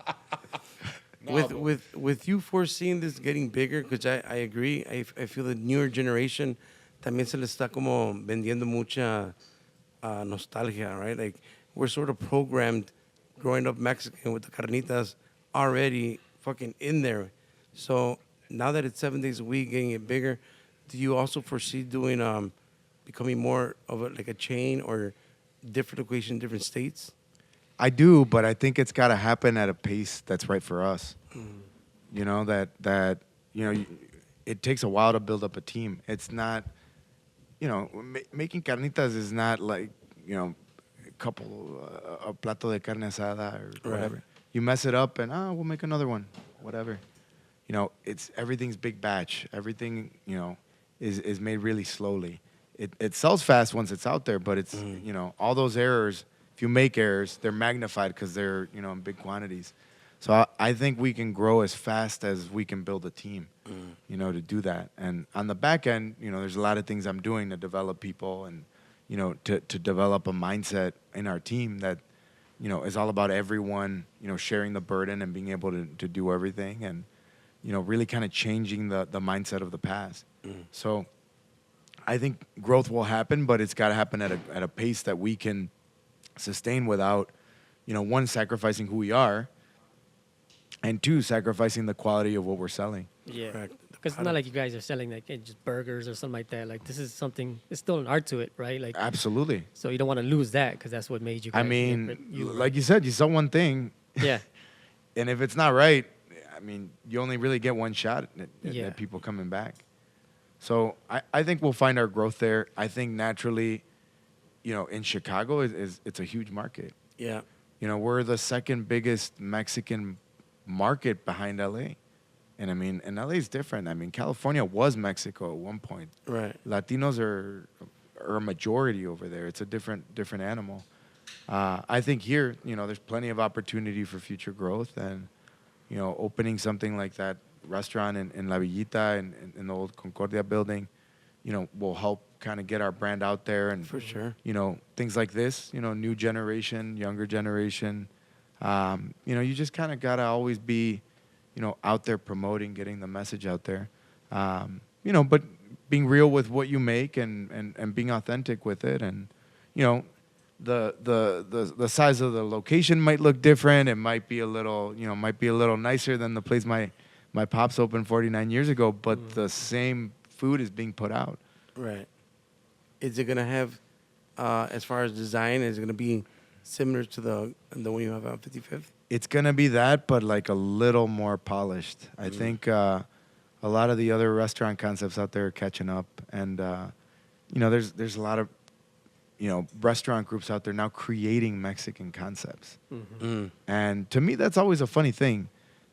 With you foreseeing this getting bigger, because I agree, I feel the newer generation también se le está como vendiendo mucha nostalgia, right? Like, we're sort of programmed growing up Mexican with the carnitas already fucking in there. So now that it's 7 days a week, getting it bigger, do you also foresee doing, becoming more of like a chain or different location, different states? I do, but I think it's got to happen at a pace that's right for us. You know, that you know, it takes a while to build up a team. It's not, you know, making carnitas is not like, you know, a plato de carne asada or whatever. Right. You mess it up and, we'll make another one, whatever. You know, everything's big batch. Everything, you know, is made really slowly. It sells fast once it's out there, but it's, you know, all those errors, if you make errors, they're magnified because they're, you know, in big quantities. So I think we can grow as fast as we can build a team, you know, to do that. And on the back end, you know, there's a lot of things I'm doing to develop people and, you know, to develop a mindset in our team that, you know, is all about everyone, you know, sharing the burden and being able to do everything and, you know, really kind of changing the mindset of the past. So I think growth will happen, but it's got to happen at a pace that we can sustain without, you know, one, sacrificing who we are, and two, sacrificing the quality of what we're selling. Yeah. Correct. Because it's not like you guys are selling like just burgers or something like that. Like this is something. It's still an art to it, right? Like Absolutely. so you don't want to lose that because that's what made you. Guys I mean, different. like you said, you sell one thing, Yeah. and if it's not right, I mean, you only really get one shot at Yeah. people coming back. So I think we'll find our growth there. I think naturally, you know, in Chicago, it's a huge market. Yeah. You know, we're the second biggest Mexican market behind LA. And I mean, and LA is different. I mean, California was Mexico at one point. Right. Latinos are a majority over there. It's a different animal. I think here, you know, there's plenty of opportunity for future growth, and, you know, opening something like that restaurant in La Villita in the old Concordia building, you know, will help kind of get our brand out there. And For sure. you know, things like this, you know, new generation, younger generation, you know, you just kind of got to always be, you know, out there promoting, getting the message out there, you know, but being real with what you make and being authentic with it. And, you know, the size of the location might look different. It might be a little, you know, nicer than the place my pops opened 49 years ago, but the same food is being put out. Right. Is it gonna have, as far as design, is it gonna be similar to the one you have on 55th? It's gonna be that, but like a little more polished. I think a lot of the other restaurant concepts out there are catching up, and you know, there's a lot of, you know, restaurant groups out there now creating Mexican concepts, and to me that's always a funny thing,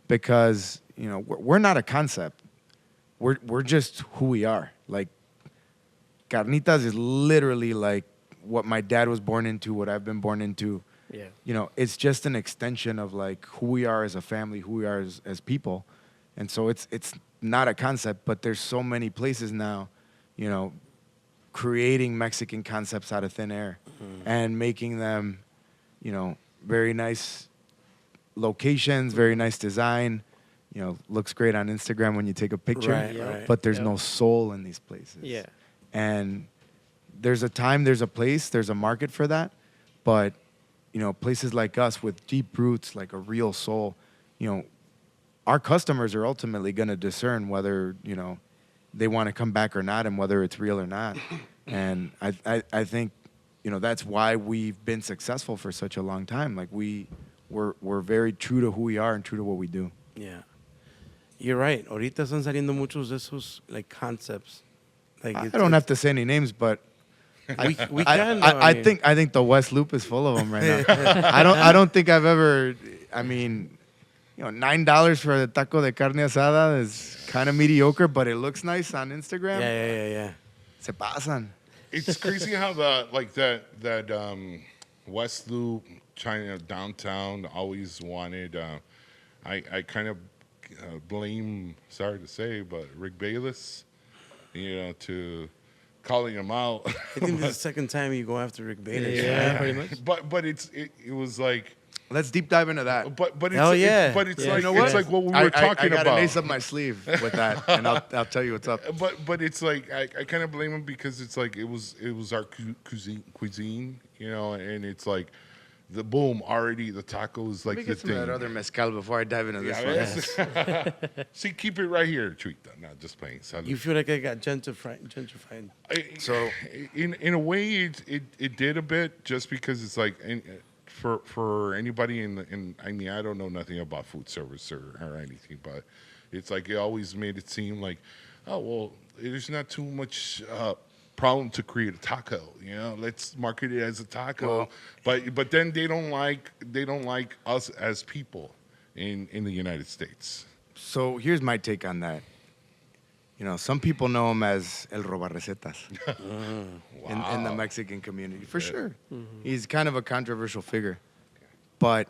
because, you know, we're not a concept. We're just who we are. Like, Carnitas is literally like what my dad was born into, what I've been born into. Yeah. You know, it's just an extension of like who we are as a family, who we are as people. And so it's not a concept, but there's so many places now, you know, creating Mexican concepts out of thin air and making them, you know, very nice locations, very nice design. You know, looks great on Instagram when you take a picture, Right, right. but there's Yep. no soul in these places. Yeah. And there's a time, there's a place, there's a market for that. But, you know, places like us with deep roots, like a real soul, you know, our customers are ultimately going to discern whether, you know, they want to come back or not and whether it's real or not. And I think, you know, that's why we've been successful for such a long time. Like we're very true to who we are and true to what we do. Yeah. You're right. Ahorita están saliendo muchos de esos like concepts. Like I don't have to say any names, but we can. though, I mean, think the West Loop is full of them right now. I don't think I've ever. I mean, you know, $9 for a taco de carne asada is kind of mediocre, but it looks nice on Instagram. Yeah. Se pasan. It's crazy how that West Loop, China downtown always wanted. I kind of blame, sorry to say, but Rick Bayless, to calling him out. I think this is the second time you go after Rick Bayless. Yeah, pretty much. But it was like. Let's deep dive into that. But it's Hell yeah. it's Yeah. like You know it's like what we were talking I got about. an ace up my sleeve with that, and I'll tell you what's up. But it's like I kind of blame him because it's like it was our cuisine, and it's like the boom already the taco is like Let me the get some of thing. that other mezcal before I dive into this one. See, keep it right here, Chuita. Not just playing. Salud. You feel like I got gentrified. So in a way it did a bit just because it's like for anybody I mean I don't know nothing about food service or anything, but it's like it always made it seem like, oh well, there's not too much problem to create a taco, let's market it as a taco. Well, but then they don't like us as people in the United States. So here's my take on that. Some people know him as El Roba Recetas in the Mexican community, for sure. Mm-hmm. He's kind of a controversial figure, but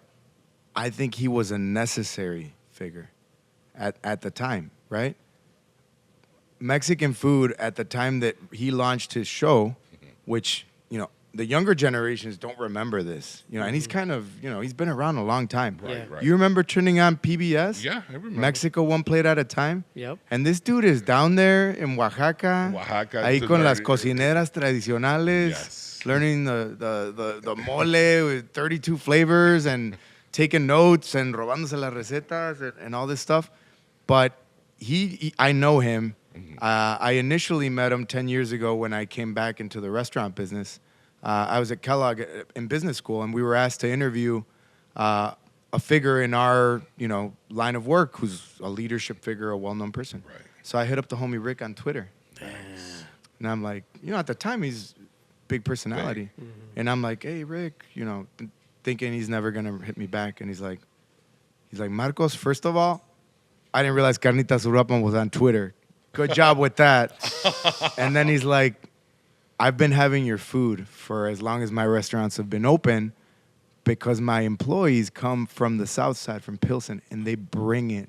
I think he was a necessary figure at the time, right? Mexican food at the time that he launched his show, which, the younger generations don't remember this, and he's kind of, he's been around a long time. Right. Right. You remember turning on PBS? Yeah, I remember. Mexico one plate at a time. Yep. And this dude is down there in Oaxaca, ahí con las cocineras tradicionales, Yes. learning the mole with 32 flavors and taking notes and robándose las recetas and all this stuff. But I know him. I initially met him 10 years ago when I came back into the restaurant business. I was at Kellogg in business school, and we were asked to interview a figure in our, line of work who's a leadership figure, a well-known person. Right. So I hit up the homie Rick on Twitter. And I'm like, at the time he's big personality. Mm-hmm. And I'm like, hey, Rick, thinking he's never going to hit me back. And he's like, Marcos, first of all, I didn't realize Carnitas Uruapan was on Twitter. Good job with that. And then he's like, I've been having your food for as long as my restaurants have been open because my employees come from the south side, from Pilsen, and they bring it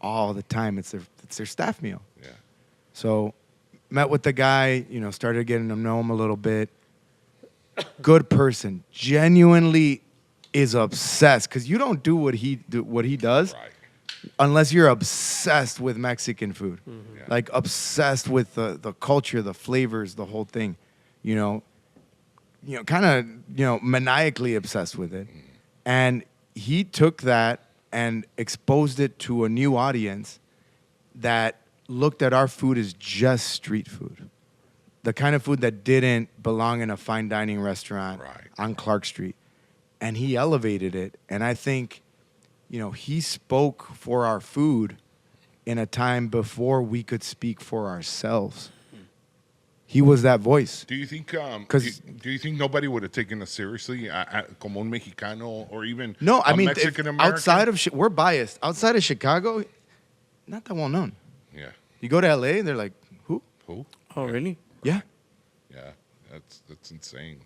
all the time. It's their staff meal. Yeah. So met with the guy, started getting to know him a little bit. Good person. Genuinely is obsessed because you don't do what he does. Right. Unless you're obsessed with Mexican food, Yeah. like obsessed with the culture, the flavors, the whole thing, kind of, maniacally obsessed with it. And he took that and exposed it to a new audience that looked at our food as just street food. The kind of food that didn't belong in a fine dining restaurant on Clark Street. And he elevated it. And I think, he spoke for our food in a time before we could speak for ourselves. He was that voice. Do you think? Do you think nobody would have taken us seriously, como un mexicano or even No, I a mean, Mexican American? outside of we're biased. Outside of Chicago, not that well known. Yeah. You go to LA, and they're like, who? Who? Oh, really? Yeah. Yeah. That's insane.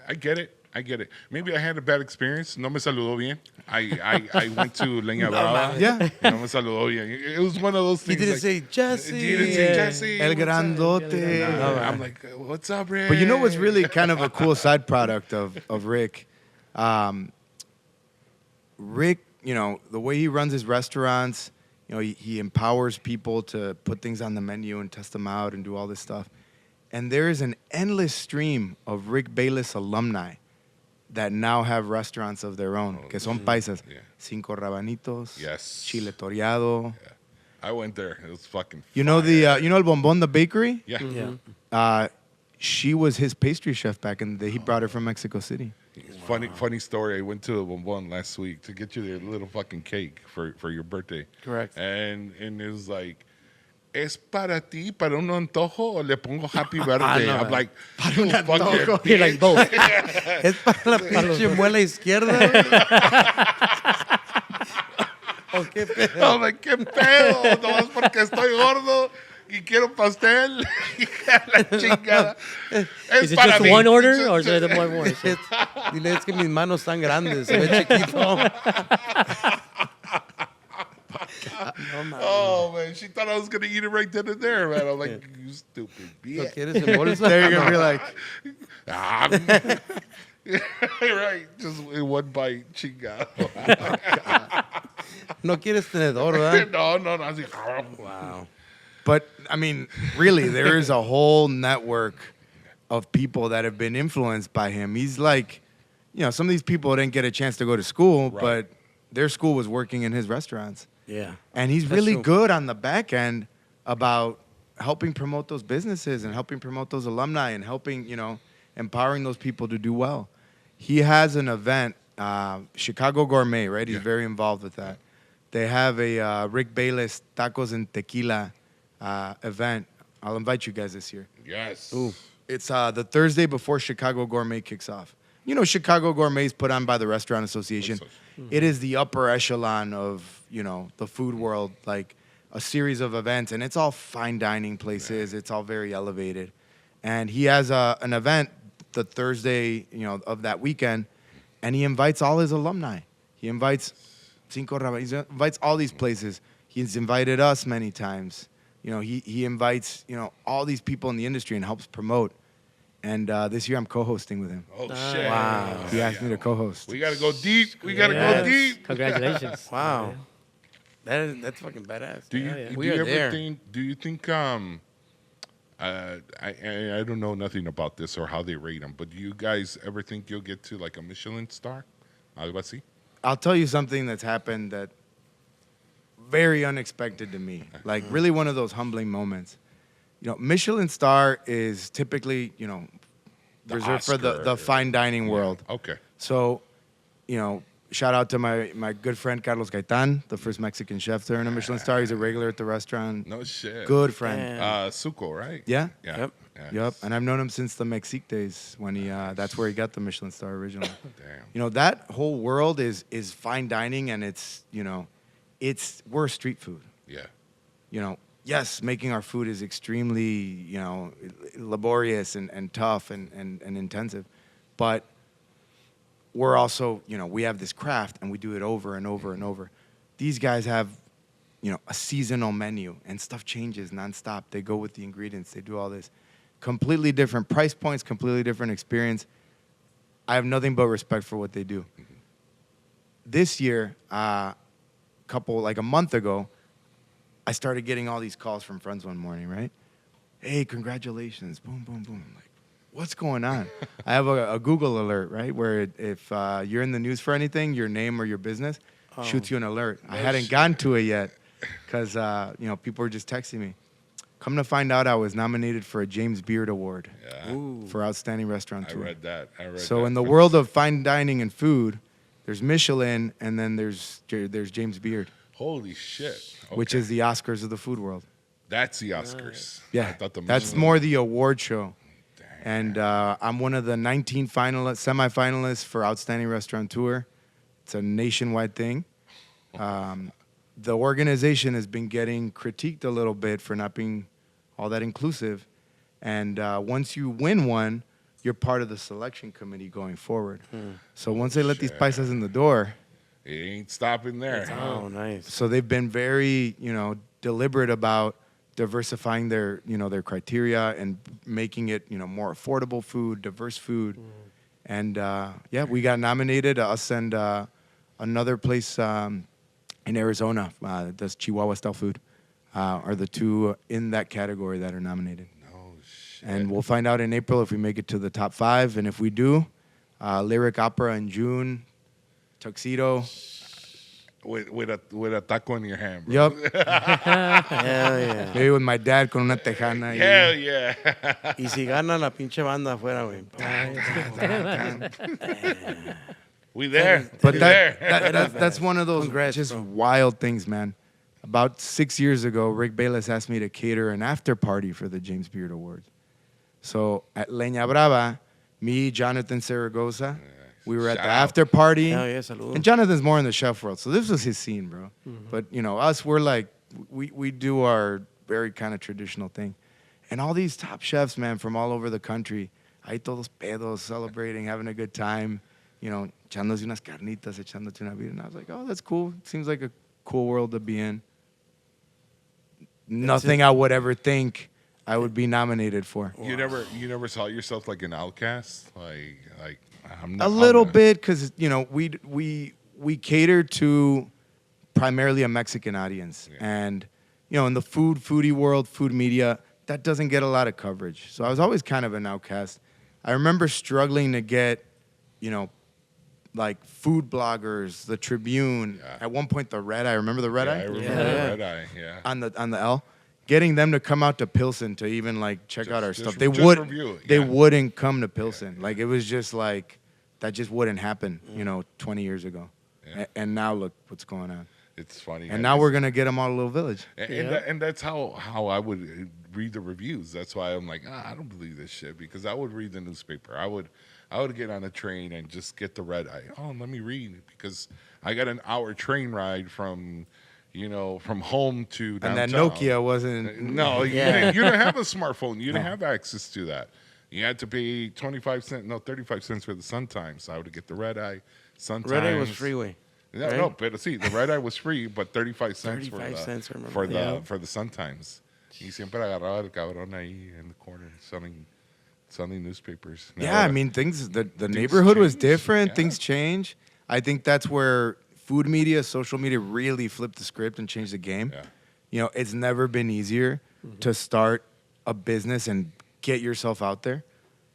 I get it. Maybe I had a bad experience. No me saludó bien. I went to Leña Brava. Yeah. No me saludó bien. It was one of those He things. didn't like, say Jesse. He didn't say Jesse. El what's up?" Grandote. No, I'm like, what's up, Rick? But you know what's really kind of a cool side product of Rick? Rick, the way he runs his restaurants, he empowers people to put things on the menu and test them out and do all this stuff. And there is an endless stream of Rick Bayless alumni that now have restaurants of their own, que son paisas. Yeah. Cinco Rabanitos, Yes. Chile Toreado. Yeah. I went there. It was fucking You know fire. El Bombón, the bakery? Yeah. Yeah. She was his pastry chef back in the day. He brought her from Mexico City. Funny story. I went to a Bonbon last week to get you their little fucking cake for your birthday. Correct. And it was like, ¿es para ti, para un antojo, o le pongo happy birthday? no. I'm like, you fucking You're like both. Es para la pinche muela izquierda. ¿O qué pedo? I'm like, ¿qué pedo? Nomás porque estoy gordo. y quiero pastel. La chingada. Is it just one order or is it more? Dile, es que mis manos están grandes, se ve chiquito. Oh, man. She thought I was going to eat it right then and there, man. I'm like, you stupid ¿Lo bitch. quieres en bolsa? There you're gonna be like, Right. Just in one bite. Chingado. No quieres tenedor, ¿verdad? No. I was like, Wow. but I mean, really, there is a whole network of people that have been influenced by him. He's like, some of these people didn't get a chance to go to school, but their school was working in his restaurants. Yeah. And he's That's really true. good on the back end about helping promote those businesses and helping promote those alumni and helping, empowering those people to do well. He has an event, Chicago Gourmet, right? He's very involved with that. They have a Rick Bayless Tacos and Tequila event. I'll invite you guys this year. yes. Ooh. It's the Thursday before Chicago Gourmet kicks off. Chicago Gourmet is put on by the Restaurant Association. It is the upper echelon of, the food world, like a series of events, and it's all fine dining places. It's all very elevated. And he has an event the Thursday, of that weekend, and he invites all his alumni. He invites he invites all these places. He's invited us many times. He invites, all these people in the industry and helps promote. And this year I'm co-hosting with him. Oh, shit. Wow. He asked me to co-host. We got to go deep. We got to go deep. Congratulations. Wow. That's fucking badass. Do you, Yeah, yeah. do We you are ever there. do you think, I don't know nothing about this or how they rate them, but do you guys ever think you'll get to like a Michelin star? Algo así? I'll tell you something that's happened that very unexpected to me. Like really one of those humbling moments. Michelin star is typically, reserved for the Oscar. fine dining world. Okay. So, shout out to my good friend Carlos Gaitan, the first Mexican chef to earn a Michelin star. He's a regular at the restaurant. No shit. Good friend. Suco, right? Yeah. Yeah. Yep. Yes. Yep. And I've known him since the Mexique days when that's where he got the Michelin star originally. Damn. That whole world is fine dining, and we're street food. Yeah. Yes, making our food is extremely, laborious and tough and intensive. But we're also, we have this craft and we do it over and over and over. These guys have, a seasonal menu and stuff changes nonstop. They go with the ingredients. They do all this. Completely different price points, completely different experience. I have nothing but respect for what they do. This year, a month ago, I started getting all these calls from friends one morning, right? Hey, congratulations. Boom, boom, boom. I'm like, what's going on? I have a Google alert, right? Where if you're in the news for anything, your name or your business shoots you an alert. I hadn't gotten to it yet because, people were just texting me. Come to find out, I was nominated for a James Beard Award for Outstanding Restaurateur. I read that. So in the world of fine dining and food, there's Michelin, and then there's James Beard. Holy shit. Okay. Which is the Oscars of the food world. That's the Oscars. Yeah, I thought the that's Michelin- more the award show. And I'm one of the 19 semifinalists for Outstanding Restaurateur. It's a nationwide thing. The organization has been getting critiqued a little bit for not being all that inclusive. And once you win one, you're part of the selection committee going forward. So once they let these paisas in the door, It ain't stopping there. Oh, nice. so they've been very, deliberate about diversifying their criteria and making it, more affordable food, diverse food. And we got nominated. Us and another place in Arizona does Chihuahua style food are the two in that category that are nominated. Oh, shit. And we'll find out in April if we make it to the top 5. And if we do, Lyric Opera in June, Tuxedo. With a taco in your hand, bro. Yup. Hell yeah. Maybe with my dad con una tejana. Hell yeah. Y si gana la pinche banda afuera, güey. We there. But We there. that's one of those Congrats, just bro. wild things, man. About 6 years ago, Rick Bayless asked me to cater an after party for the James Beard Awards. So at Leña Brava, me, Jonathan Zaragoza, we were at the Shout out. after party. Hell yeah, salud. And Jonathan's more in the chef world, so this was his scene, bro. But, us, we're like, we do our very kind of traditional thing. And all these top chefs, man, from all over the country, ahí todos pedos, celebrating, having a good time, you know, echándose unas carnitas, echándote una vida. And I was like, oh, that's cool. Seems like a cool world to be in. Nothing I would ever think I would be nominated for. You never saw yourself like an outcast, like I'm not A little bit, because you know we cater to primarily a Mexican audience, and you know in the foodie world, food media, that doesn't get a lot of coverage. So I was always kind of an outcast. I remember struggling to get, you know, like food bloggers, the Tribune. Yeah. At one point, the Red Eye. Remember the Red Eye? I remember the Red Eye. Yeah. On the L, getting them to come out to Pilsen to even like check out our stuff. They they wouldn't come to Pilsen. Like it was just like that just wouldn't happen. You know, 20 years ago. Yeah. And now look what's going on. It's funny. And now we're gonna get them all a little village. And that's how I would read the reviews. That's why I'm like, I don't believe this shit, because I would read the newspaper. I would get on a train and just get the Red Eye. Oh, let me read, because I got an hour train ride from home to downtown. And that Nokia wasn't. No, you didn't have a smartphone. You didn't have access to that. You had to pay 35 cents for the Sun Times. So I would get the Red Eye, Sun Times. Red Eye was freeway. No, right? no, but see, the Red Eye was free, but 35 cents for the Sun Times. Y siempre agarraba el cabrón ahí in the corner selling newspapers. Now, I mean, the neighborhood was different. Yeah. Things change. I think that's where food media, social media really flipped the script and changed the game. Yeah. You know, it's never been easier to start a business and get yourself out there.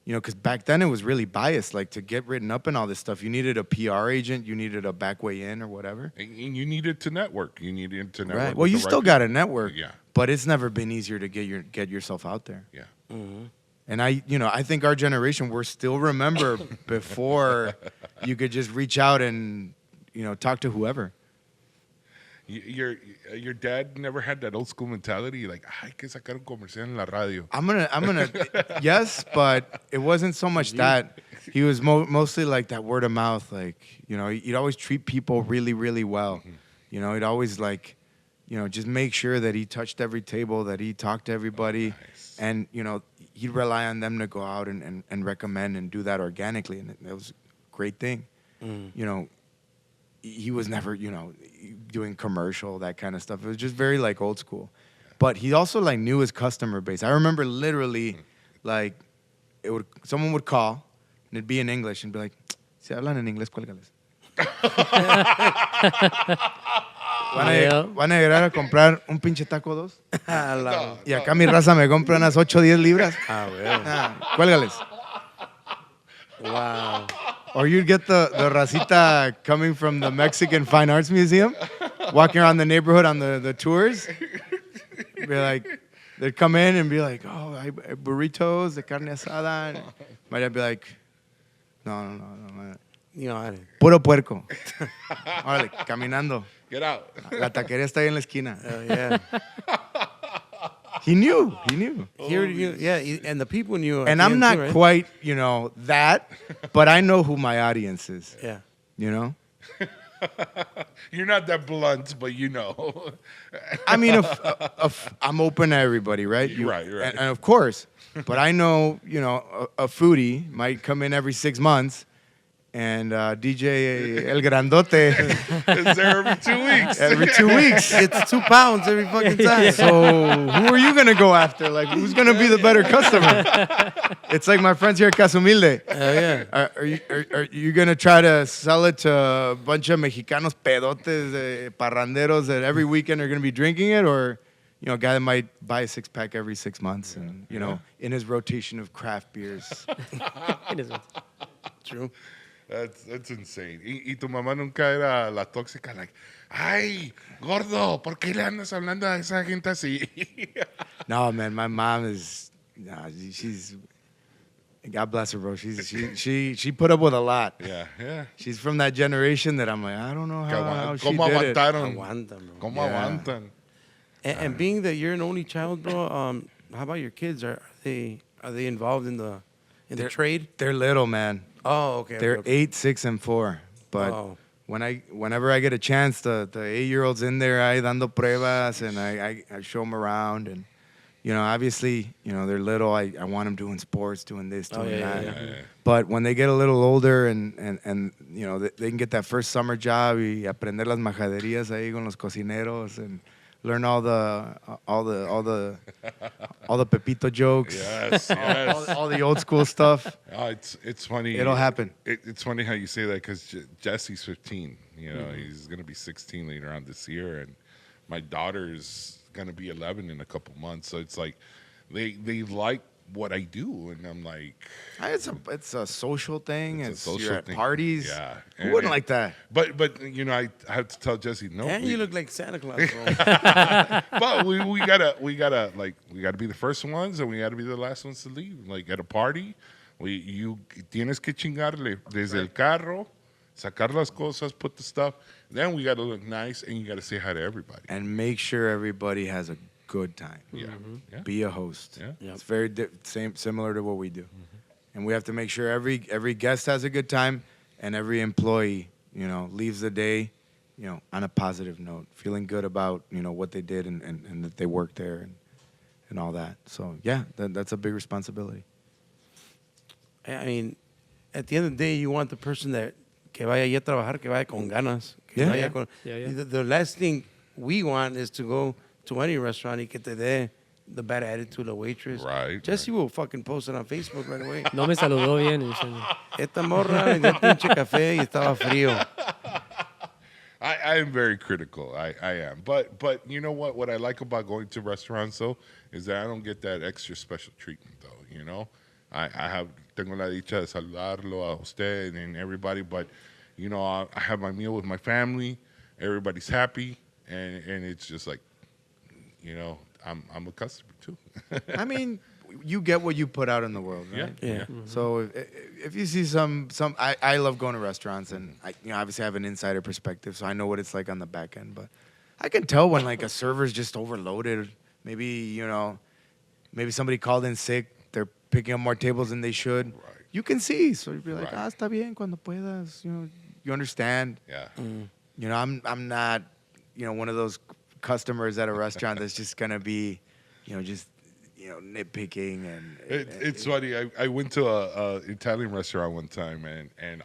You know, because back then it was really biased. Like, to get written up and all this stuff, you needed a PR agent, you needed a back way in or whatever. And you needed to network. Right. Well, you still got to network. Yeah. But it's never been easier to get yourself out there. Yeah. Mm-hmm. And I think our generation, we're still remember before you could just reach out and, you know, talk to whoever. Your dad never had that old school mentality, like, hay que sacar un comercial en la radio. I'm gonna yes, but it wasn't so much that. He was mostly like that word of mouth, like, you know, he'd always treat people really, really well. Mm-hmm. You know, he'd always like, you know, just make sure that he touched every table, that he talked to everybody. Nice. And, you know, he'd rely on them to go out and recommend and do that organically. And it was a great thing. Mm. You know, he was never, you know, doing commercial, that kind of stuff. It was just very like old school. But he also like knew his customer base. I remember literally like someone would call and it'd be in English and be like, si hablan en inglés, cuélgales. ¿Van a llegar a comprar un pinche taco dos? Y acá mi raza me compra unas 8 o 10 libras. Cuélgales. Wow. Or you'd get the racita coming from the Mexican Fine Arts Museum, walking around the neighborhood on the tours. Be like, they'd come in and be like, oh, hay burritos de carne asada. And my dad be like, no. You know, Puro puerco. Órale, caminando. Get out. La taquería está ahí en la esquina. Yeah. He knew. And the people knew. And I'm not quite, you know, that, but I know who my audience is. Yeah. You know? You're not that blunt, but you know. I mean, I'm open to everybody, right? Right. And of course. But I know, you know, a foodie might come in every 6 months. And DJ El Grandote is there every 2 weeks. Every 2 weeks. It's 2 pounds every fucking time. So who are you going to go after? Like, who's going to be the better customer? It's like my friends here at CasaHumilde. Yeah. Are you going to try to sell it to a bunch of Mexicanos pedotes, parranderos that every weekend are going to be drinking it? Or, you know, a guy that might buy a 6-pack every 6 months and, you know, in his rotation of craft beers. True. That's insane. Y tu mamá nunca era la tóxica, like, ay, gordo, ¿por qué le andas hablando a esa gente así? No, man, my mom is, she's, God bless her, bro. She put up with a lot. Yeah. She's from that generation that I'm like, I don't know how she ¿Cómo did aguantaron? Bro. Aguantan? And being that you're an only child, bro, how about your kids? Are they involved in the trade? They're little, man. Oh, okay. They're 8, 6, and 4. But whenever I get a chance, the 8-year-old's in there, I dando pruebas, and I show them around, and obviously, they're little. I want them doing sports, doing this, doing that. Yeah. But when they get a little older and they can get that first summer job y aprender las majaderías ahí con los cocineros and learn all the Pepito jokes, Yes, all the old school stuff. Oh, it's funny. It'll happen. It's funny how you say that because Jesse's 15. He's gonna be 16 later on this year, and my daughter's gonna be 11 in a couple months. So it's like they like what I do, and I'm like, it's a social thing. It's a social you're at thing. parties. Yeah. Who wouldn't like that? But I have to tell Jesse no. And you look like Santa Claus, bro. But we gotta be the first ones, and we gotta be the last ones to leave. Like at a party, you tienes que chingarle desde el carro, sacar las cosas, put the stuff. Then we gotta look nice, and you gotta say hi to everybody. And make sure everybody has a good time. Yeah. Yeah. Be a host. Yeah. It's very similar to what we do. And we have to make sure every guest has a good time, and every employee, leaves the day, on a positive note, feeling good about, what they did and that they worked there and all that. So, yeah, that's a big responsibility. I mean, at the end of the day, you want the person que vaya allí a trabajar, que vaya con ganas. Que Yeah. vaya con, Yeah. The last thing we want is to go to any restaurant y que te dé the bad attitude, the waitress. Right, Jesse will fucking post it on Facebook right away. No me saludó bien. Y dice, Esta morra me dio pinche café y estaba frío. I am very critical. I am. But you know what? What I like about going to restaurants, though, is that I don't get that extra special treatment, though, I tengo la dicha de saludarlo a usted and everybody, but, I have my meal with my family. Everybody's happy, and it's just like, I'm a customer, too. I mean, you get what you put out in the world, right? Yeah. So if you see some I love going to restaurants, and I obviously have an insider perspective, so I know what it's like on the back end. But I can tell when like a server's just overloaded. Maybe maybe somebody called in sick. They're picking up more tables than they should. Right. You can see, so you'd be like, Right. está bien cuando puedas. You understand. Yeah. I'm not one of those customers at a restaurant that's just gonna be just nitpicking and It's funny. I went to a Italian restaurant one time, and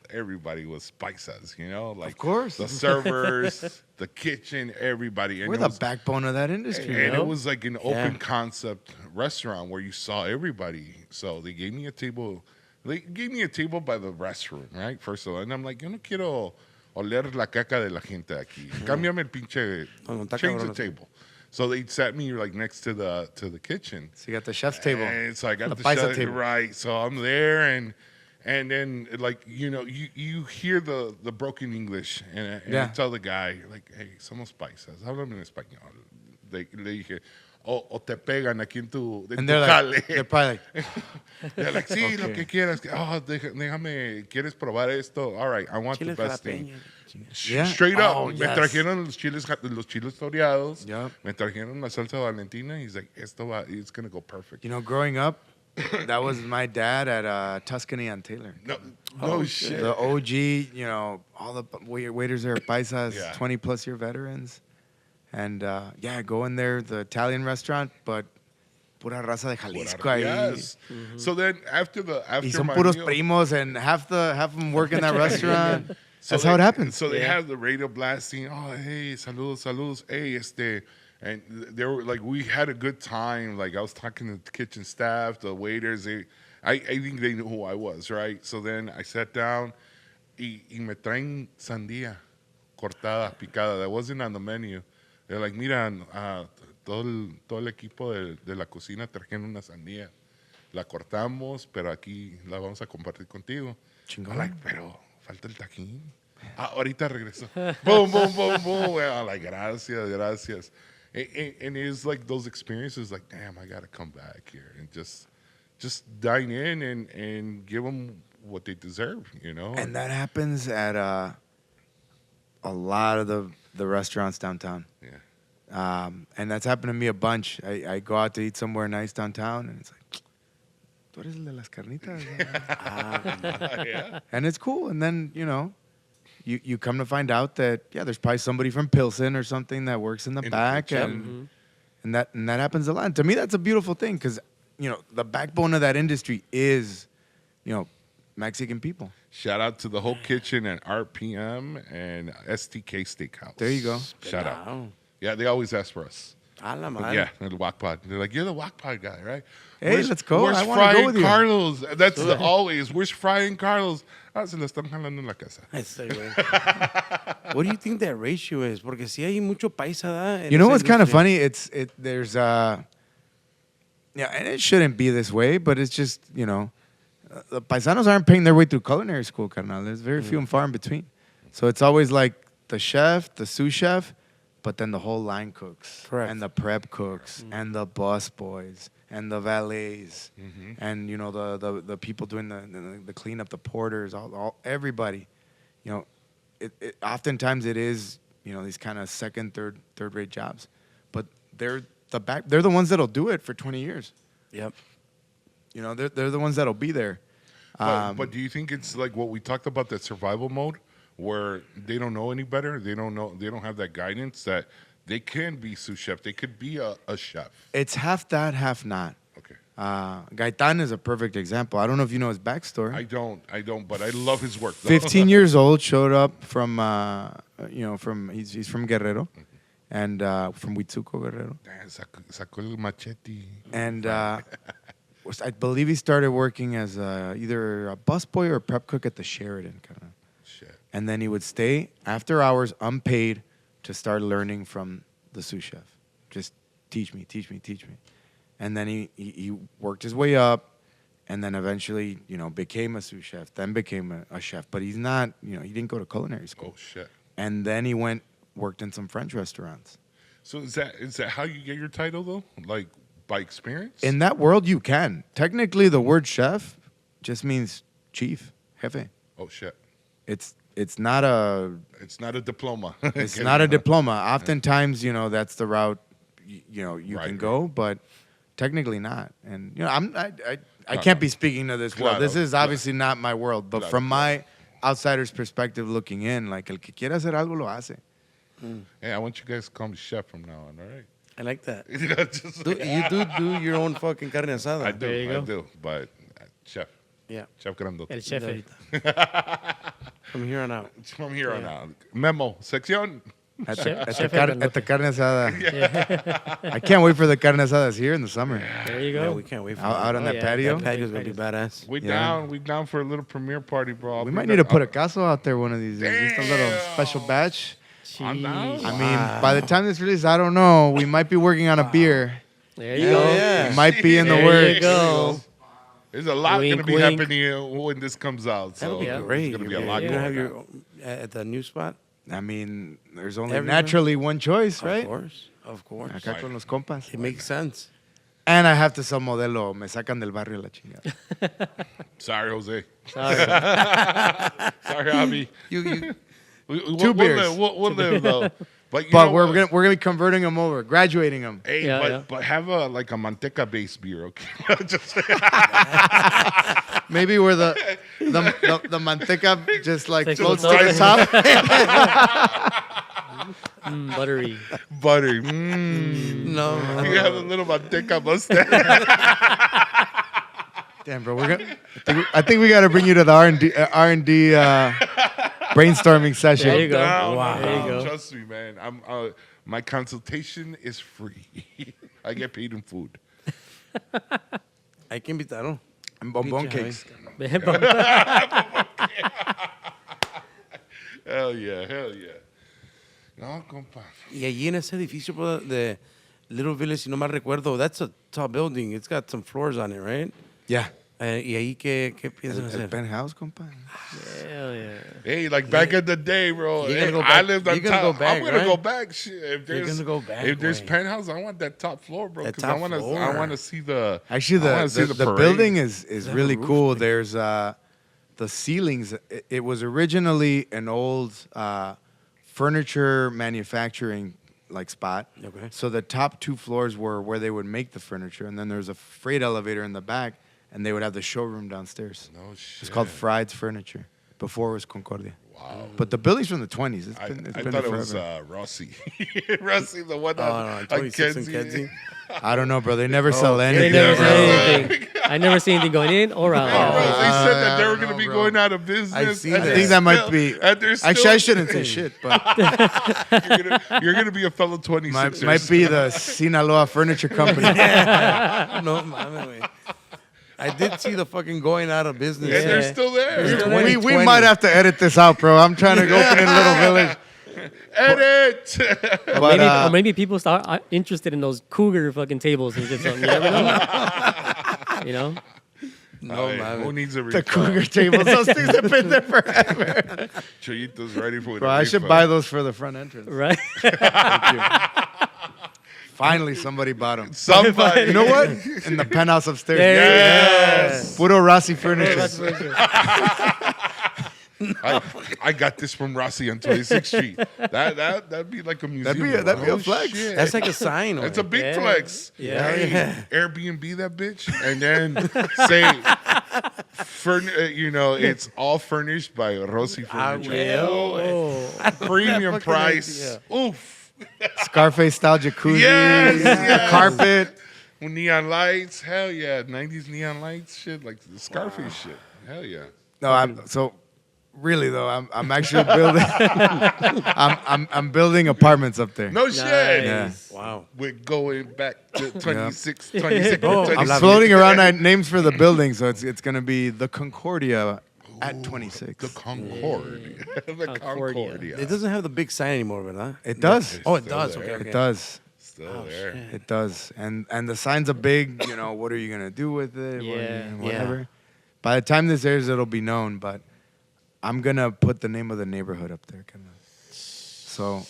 everybody was paisas, like Of course. the servers, the kitchen, everybody. And we're it the was- backbone of that industry. And you know? it was like an open concept restaurant where you saw everybody. So they gave me a table. They gave me a table by the restroom, right? First of all, and I'm like, yo no quiero oler la caca de la gente aquí. Cámbiame el pinche. No, está Change the cabrón. table. So they sat me like next to the kitchen. So you got the chef's table. And so I got the paisa chef table. right. So I'm there, and then like you hear the broken English, and I tell the guy like, hey, somos paisas, háblame en español. Le dije, o te pegan aquí en tu And they're jale. like, they're probably like, They're like, sí, lo Okay. que quieras. Oh, déjame, ¿quieres probar esto? All right, I want Chiles the best thing. jalapeños. Yeah. Straight up, Oh, me yes. trajeron los chiles toreados, Yep. me trajeron la salsa Valentina. He's like, it's gonna go perfect. growing up, that was my dad at Tuscany on Taylor. No shit. The OG, all the waiters are paisas, Yeah. 20+ year veterans. And go in there, the Italian restaurant, but pura raza de Jalisco ahí. Yes. So then after Y son my puros meal, primos, and half them work in that restaurant. so That's how it they- happens. So they have the radio blasting. Oh, hey, saludos. Hey, and they were like, we had a good time. Like I was talking to the kitchen staff, the waiters. I think they knew who I was, right? So then I sat down, y me traen sandía cortada, picada. That wasn't on the menu. They're like, mira, todo el equipo de la cocina trajeron una sandía. La cortamos, pero aquí la vamos a compartir contigo. Chingón. I'm like, pero falta el tajín. Ahorita regreso. Boom, boom, boom, boom. I'm like, gracias. And it's like those experiences, like, damn, I got to come back here and just dine in and give them what they deserve, And that happens at a lot of the restaurants downtown. Yeah. And that's happened to me a bunch. I go out to eat somewhere nice downtown, and it's like, tú eres el de las carnitas. Yeah. And it's cool. And then, you come to find out that, yeah, there's probably somebody from Pilsen or something that works in the back. kitchen. And that happens a lot. And to me, that's a beautiful thing because, the backbone of that industry is, Mexican people. Shout out to the whole kitchen and RPM and STK Steakhouse. There you go. Shout out. Wow. Yeah, they always ask for us. A la But madre. yeah, the GuacPod. They're like, you're the GuacPod guy, right? Hey, let's go. Where's I wanna Fry go and with you. Carlos? That's the always. Where's Fry and Carlos? Ah, se lo están jalando en la casa. Ese, güey. What do you think that ratio is? Porque si hay mucho paisa, ¿da? en You know esa what's kind of industria. funny? There's and it shouldn't be this way, but it's just, the paisanos aren't paying their way through culinary school, carnal. There's very few and far in between. So it's always like the chef, the sous chef, but then the whole line cooks. Correct. And the prep cooks, and the bus boys, and the valets, and, the people doing the cleanup, the porters, all everybody. Oftentimes it is, these kind of second, third-rate jobs. But they're the ones that'll do it for 20 years. Yep. They're the ones that'll be there. But do you think it's like what we talked about, that survival mode, where they don't know any better? They don't have that guidance that they can be sous chef. They could be a chef. It's half that, half not. Okay. Gaitan is a perfect example. I don't know if you know his backstory. I don't, but I love his work. Though. 15 years old, showed up from, he's from Guerrero, and from Huitzuco, Guerrero. Damn, sacó el machete. And I believe he started working as either a busboy or a prep cook at the Sheridan, kind of. Shit. And then he would stay after hours, unpaid, to start learning from the sous chef. Just teach me. And then he worked his way up, and then eventually, became a sous chef, then became a chef. But he's not, he didn't go to culinary school. Oh shit. And then he worked in some French restaurants. So is that how you get your title though? Like by experience? In that world, you can. Technically, the word chef just means chief, jefe. Oh shit. It's not a diploma. it's not a diploma. Oftentimes, that's the route you Right, can go, but technically not. And I can't be speaking to this world. Claro, This is obviously not my world, but from my outsider's perspective looking in, like el que quiera hacer algo lo hace. Hey, I want you guys to call me chef from now on, all right? I like that. Just- You do your own fucking carne asada. I There you do, go. but chef. Yeah. Chef Grandote. El chef. From here on out. From here on out. Memo, sección. At Chef- the chef carne asada. I can't wait for the carne asadas here in the summer. There you Yeah, go. we can't wait for Out that. on Oh, that yeah. patio. That patio's gonna be badass. We Yeah. down for a little premiere party, bro. We might need to put a caso out there one of these days. Just a little Damn. special batch. I'm down. I mean, by the time this releases, I don't know. We might be working on a beer. There you Hell go. yeah. It might be in the There works. you go. There's a lot Wink, going to be wink. happening when this comes out. So That'll be Yeah. great. There's going to be a You're lot gonna going have on. your at the new spot. I mean, there's only Everywhere. naturally one choice, right? Of course. Acá con los compas. It makes sense. And I have to sell modelo. Me sacan del barrio la chingada. Sorry, Jose. Sorry. Sorry, Javi. You Two beers. We'll live, though. But, you But know we're what? gonna be converting them over, graduating them. Hey, Yeah, but have a manteca-based beer, okay? Just, Maybe where the manteca just like Takes floats a to the little top. Buttery. butter. no. You have a little manteca mustache. Damn, bro, I think we got to bring you to the R&D brainstorming session. There you go. Down, Wow. There you go. Trust me, man. My consultation is free. I get paid in food. Hay que invitarlo. And bonbon Pinche cakes. Hell yeah. No, compa. Y allí en ese edificio bro, de Little Village, si no mal recuerdo, that's a tall building. It's got some floors on it, right? Yeah. Y ahí, ¿qué piensan El hacer? penthouse, compa. Hell yeah. Hey, like back in the day, bro. You're Hey, gonna go I back- lived on you're gonna top. go back, I'm gonna right? go back. Shit, if You're there's gonna go back, if there's güey. penthouse, I want that top floor, bro. That Because top I floor. want to see the. Actually, I wanna see the parade. building is have really a roof cool. thing? There's the ceilings. It was originally an old furniture manufacturing like spot. Okay. So the top two floors were where they would make the furniture, and then there's a freight elevator in the back, and they would have the showroom downstairs. No shit. It's called Fried's Furniture. Before it was Concordia. Wow. Wow. But the building's from the 20s. It's I been thought there it was forever. Rossi. Rossi, the one Oh, on 26 and Kenzie. Kenzie. I don't know, bro. They never sell They anything. never bro. said anything. I never see anything going in or out. Bro, they said that they were no, going to be bro. going out of business. I see and that. I they're think that might still- be. and they're Actually, still- I shouldn't say shit, but You're gonna be a fellow 26. might be the Sinaloa Furniture Company. No, mames, güey. I did see the fucking going out of business. And they're Yeah. still there. we 2020. might have to edit this out, bro. I'm trying to go open in Little Village. Edit. But, Or maybe people start interested in those cougar fucking tables and just something. You never know. You know? No, Who mames. needs a the refund? cougar tables, those things have been there forever. Chollito's ready for Bro, a I should refund. buy those for the front entrance. Right? Finally, somebody bought them. Somebody. You know what? In the penthouse upstairs. There you Yes. Puro Rossi Furniture. I got this from Rossi on 26th Street. That'd be like a museum. that'd be a Oh, flex. shit. That's like a sign. That's a güey. big Yeah. flex. Yeah. Hey, Airbnb that bitch, and then say, it's all furnished by Rossi Furniture. Oh. Premium Fucking price. Oof. Scarface style jacuzzi. Yes. Carpet. Neon lights. Hell yeah. 90s neon lights. Shit like the Scarface shit. Hell yeah. No, so really though, I'm actually building. I'm building apartments up there. No shit. Nice. Wow. We're going back to 26. 26. Oh, 26. I'm floating around names for the building, so it's gonna be the Concordia at 26. The Concord. The Concordia. It doesn't have the big sign anymore, ¿verdad? It does. Oh, it Still does. there. Okay, okay. It does. Still there. It does. And the sign's a big. What are you gonna do with it? Yeah. Whatever. By the time this airs, it'll be known. But I'm gonna put the name of the neighborhood up there, kind of. So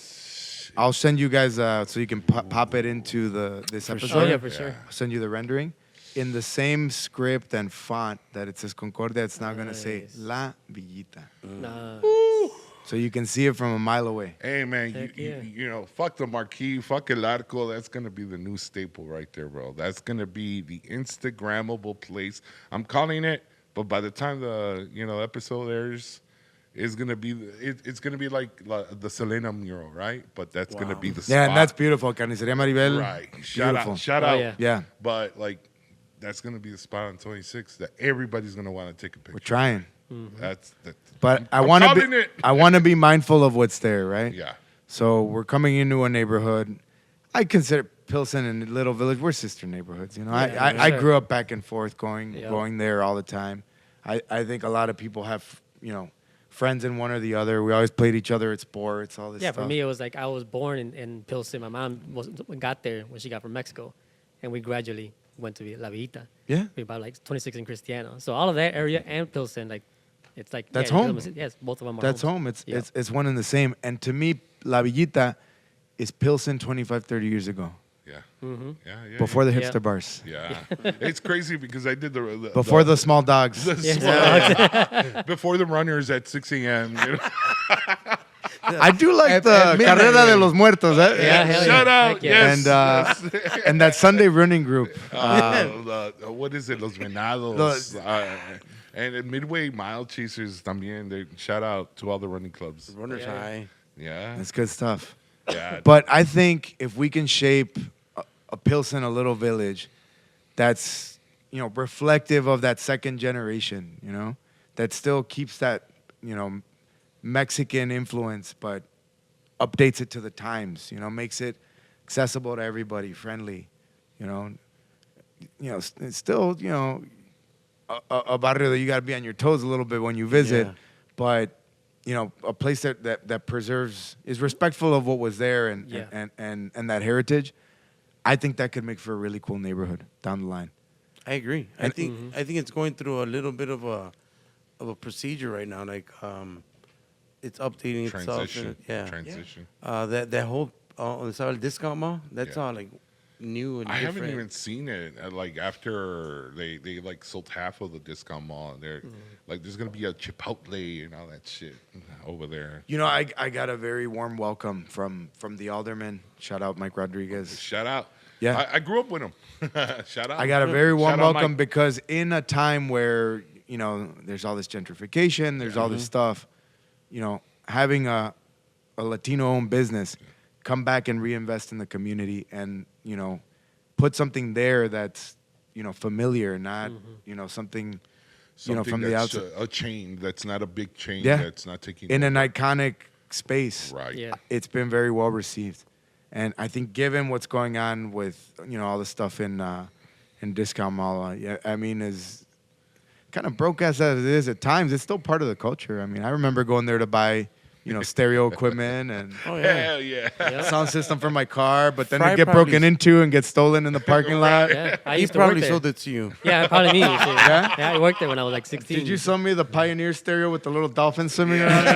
I'll send you guys so you can pop it into this episode. Oh, yeah, for sure. I'll send you the rendering. In the same script and font that it says Concordia, it's now going to say La Villita. Nah. So you can see it from a mile away. Hey, man, Heck yeah. fuck the marquee, fuck El Arco. That's going to be the new staple right there, bro. That's going to be the Instagrammable place. I'm calling it, but by the time the, episode airs, it's going to be like the Selena mural, right? But that's going to be the spot. Yeah, and that's beautiful. Carniceria Maribel. Right. Beautiful. Shout Oh, out. yeah. Yeah, But, that's going to be the spot on 26 that everybody's going to want to take a picture. we're trying. That's But I I'm want calling to it. I want to be mindful of what's there, right? Yeah. So we're coming into a neighborhood. I consider Pilsen and Little Village, we're sister neighborhoods. Yeah, I sure. grew up back and forth going Yeah. there all the time. I think a lot of people have, friends in one or the other. We always played each other at sports, all this Yeah, stuff. for me, it was like I was born in Pilsen. My mom got there when she got from Mexico. And we gradually went to La Villita. Yeah. We about 26 in Cristiano. So all of that area and Pilsen, it's like... That's yeah, home. Yes, both of them are That's homes. home. It's, Yeah. it's one and the same. And to me, La Villita is Pilsen 25, 30 years ago, Yeah. Mm-hmm. Yeah. before the Yeah. hipster bars, Yeah. It's crazy because I did the before the small dogs. before the runners at 6 a.m. I do like At the midnight, Carrera de right? los Muertos. Eh? Yeah, hell Shout yeah. out. Heck yeah. Yes. And that Sunday running group. What is it? Los Venados. And at Midway Mile Chasers también. Shout out to all the running clubs. Runners Yeah. High. Yeah. That's good stuff. Yeah. But I think if we can shape a Pilsen, a little village, that's reflective of that second generation, that still keeps that Mexican influence, but updates it to the times. Makes it accessible to everybody, friendly. It's still a barrio that you got to be on your toes a little bit when you visit, Yeah. but a place that preserves, is respectful of what was there and Yeah. and that heritage. I think that could make for a really cool neighborhood down the line. I agree. And- I think it's going through a little bit of a procedure right now. It's updating itself. Transition. Yeah. Transition. That whole el discount mall. That's Yeah. all new and I different. haven't even seen it. After they sold half of the discount mall, they're there's gonna be a Chipotle and all that shit over there. I got a very warm welcome from the alderman. Shout out Mike Rodriguez. Shout out. Yeah. I grew up with him. Shout out. I got a very warm Shout out, welcome Mike. because in a time where there's all this gentrification, there's all this stuff. having a Latino-owned business come back and reinvest in the community and, put something there that's, familiar, not, something, from the that's outside. a chain that's not a big chain Yeah. that's not taking In an over. iconic space. Right. Yeah. It's been very well received. And I think given what's going on with, all the stuff in Discount Mall, is kind of broke as it is at times, it's still part of the culture. I mean, I remember going there to buy, stereo equipment and Hell yeah. sound system for my car, but then Fry it get probably- broken into and get stolen in the parking lot. Yeah, I He used to work probably there. sold it to you. Yeah, probably me. Yeah? Yeah, I worked there when I was like 16. Did you sell me the Pioneer stereo with the little dolphin swimming around?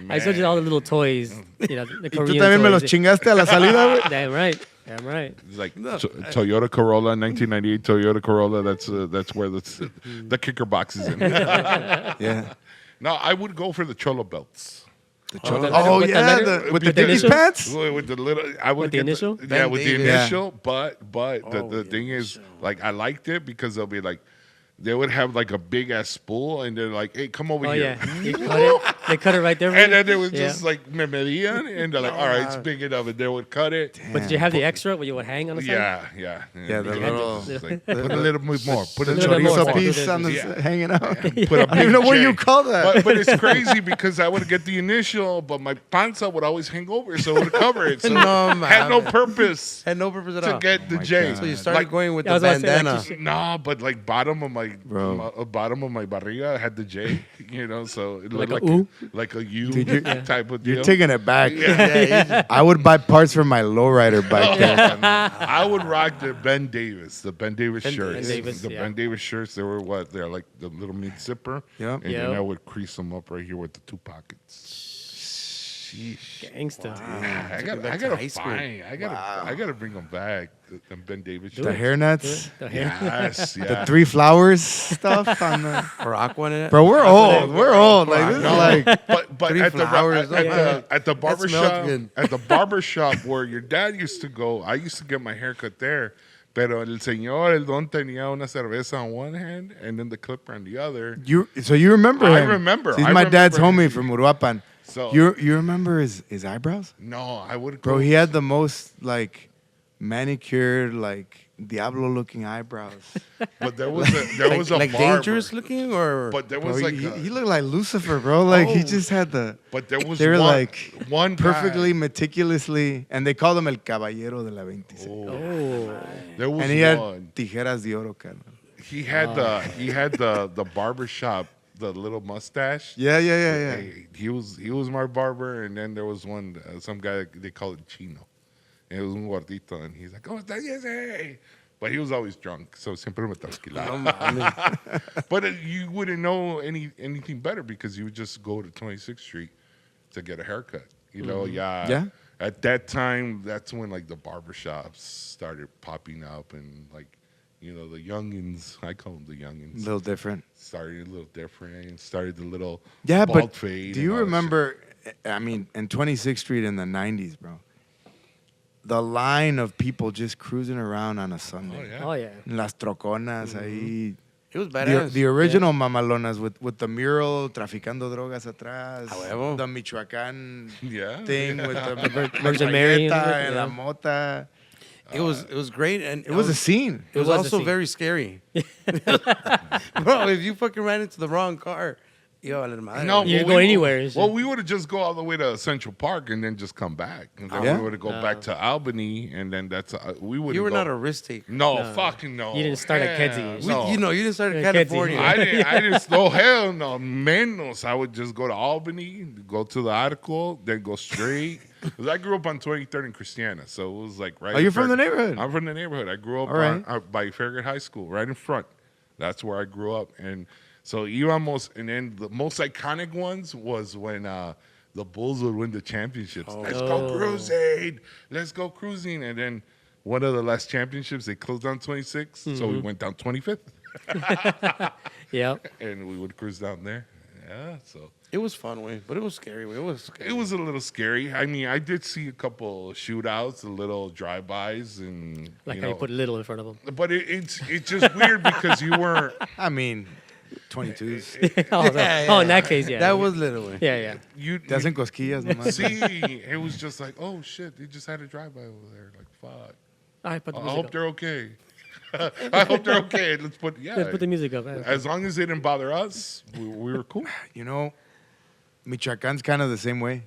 I sold you all the little toys. The ¿Y tú Korean también me los toys. chingaste a la salida, güey? Damn right. Damn right. It's like Toyota Corolla, 1998 Toyota Corolla. That's where the kicker box is in. Yeah. No, I would go for the Cholo belts. Oh, with the yeah, letter- with the with the Dickies initials? pants? With the little, I would With the get initial? yeah, Ben with the Davis. initial. But the thing is, like, I liked it because they'll be like, they would have like a big ass spool, and they're like, "Hey, come over Oh here." yeah. You cut it. They cut it right there. for And you? then it was Yeah. just like me medían, and they're like, "All right, it's big enough," and they would cut it. But did you have the extra where you would hang on the side? Yeah. Yeah, the You had little... It's like, put a little bit more. Put a The little bit little more. chorizo more. piece on the Yeah. hanging out. Put a I don't big even know what J. you call that. But it's crazy because I would get the initial, but my panza would always hang over, so it would cover it. So No, it had no man. purpose Had no purpose at to all. get the my J. God. So you started Like, going with Yeah, the I was about to say, like, bandana. you should- no, but like bottom of my Bro. bottom of my barriga had the J, so it Like looked a U? like a U Dude, type of deal. You're taking it back. Yeah. I would buy parts for my lowrider bike there. I would rock the Ben Davis shirts. Davis, The yeah. Ben Davis shirts, they were what? They're like the little mid zipper. Yep. And Yep. then I would crease them up right here with the two pockets. Gangsta. I back to gotta high school. find. I gotta bring them back. The Ben Davis The shirts. hairnets, The hair. Yes, yeah. the 3 flowers stuff on the... Or Aqua in it. Bro, we're old. We're old. Like, this is No, like... but Three at the flowers, at the barber smells shop good. at the barber shop where your dad used to go, I used to get my haircut there. Pero el señor, el don tenía una cerveza on one hand and then the clipper on the other. So you remember I him? remember. He's I my dad's remember. homie from Uruapan. So- you remember his eyebrows? No, I would go. Bro, he had the most like manicured, like Diablo-looking eyebrows. But there was a like barber. dangerous looking, or But there Bro, was like he looked like Lucifer, bro. Like he Oh. just had the... but there was They were one, like one guy- perfectly, meticulously, and they called him El Caballero de la 26. Oh. There was And he had one. tijeras de oro, carnal. He had the barber shop, the little mustache. Yeah. Hey, he was my barber, and then there was one some guy they call it Chino. And it was un gordito, and he's like, "¿Cómo estás, ese?" But he was always drunk, so siempre me tranquilaba. But you wouldn't know anything better because you would just go to 26th Street to get a haircut. You know, Yeah. At that time, that's when like the barbershops started popping up, and like, you know, the youngins, I call them the A youngins, little different. started a little different and started the little Yeah, bald but fade. do and you all that remember, I mean, in 26th Street in the 90s, bro, the line of people just cruising around on a shit. Sunday. Oh yeah. Las troconas ahí. it was The, badass. the original mamalonas with the mural traficando drogas atrás. A huevo. The Michoacán Yeah. thing with the Virgin Mary and metralleta everything, and la yeah. mota. It was great, and It was a scene. It was was a also scene. very scary. Bro, if you fucking ran into the wrong car, yo, vale madre. No, You well, could go anywhere and shit. Well, we would have just go all the way to Central Park and then just come back. And then Yeah? we would have go back to Albany, and then that's we would. you were go, not a risk taker. No, fucking no. You didn't start at Hell Kedzie and shit. No. You know, you didn't start in Yeah, kids, California. I didn't. Oh hell no, menos. I would just go to Albany, go to the article, then go straight. 'Cause I grew up on 23rd and Christiana, so it was like right. Oh, in you're from the Farragut. neighborhood? I'm from the neighborhood. I grew up All right. by Farragut High School, right in front. That's where I grew up, and so íbamos. And then the most iconic ones was when the Bulls would win the championships. Let's go cruising. Let's go cruising, and then one of the last championships they closed down 26, so we went down 25th, Yep. and we would cruise down there. Yeah, so. It was fun, way, but it was scary. Way. It was scary. It was a little scary. I mean, I did see a couple shootouts, a little drive-bys, and Like you how you know, put little in front of them. but it's just weird because you weren't. I mean, 22s. Oh, in that case, yeah. That was Little Way. Yeah, yeah. You Te hacen cosquillas nomás. see, it was just like, oh shit, they just had a drive-by over there. Like, fuck. All right, put the I music hope up. they're okay. I hope they're okay. Let's put Let's put the music up. As long as they didn't bother us, we were cool. You know, Michoacan's kind of the same way.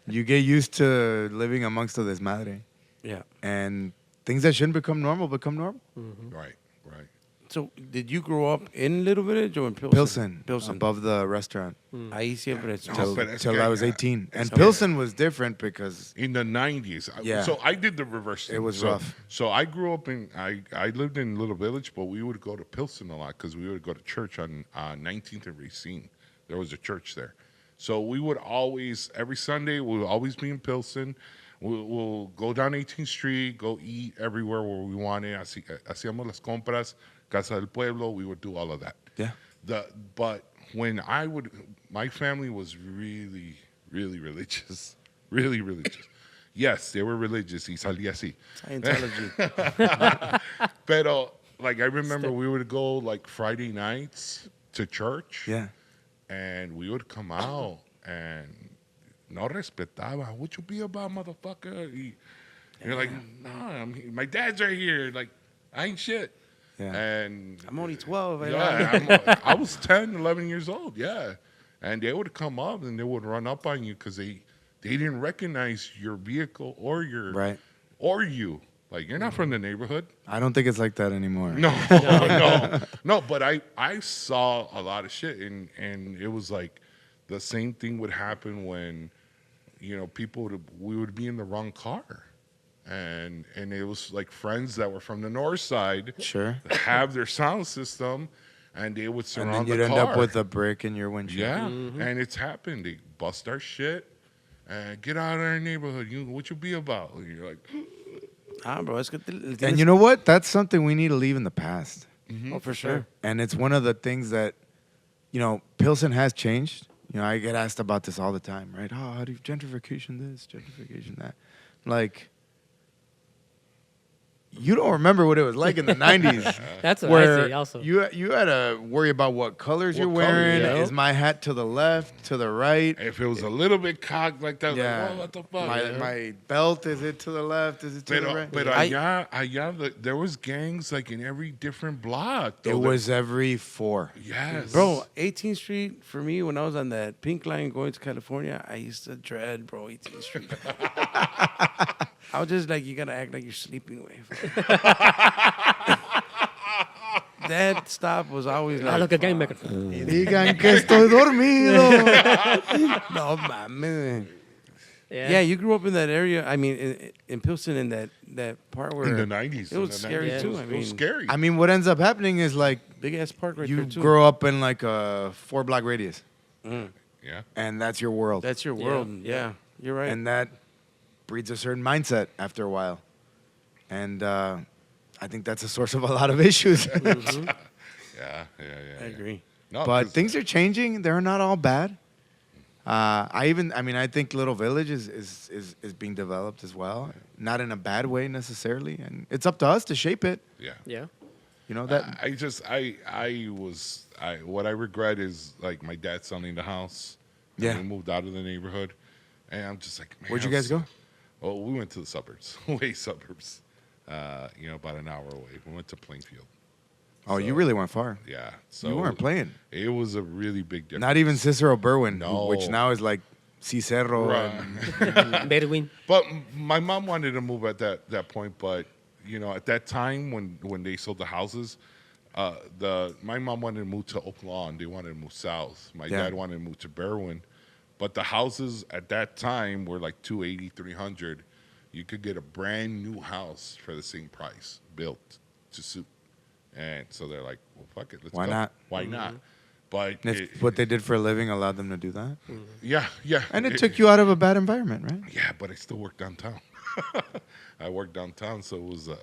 You get used to living amongst the desmadre. Yeah. And things that shouldn't become normal become normal. Right, right. So, did you grow up in Little Village or in Pilsen? Pilsen, above the restaurant. Ahí siempre es. No, but it's Till I good, was yeah. 18. And It's Pilsen was different because In the 90s. Yeah. So I did the reverse thing. It was So- rough. So I grew up I lived in Little Village, but we would go to Pilsen a lot because we would go to church on 19th and Racine. There was a church there. So we would always, every Sunday, we would always be in Pilsen. We'll go down 18th Street, go eat everywhere where we wanted. Hacíamos las compras, Casa del Pueblo. We would do all of that. yeah. But when my family was really, really religious. Really religious. Yes, they were religious. Y salía así. Scientology. Pero, like, I remember we would go, like, Friday nights to church. Yeah. And we would come out and no respetaba. What you be about, motherfucker? You're like, nah, my dad's right here. Like, I ain't shit. Yeah. And I'm only 12. yeah, I was 10, 11 years old, yeah. And they would come up and they would run up on you because they didn't recognize your vehicle or Right. or you. Like, you're not from the neighborhood. I don't think it's like that anymore. No. But I saw a lot of shit, and it was like the same thing would happen when, you know, we would be in the wrong car, and it was like friends that were from the north side, Sure. have their sound system, and they would And surround then the you'd end car. up with a brick in your windshield. Yeah, and it's happened. They bust our shit, and get out of our neighborhood. What you be about? And you're like, Bro, es que And you know what? That's something we need to leave in the past. oh, for sure. And it's one of the things that, you know, Pilsen has changed. You know, I get asked about this all the time, right? Oh, how do you gentrification this, gentrification that? Like, you don't remember what it was like in the 90s. That's what where I see also. you had to worry about what colors you're What color, wearing. yeah. Is my hat to the left, to the right? if it was a little bit cocked like that, Yeah. like, oh, what the fuck? My belt, is it to the left? Is it to the right? But allá, there was gangs like in every different block. It was every 4. Yes, Bro, 18th Street, for me, when I was on that pink line going to California, I used to dread, bro, 18th Street. I was just like, you got to act like you're sleeping away. That stop was always Ah, like, look, a gang maker. Y digan que estoy dormido. no, mames. Yeah. You grew up in that area. I mean, in Pilsen, in that part where in the 90s. it was scary too. I It mean, was scary. I mean, what ends up happening is like big ass park right you there too. grow up in like a 4-block radius, yeah. and that's your world. That's your world. Yeah, you're right. And that breeds a certain mindset after a while. And I think that's a source of a lot of issues. Yeah. I agree. No, But 'cause- things are changing. They're not all bad. I think Little Village is being developed as well. Not in a bad way necessarily. And it's up to us to shape it. yeah. Yeah. You know, that What I regret is like my dad selling the house. and Yeah. we moved out of the neighborhood, and I'm just like, man, Where'd you guys go? Oh, we went to the suburbs, way suburbs. About an hour away. We went to Plainfield. Oh, you So- really went far. Yeah, so You weren't playing. It was a really big difference. Not even Cicero Berwyn, No. which now is like Cicero. Right. Bedouin. But my mom wanted to move at that point. But at that time when they sold the houses, my mom wanted to move to Oak Lawn. They wanted to move south. My Yeah. dad wanted to move to Berwyn. But the houses at that time were like $280, $300. You could get a brand new house for the same price, built to suit. And so they're like, well, fuck it, let's Why go. not? Why not? But If what they did for a living allowed them to do that. yeah. And it took you out of a bad environment, right? Yeah, but I still work downtown. I worked downtown, so it was an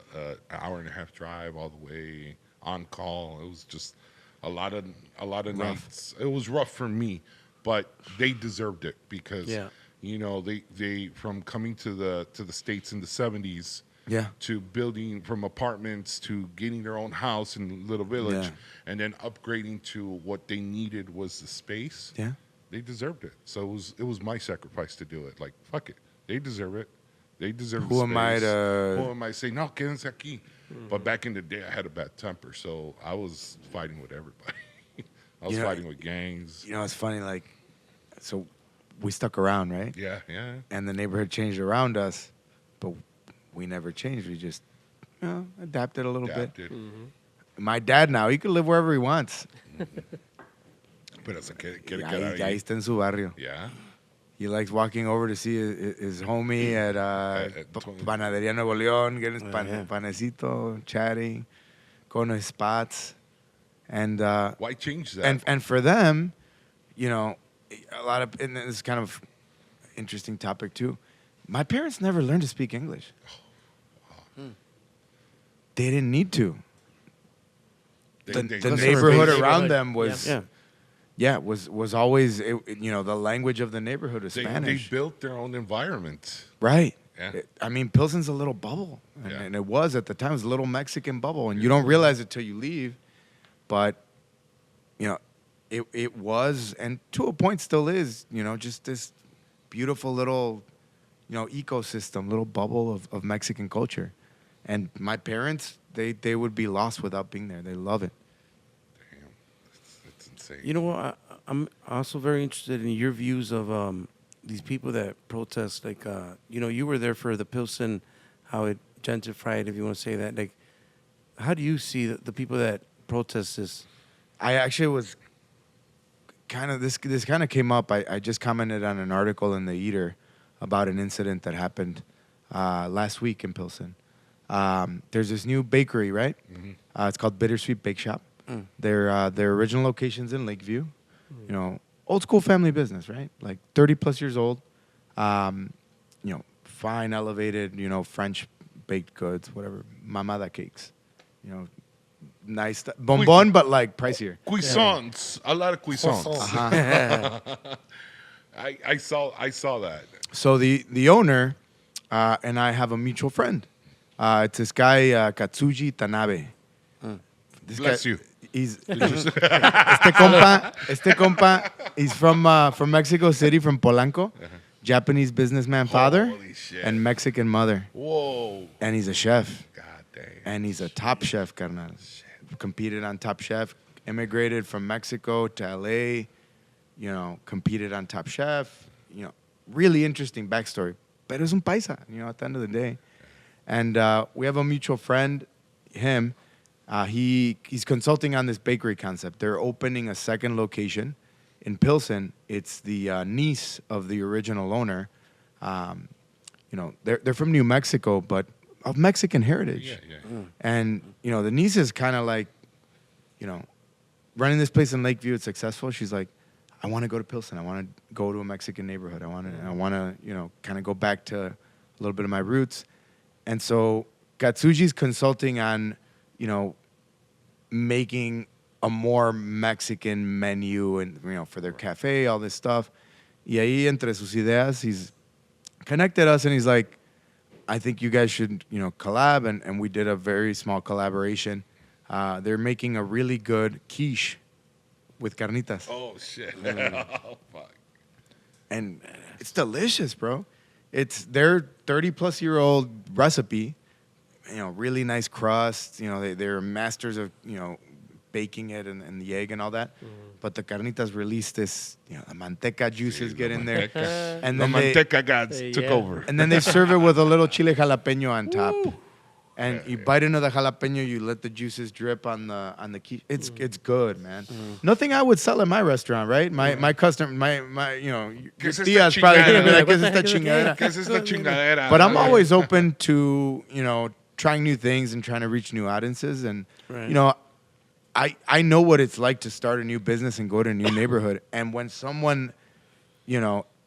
hour and a half drive all the way on call. It was just a lot of nights. It was rough for me, but they deserved it because Yeah. they from coming to the States in the 70s, Yeah. to building from apartments to getting their own house in Little Village, Yeah. and then upgrading to what they needed was the space. Yeah. They deserved it. So it was my sacrifice to do it. Like, fuck it. They deserve it. They deserve Who the am I space. to- Who am I to say, no, quédense aquí? But back in the day, I had a bad temper, so I was fighting with everybody. I was You know, fighting with gangs. You know, it's funny, like, so we stuck around, right? Yeah, yeah. And the neighborhood changed around us, but we never changed. We just, adapted a little bit. Adapted. My dad now, he could live wherever he wants. Pero se quiere Ya quedar ahí ahí. está en su barrio. Yeah. He likes walking over to see his homie at At Panadería Nuevo León, getting his yeah. panecito, chatting, going to his spots. And Why change that? and for them, you know, a lot of, and this is kind of interesting topic too. My parents never learned to speak English. They didn't need to. The neighborhood around them was was always the language of the neighborhood was They Spanish. built their own environment. Right. Yeah. I mean, Pilsen's a little bubble, and, Yeah. and it was at the time. It was a little Mexican bubble, and you don't realize it till you leave. But it was, and to a point still is, just this beautiful little, ecosystem, little bubble of Mexican culture. And my parents, they would be lost without being there. They love it. Damn, that's insane. You know what? I'm also very interested in your views of these people that protest. Like, you were there for the Pilsen, how it gentrified, if you want to say that. Like, how do you see the people that protest this? I actually was kind of, this kind of came up. I just commented on an article in the Eater about an incident that happened last week in Pilsen. There's this new bakery, right? It's called Bittersweet Bake Shop. Their original location's in Lakeview. Old school family business, right? Like 30 plus years old. Fine, elevated, French baked goods, whatever, mamada cakes. Nice stuff. Bonbon, but like pricier. Cuisance, a lot of cuisance. I saw that. So the owner and I have a mutual friend. It's this guy, Katsuji Tanabe. This Bless guy, you. He's este compa. He's from Mexico City, from Polanco. Japanese businessman father Holy shit. and Mexican mother, Whoa. and he's a chef. God damn. And he's a top chef, carnal. Competed on Top Chef. Immigrated from Mexico to LA. Competed on Top Chef. Really interesting backstory. Pero es un paisa, at the end of the day. And we have a mutual friend, him. He's consulting on this bakery concept. They're opening a second location in Pilsen. It's the niece of the original owner. They're from New Mexico, but of Mexican heritage. Yeah. And, the niece is kind of like, running this place in Lakeview. It's successful. She's like, I want to go to Pilsen. I want to go to a Mexican neighborhood. I want to, kind of go back to a little bit of my roots. And so Katsuji's consulting on, making a more Mexican menu and, for their cafe, all this stuff. Y ahí, entre sus ideas, he's connected us and he's like, I think you guys should, collab. And we did a very small collaboration. They're making a really good quiche with carnitas. Oh shit. Oh fuck. And it's delicious, bro. It's their 30-plus-year-old recipe. Really nice crust. They're masters of, baking it and the egg and all that. But the carnitas release this, the manteca juices get in there. And The then manteca gods took Yeah. over. and then they serve it with a little chile jalapeño on top. And you bite into the jalapeno, you let the juices drip on the quiche. It's good, man. Nothing I would sell in my restaurant, right? My customer, your ¿Qué es esta tia's probably gonna be chingadera? like, ¿qué es esta chingadera? ¿Qué es esta chingadera? But I'm always open to, trying new things and trying to reach new audiences. And, Right. I know what it's like to start a new business and go to a new neighborhood. And when someone,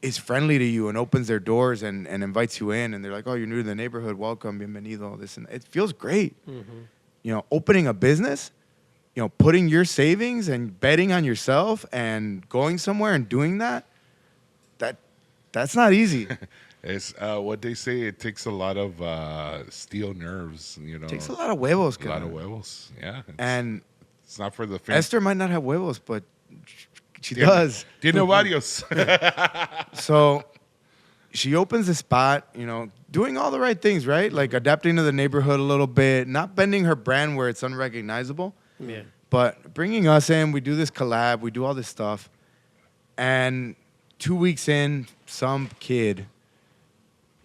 is friendly to you and opens their doors and invites you in and they're like, oh, you're new to the neighborhood, welcome, bienvenido, this and it feels great. Opening a business, putting your savings and betting on yourself and going somewhere and doing that's not easy. It's what they say. It takes a lot of steel nerves. It takes a lot of huevos. A lot of huevos. Yeah. And it's not for the faint. Esther might not have huevos, but she does. Tiene varios. So she opens the spot, doing all the right things, right? Like adapting to the neighborhood a little bit, not bending her brand where it's unrecognizable. Yeah. But bringing us in, we do this collab, we do all this stuff. And 2 weeks in, some kid,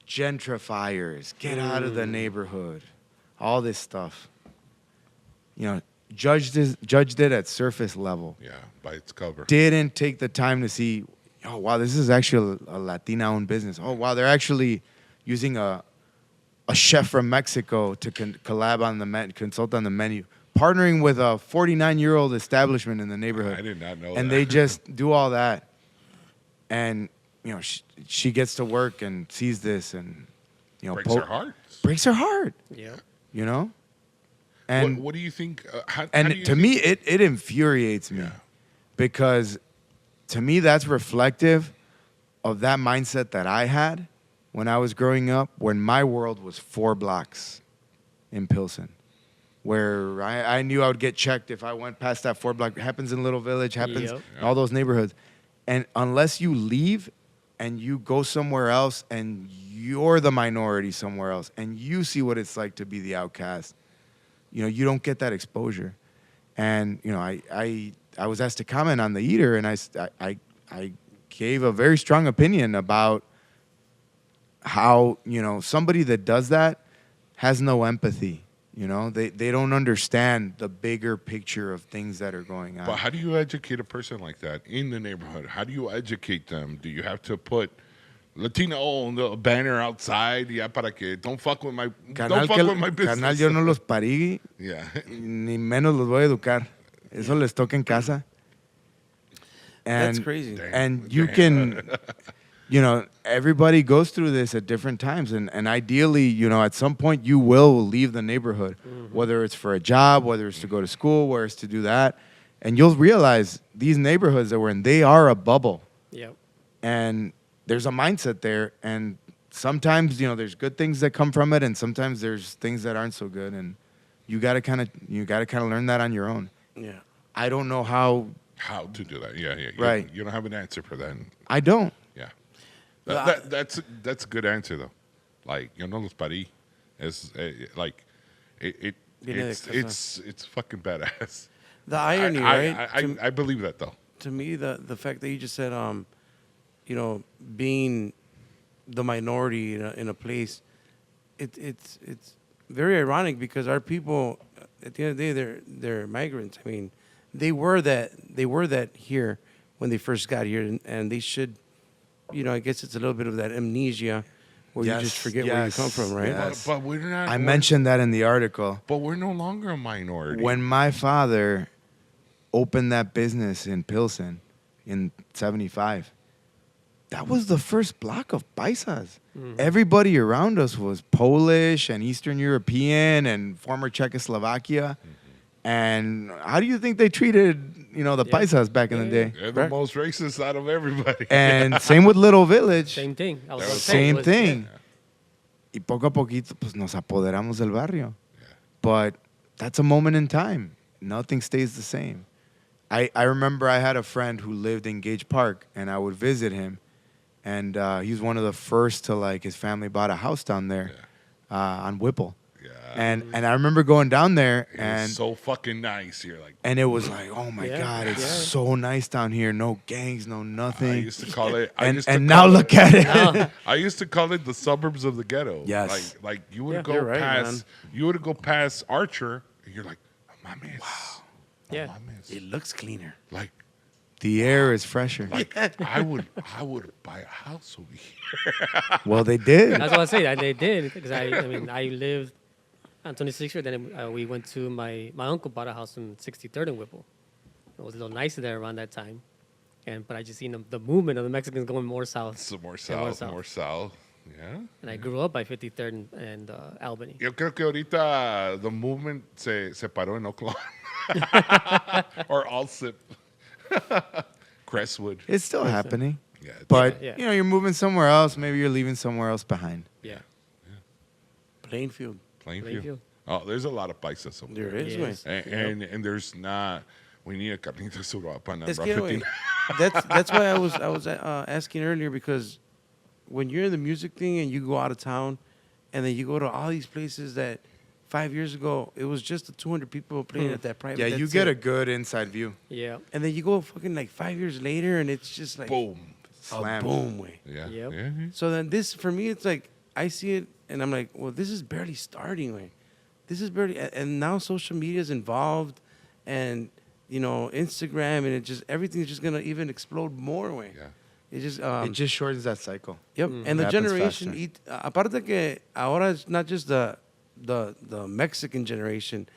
gentrifiers, get out of the neighborhood, all this stuff. Judged it at surface level. Yeah, by its cover. Didn't take the time to see, oh, wow, this is actually a Latina-owned business. Oh, wow, they're actually using a chef from Mexico to collab on the consult on the menu. Partnering with a 49-year-old establishment in the neighborhood. I did not know and that. they just do all that. And, she gets to work and sees this and, breaks her heart. Breaks her heart. Yeah. And what do you think? to me, it infuriates me. Yeah. Because to me, that's reflective of that mindset that I had when I was growing up, when my world was 4 blocks in Pilsen. Where I knew I would get checked if I went past that 4 block. It happens in Little Village, happens Yep. in all those neighborhoods. And unless you leave and you go somewhere else and you're the minority somewhere else and you see what it's like to be the outcast, you don't get that exposure. And, I was asked to comment on the Eater, and I gave a very strong opinion about how, somebody that does that has no empathy. They don't understand the bigger picture of things that are going on. But how do you educate a person like that in the neighborhood? How do you educate them? Do you have to put Latino on the banner outside? Yeah, para que don't fuck with my business. Canal, yo no los parí, Yeah. ni menos los voy a educar. Eso les toca en casa. And, That's crazy. And you can, everybody goes through this at different times. And ideally, at some point you will leave the neighborhood, whether it's for a job, whether it's to go to school, whether it's to do that. And you'll realize these neighborhoods that we're in, they are a bubble. Yep. And there's a mindset there. And sometimes, there's good things that come from it. And sometimes there's things that aren't so good. And you got to kind of learn that on your own. Yeah. I don't know how to do that? Yeah. Right. You don't have an answer for that. I don't. Yeah. That's a good answer though. Like yo no los parí. It's it's fucking badass. The irony, right? I believe that though. To me, the fact that you just said, being the minority in a place, it's very ironic because our people, at the end of the day, they're migrants. I mean, they were that here when they first got here, and they should, I guess it's a little bit of that amnesia where you just forget where you come from, right? Yes. But we're not. I mentioned that in the article. But we're no longer a minority. When my father opened that business in Pilsen in 75, that was the first block of paisas. Everybody around us was Polish and Eastern European and former Czechoslovakia. And how do you think they treated, the paisas back in the day? They're the most racist out of everybody. And same with Little Village. Same thing. Same thing. Y poco a poquito, pues nos apoderamos del barrio. Yeah. But that's a moment in time. Nothing stays the same. I remember I had a friend who lived in Gage Park, and I would visit him. And he was one of the first to, his family bought a house down there on Whipple. Yeah. And I remember going down there, and so fucking nice here. And it was like, oh my God, it's so nice down here. No gangs, no nothing. I used to call it. Now look at it. I used to call it the suburbs of the ghetto. Yes. Like you would go you're right, past. man. You would go past Archer, and you're like, oh, mames. Wow. Yeah. It looks cleaner. Like The air is fresher. I would buy a house over here. Well, they did. That's what I say. They did because I lived on 26th Street. Then we went to my uncle bought a house in 63rd and Whipple. It was a little nicer there around that time, but I just seen the movement of the Mexicans going more south. So more Yeah, south. Yeah. And I grew up by 53rd and Albany. Yo creo que ahorita the movement se paró en Oklahoma or Allsip, Crestwood. It's still happening. Yeah, But, Yeah. you know, you're moving somewhere else. Maybe you're leaving somewhere else behind. Yeah. Plainfield. Plainfield. Oh, there's a lot of paisas over There there. is, Yes. güey. And there's not. We need a Carnitas Uruapan and Es que, güey, Rafetina. that's why I was asking earlier, because when you're in the music thing and you go out of town, and then you go to all these places that 5 years ago it was just the 200 people playing at that private. Yeah, you that's get it. a good inside view. Yeah. And then you go fucking like 5 years later, and it's just like Boom. a Slammed. boom way. Yeah. Yep. Yeah. So then this, for me, it's like I see it and I'm like, well, this is barely starting, way. This is barely, and now social media is involved, and you know, Instagram, and it just everything's just gonna even explode more, way. Yeah. It just It just shortens that cycle. Yep, and the Happens generation, faster. aparte que ahora it's not just the Mexican generation,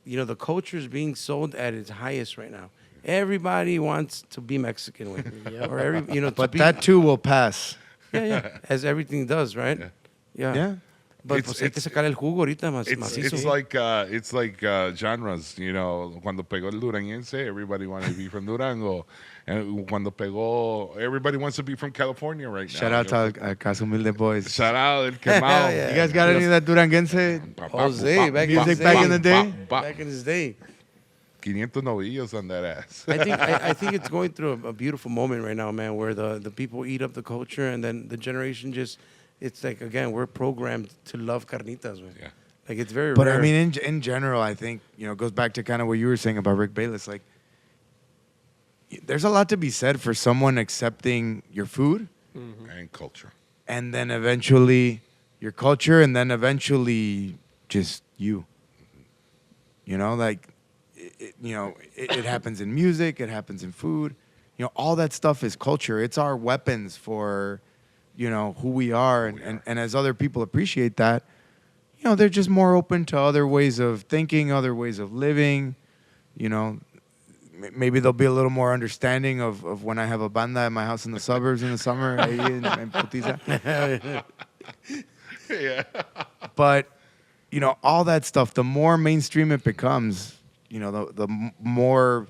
you know, the culture is being sold at its highest right now. Everybody wants to be Mexican, way. Yep. Or every, you know, to But be, that too will pass. yeah, as everything does, right? Yeah. Yeah. But It's- pues hay que it's- sacar el jugo ahorita más It's macizo. it's like genres, you know. Cuando pegó el duranguense, everybody wanted to be from Durango, and cuando pegó, everybody wants to be from California right now. Shout out to CasaHumilde boys. Shout out el quemado. Yeah. You guys got any of that Duranguense? Jose, back in Music his back day. in the day? Back in his day. 500 novillos on that ass. I think it's going through a beautiful moment right now, man, where the people eat up the culture, and then the generation just, it's like, again, we're programmed to love carnitas, man. Yeah. Like, it's very But rare. I mean, in general, I think, you know, it goes back to kind of what you were saying about Rick Bayless. Like, there's a lot to be said for someone accepting your food, And culture. and then eventually your culture, and then eventually just you. You know, like, it happens in music, it happens in food. You know, all that stuff is culture. It's our weapons for, you know, who we are. And as other people appreciate that, you know, they're just more open to other ways of thinking, other ways of living. You know, maybe they'll be a little more understanding of when I have a banda at my house in the suburbs in the summer. Ahí en Putiza. Yeah. But, you know, all that stuff, the more mainstream it becomes, you know, the more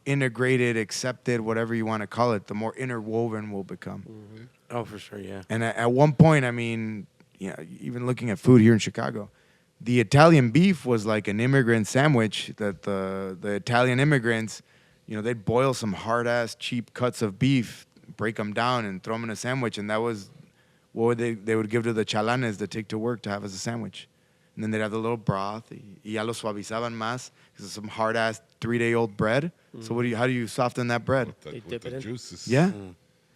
integrated, accepted, whatever you want to call it, the more interwoven we'll become. Oh, for sure, yeah. And at one point, I mean, you know, even looking at food here in Chicago, the Italian beef was like an immigrant sandwich that the Italian immigrants, you know, they'd boil some hard-ass, cheap cuts of beef, break them down, and throw them in a sandwich. And that was what they would give to the chalanes to take to work to have as a sandwich. And then they'd have the little broth, y ya lo suavizaban más, because it's some hard-ass 3-day-old bread. So how do you soften that bread? They With dip the it in. juices. Yeah.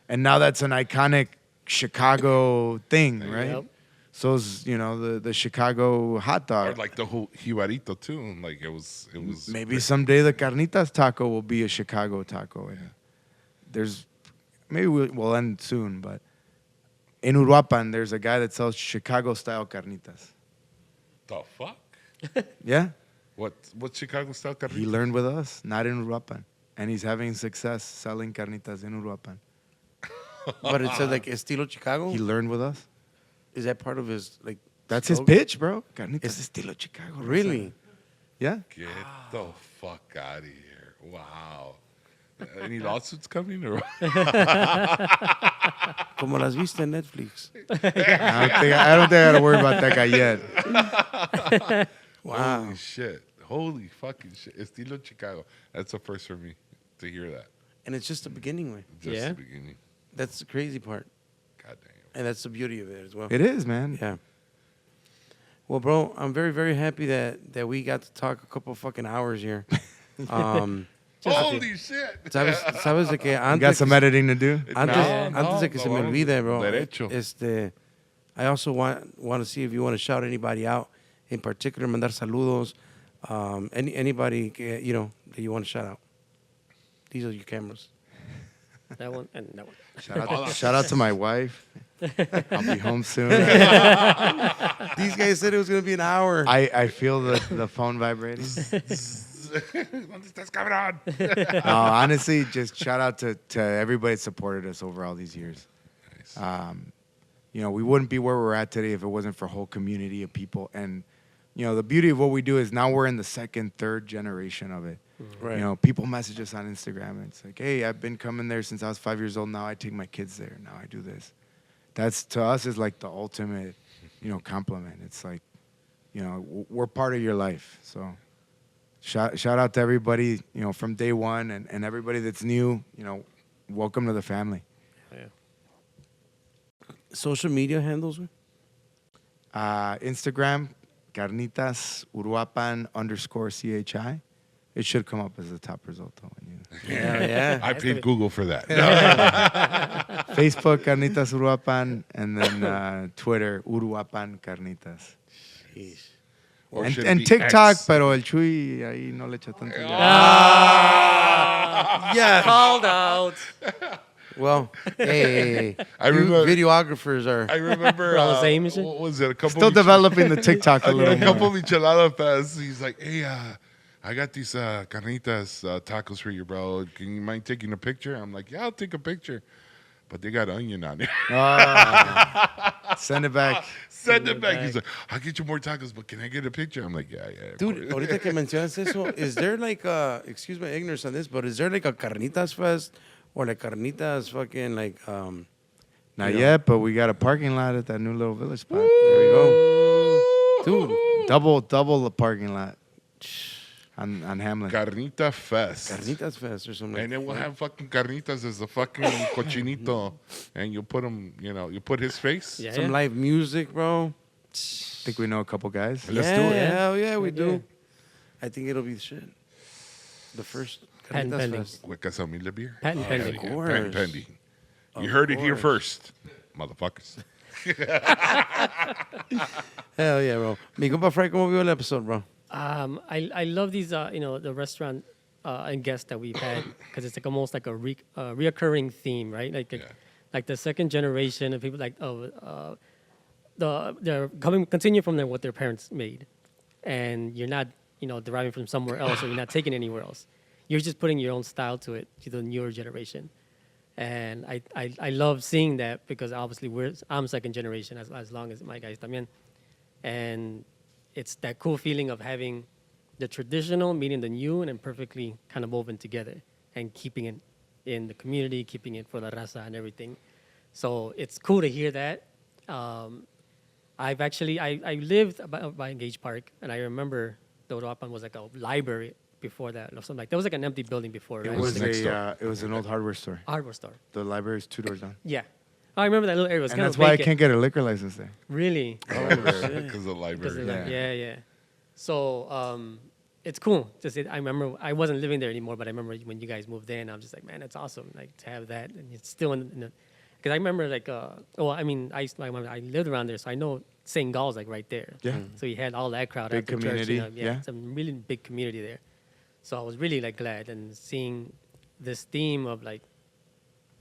And now that's an iconic Chicago thing, right? Yep. So it's, you know, the Chicago hot Or dog. like the whole jibarito too. Like it was. Maybe someday the carnitas taco will be a Chicago taco. Yeah. There's, maybe we'll end soon, but in Uruapan, there's a guy that sells Chicago-style carnitas. The fuck? Yeah? What Chicago style carnitas? He learned with us, not in Uruapan. And he's having success selling carnitas in Uruapan. But it says, like, estilo Chicago? He learned with us. Is that part of his, like... That's his slogan? pitch, bro. Carnitas estilo Chicago. Really? Yeah. Get the fuck out of here! Wow. Any lawsuits coming or? Como las viste en Netflix. I don't think I got to worry about that guy yet. Wow. Holy shit! Holy fucking shit! Estilo Chicago. That's the first for me to hear that. And it's just the beginning, way. Just Yeah. the beginning. That's the crazy part. God damn. And that's the beauty of it as well. It is, man. Yeah. Well, bro, I'm very, very happy that we got to talk a couple fucking hours here. Holy shit! Sabes de que We antes... got some editing to do. Antes de que se me vamos olvide, bro. derecho. I also want to see if you want to shout anybody out, in particular, mandar saludos. Anybody, you know, that you want to shout out. These are your cameras. That one and that one. Shout out to my wife. I'll be home soon. These guys said it was going to be an hour. I feel the phone vibrating. ¿Dónde estás, cabrón? No, honestly, just shout out to everybody that supported us over all these years. Nice. You know, we wouldn't be where we're at today if it wasn't for a whole community of people. And you know, the beauty of what we do is now we're in the second, third generation of it. Right. You know, people message us on Instagram and it's like, hey, I've been coming there since I was 5 years old. Now I take my kids there. Now I do this. That's, to us, is like the ultimate, you know, compliment. It's like, you know, we're part of your life. So shout out to everybody, you know, from day one and everybody that's new, you know, welcome to the family. Yeah. Social media handles, güey? Instagram, Carnitas Uruapan _CHI. It should come up as the top result, though. When you... Yeah. I paid Google for that. Facebook, Carnitas Uruapan, and then Twitter, Uruapan Carnitas. Or should it And be TikTok, X? pero el Chuy ahí no le echa tanto. Yeah. Called out. Well, hey. I You remember- videographers are. I remember, All the same and shit? what was it? A couple Still developing the TikTok a little a couple more. michelada fest. He's like, hey, I got these carnitas tacos for you, bro. Can you mind taking a picture? I'm like, yeah, I'll take a picture. But they got onion on it. Send it back. Send it back. He's like, I'll get you more tacos, but can I get a picture? I'm like, yeah. of Dude, course." ahorita que mencionas eso, is there like excuse my ignorance on this, but is there like a Carnitas Fest or like Carnitas fucking like, Not yet, but we got a parking lot at that new little village spot. there we go. Dude, Double the parking lot on Hamlin. Carnita Fest. Carnitas Fest or something. And then we'll have fucking carnitas as the fucking cochinito. And you put him, you know, you put his face. Yeah. Some live music, bro. Think we know a couple guys. Let's do it. Hell yeah, we Heck do. yeah. I think it'll be the shit. The first Patent Carnitas pending. Fest. With CasaHumilde beer. Patent pending. Yeah, course. patent pending. You heard it here course. first, motherfuckers. Hell yeah, bro. Mi compa Fry, ¿cómo vio el episode, bro? I love these, you know, the restaurant and guests that we've had because it's like almost like a reoccurring theme, right? Like the second generation of people like they're continue from what their parents made, and you're not, you know, deriving from somewhere else or you're not taking anywhere else. You're just putting your own style to it to the newer generation, and I love seeing that because obviously I'm second generation as long as my guys también, and it's that cool feeling of having the traditional meeting the new and then perfectly kind of woven together and keeping it in the community, keeping it for the raza and everything. So it's cool to hear that. I lived by Gage Park, and I remember the Uruapan was like a library before that or something. Like there was like an empty building before, right? It was next door. it was an old hardware store. hardware store. The library is 2 doors down. Yeah. I remember that little area was And kind that's of why I vacant. can't get a liquor license there. Really? Because of the Because of library. that. Yeah. So it's cool. I remember I wasn't living there anymore, but I remember when you guys moved in, I'm just like, man, that's awesome. Like to have that, and it's still in the. Because I remember like, I lived around there, so I know St. Gal's like right there. Yeah. So you had all that crowd. Big after church, community, you know, yeah. some really big community there. So I was really like glad and seeing this theme of like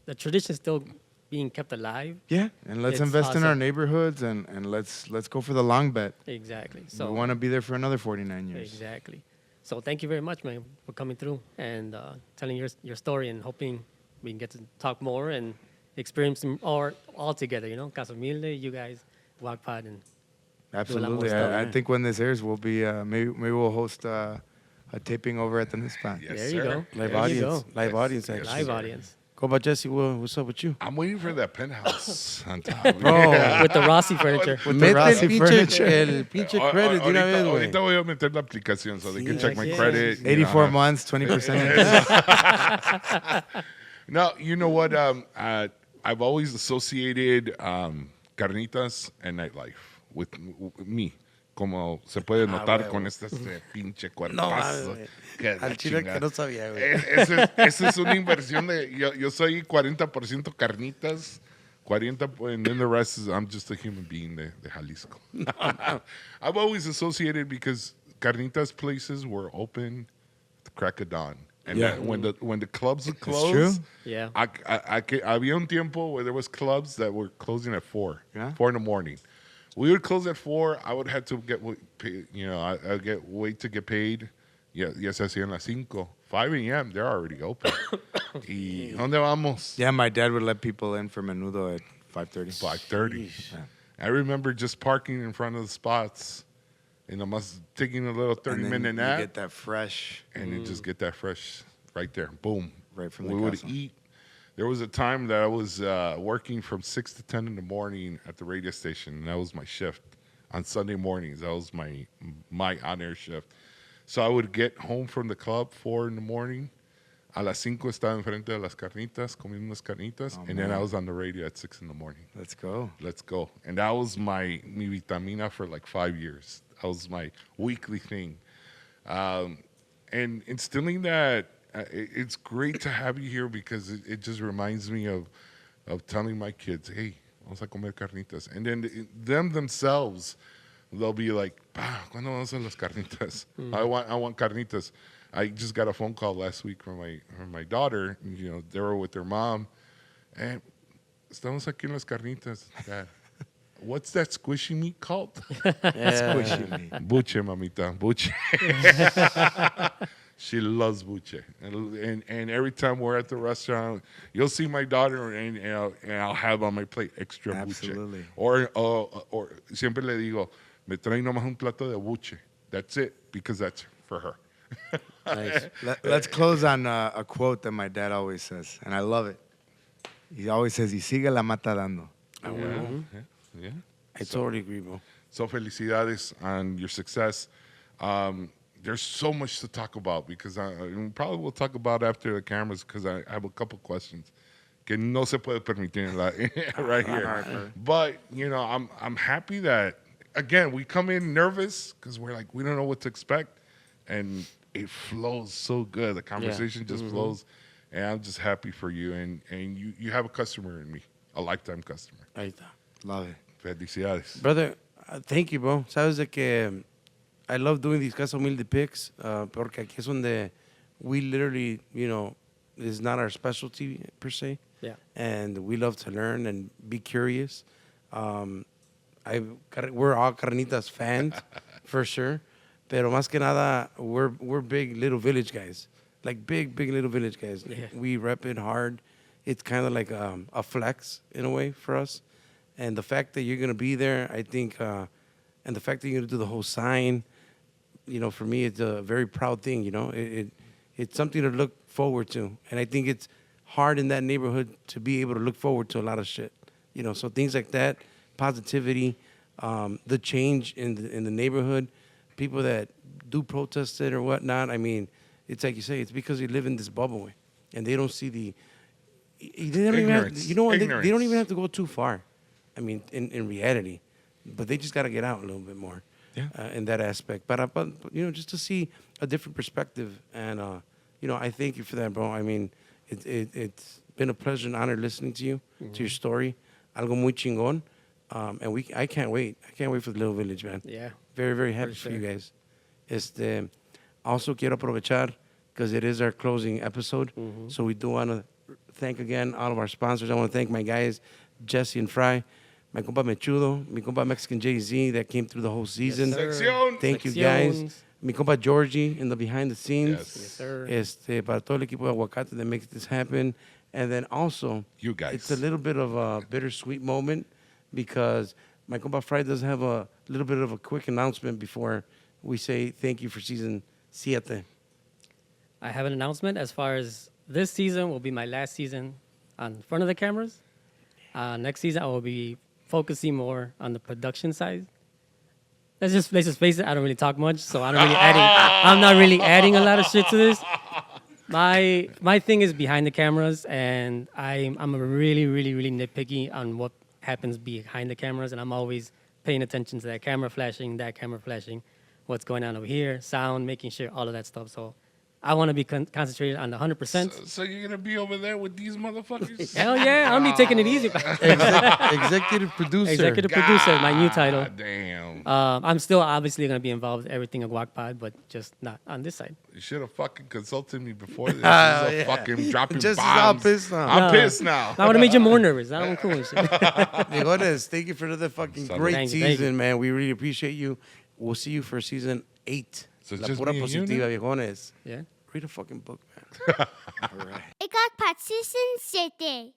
the tradition still being kept alive. Yeah, and let's It's invest in our awesome. neighborhoods and let's go for the long bet. Exactly. So We want to be there for another 49 years. Exactly. So thank you very much, man, for coming through and telling your story and hoping we can get to talk more and experience them all together, you know, CasaHumilde, you guys, GuacPod, and Absolutely. stuff, I yeah. think when this airs, we'll be maybe we'll host a taping over at the new spot. Yes, there sir. you go. Live There you audience. go. Live audience, actually. Live audience. Compa Jesse, what's up with you? I'm waiting for that penthouse on top. Bro. With the Rossi furniture. With the Mete Rossi furniture. el pinche credit de una vez, güey. Ahorita voy a meter la aplicación so they can Sí, check my yeah. credit. you 84 know. months, 20%. No, you know what? I've always associated carnitas and nightlife with me. Como se puede notar güey. con este pinche No, cuerpazo. güey. Que la Al chile que chingada. no sabía, güey. Esa es una inversión de. Yo soy 40% carnitas, 40, and then the rest is I'm just a human being de Jalisco. I've always associated because carnitas places were open at the crack of dawn. And Yeah. when the clubs would close, true. Yeah. había un tiempo where there was clubs that were closing at 4 Yeah. in the morning. We would close at 4. I would have to get paid, you know, I'd wait to get paid. Ya se hacían las 5. 5 a.m. They're already open. ¿Y dónde vamos? Yeah, my dad would let people in for menudo at 5:30. 5:30. I remember just parking in front of the spots and I'm taking a little 30-minute You nap, get that fresh and then just get that fresh right there. Boom. right from the We would casa. eat. There was a time that I was working from 6 to 10 in the morning at the radio station, and that was my shift on Sunday mornings. That was my on-air shift. So I would get home from the club 4 in the morning. A las 5 estaba enfrente de las carnitas, comiendo unas carnitas, and then I was on the radio at 6 in the morning. Let's go. Let's go. And that was mi vitamina for like 5 years. That was my weekly thing. And instilling that, it's great to have you here because it just reminds me of telling my kids, hey, vamos a comer carnitas. And then them themselves, they'll be like, pa, ¿cuándo vamos a las carnitas? I want carnitas. I just got a phone call last week from my daughter. You know, they were with their mom. And estamos aquí en las carnitas, Dad. What's that squishy meat called? Squishy meat. Buche, mamita, buche. She loves buche. And every time we're at the restaurant, you'll see my daughter and I'll have on my plate extra Absolutely. buche. Or siempre le digo, me trae nomás un plato de buche. That's it, because that's for her. Nice. Let's close on a quote that my dad always says, and I love it. He always says, y sigue la mata dando. Yeah. I totally agree, bro. So felicidades on your success. There's so much to talk about because probably we'll talk about after the cameras because I have a couple questions que no se puede permitir right here. But, you know, I'm happy that, again, we come in nervous because we're like, we don't know what to expect. And it flows so good. The conversation just flows. And I'm just happy for you. And you have a customer in me, a lifetime customer. Ahí está. Love it. Felicidades. Brother, thank you, bro. Sabes de que I love doing these CasaHumilde picks porque aquí es donde we literally, you know, it's not our specialty per se. Yeah. And we love to learn and be curious. We're all Carnitas fans, for sure. Pero más que nada, we're big Little Village guys. Like big Little Village guys. Yeah. We rep it hard. It's kind of like a flex in a way for us. And the fact that you're going to be there, I think, and the fact that you're going to do the whole sign, you know, for me, it's a very proud thing, you know. It's something to look forward to. And I think it's hard in that neighborhood to be able to look forward to a lot of shit. You know, so things like that, positivity, the change in the neighborhood, people that do protest it or whatnot. I mean, it's like you say, it's because you live in this bubble and they don't see they don't even have, you know what, they don't even have to go too far. I mean, in reality, but they just got to get out a little bit more in that aspect. But, you know, just to see a different perspective. And, you know, I thank you for that, bro. I mean, it's been a pleasure and honor listening to you, to your story. Algo muy chingón. And I can't wait. I can't wait for the Little Village, man. Yeah. Very, very happy for you guys. Also quiero aprovechar, because it is our closing episode. So we do want to thank again all of our sponsors. I want to thank my guys, Jesse and Fry, my compa Mechudo, mi compa Mexican Jay-Z that came through the whole season. Sección. Thank you guys. Mi compa Georgie in the behind the scenes. Yes, sir. Para todo el equipo de Aguacate that makes this happen. And then also, You guys. it's a little bit of a bittersweet moment because my compa Fry does have a little bit of a quick announcement before we say thank you for season 7. I have an announcement as far as this season will be my last season on front of the cameras. Next season, I will be focusing more on the production side. Let's just face it. I don't really talk much, so I'm not really adding a lot of shit to this. My thing is behind the cameras, and I'm really nitpicky on what happens behind the cameras, and I'm always paying attention to that camera flashing, what's going on over here, sound, making sure all of that stuff. So I want to be concentrated on the 100%. So you're going to be over there with these motherfuckers? Hell yeah, I'm be taking it easy. Executive producer. Executive producer, my new title. Damn. I'm still obviously going to be involved with everything at GuacPod, but just not on this side. You should have fucking consulted me before this. This is fucking dropping Just bombs. all pissed now. I'm pissed now. I would have made you more nervous. I don't cool and shit. Mejores, thank you for another fucking Salud. great Thank you, thank you. season, man. We really appreciate you. We'll see you for season 8. So it's La just pura me and you positiva, now? viejones. Yeah. Read a fucking book, man. All right. GuacPod Season 7.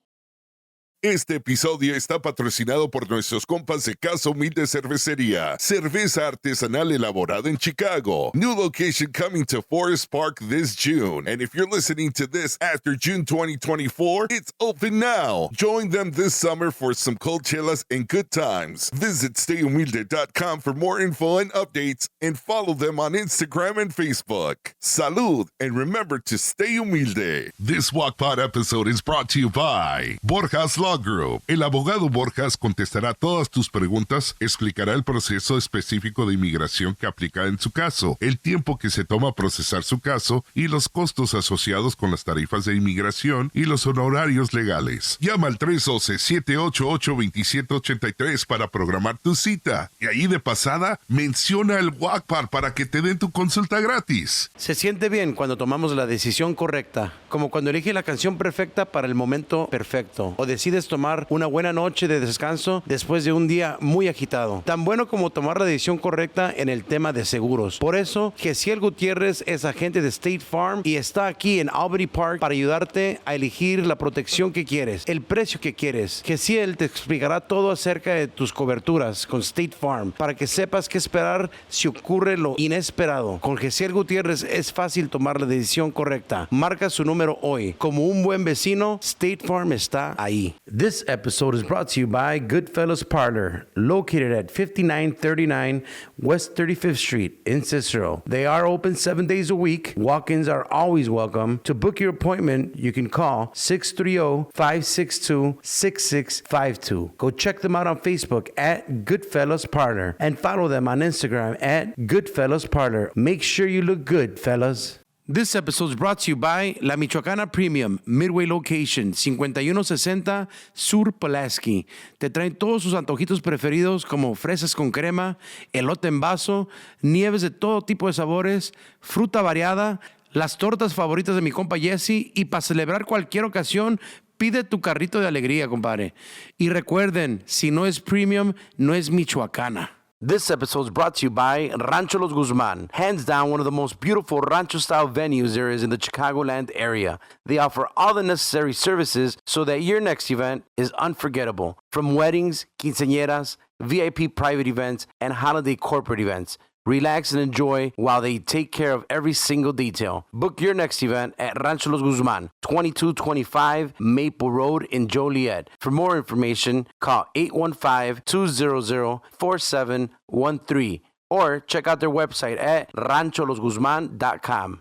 Este episodio está patrocinado por nuestros compas de CasaHumilde Cerveceria, cerveza artesanal elaborada en Chicago. New location coming to Forest Park this June. And if you're listening to this after June 2024, it's open now. Join them this summer for some cold chelas and good times. Visit stayhumilde.com for more info and updates and follow them on Instagram and Facebook. Salud, and remember to stay humilde. This GuacPod episode is brought to you by Borjas Law Group. El abogado Borjas contestará todas tus preguntas, explicará el proceso específico de inmigración que aplica en su caso, el tiempo que se toma procesar su caso y los costos asociados con las tarifas de inmigración y los honorarios legales. Llama al 312-788-2783 para programar tu cita. Y ahí de pasada, menciona el GuacPod para que te den tu consulta gratis. Se siente bien cuando tomamos la decisión correcta, como cuando eliges la canción perfecta para el momento perfecto, o decides tomar una buena noche de descanso después de un día muy agitado. Tan bueno como tomar la decisión correcta en el tema de seguros. Por eso, Gessiel Gutierrez es agente de State Farm y está aquí en Albany Park para ayudarte a elegir la protección que quieres, el precio que quieres. Gessiel te explicará todo acerca de tus coberturas con State Farm para que sepas qué esperar si ocurre lo inesperado. Con Gessiel Gutierrez es fácil tomar la decisión correcta. Marca su número hoy. Como un buen vecino, State Farm está ahí. This episode is brought to you by Goodfellas Parlor, located at 5939 West 35th Street in Cicero. They are open 7 days a week. Walk-ins are always welcome. To book your appointment, you can call 630-562-6652. Go check them out on Facebook at Goodfellas Parlor and follow them on Instagram at Goodfellas Parlor. Make sure you look good, fellas. This episode is brought to you by La Michoacana Premium, Midway Location, 5160 Sur Pulaski. Te traen todos sus antojitos preferidos como fresas con crema, elote en vaso, nieves de todo tipo de sabores, fruta variada, las tortas favoritas de mi compa Jessiel y para celebrar cualquier ocasión, pide tu carrito de alegría, compadre. Y recuerden, si no es premium, no es Michoacana. This episode is brought to you by Rancho Los Guzman, hands down one of the most beautiful rancho-style venues there is in the Chicagoland area. They offer all the necessary services so that your next event is unforgettable. From weddings, quinceañeras, VIP private events, and holiday corporate events. Relax and enjoy while they take care of every single detail. Book your next event at Rancho Los Guzman, 2225 Maple Road in Joliet. For more information, call 815-200-4713 or check out their website at rancholosguzman.com.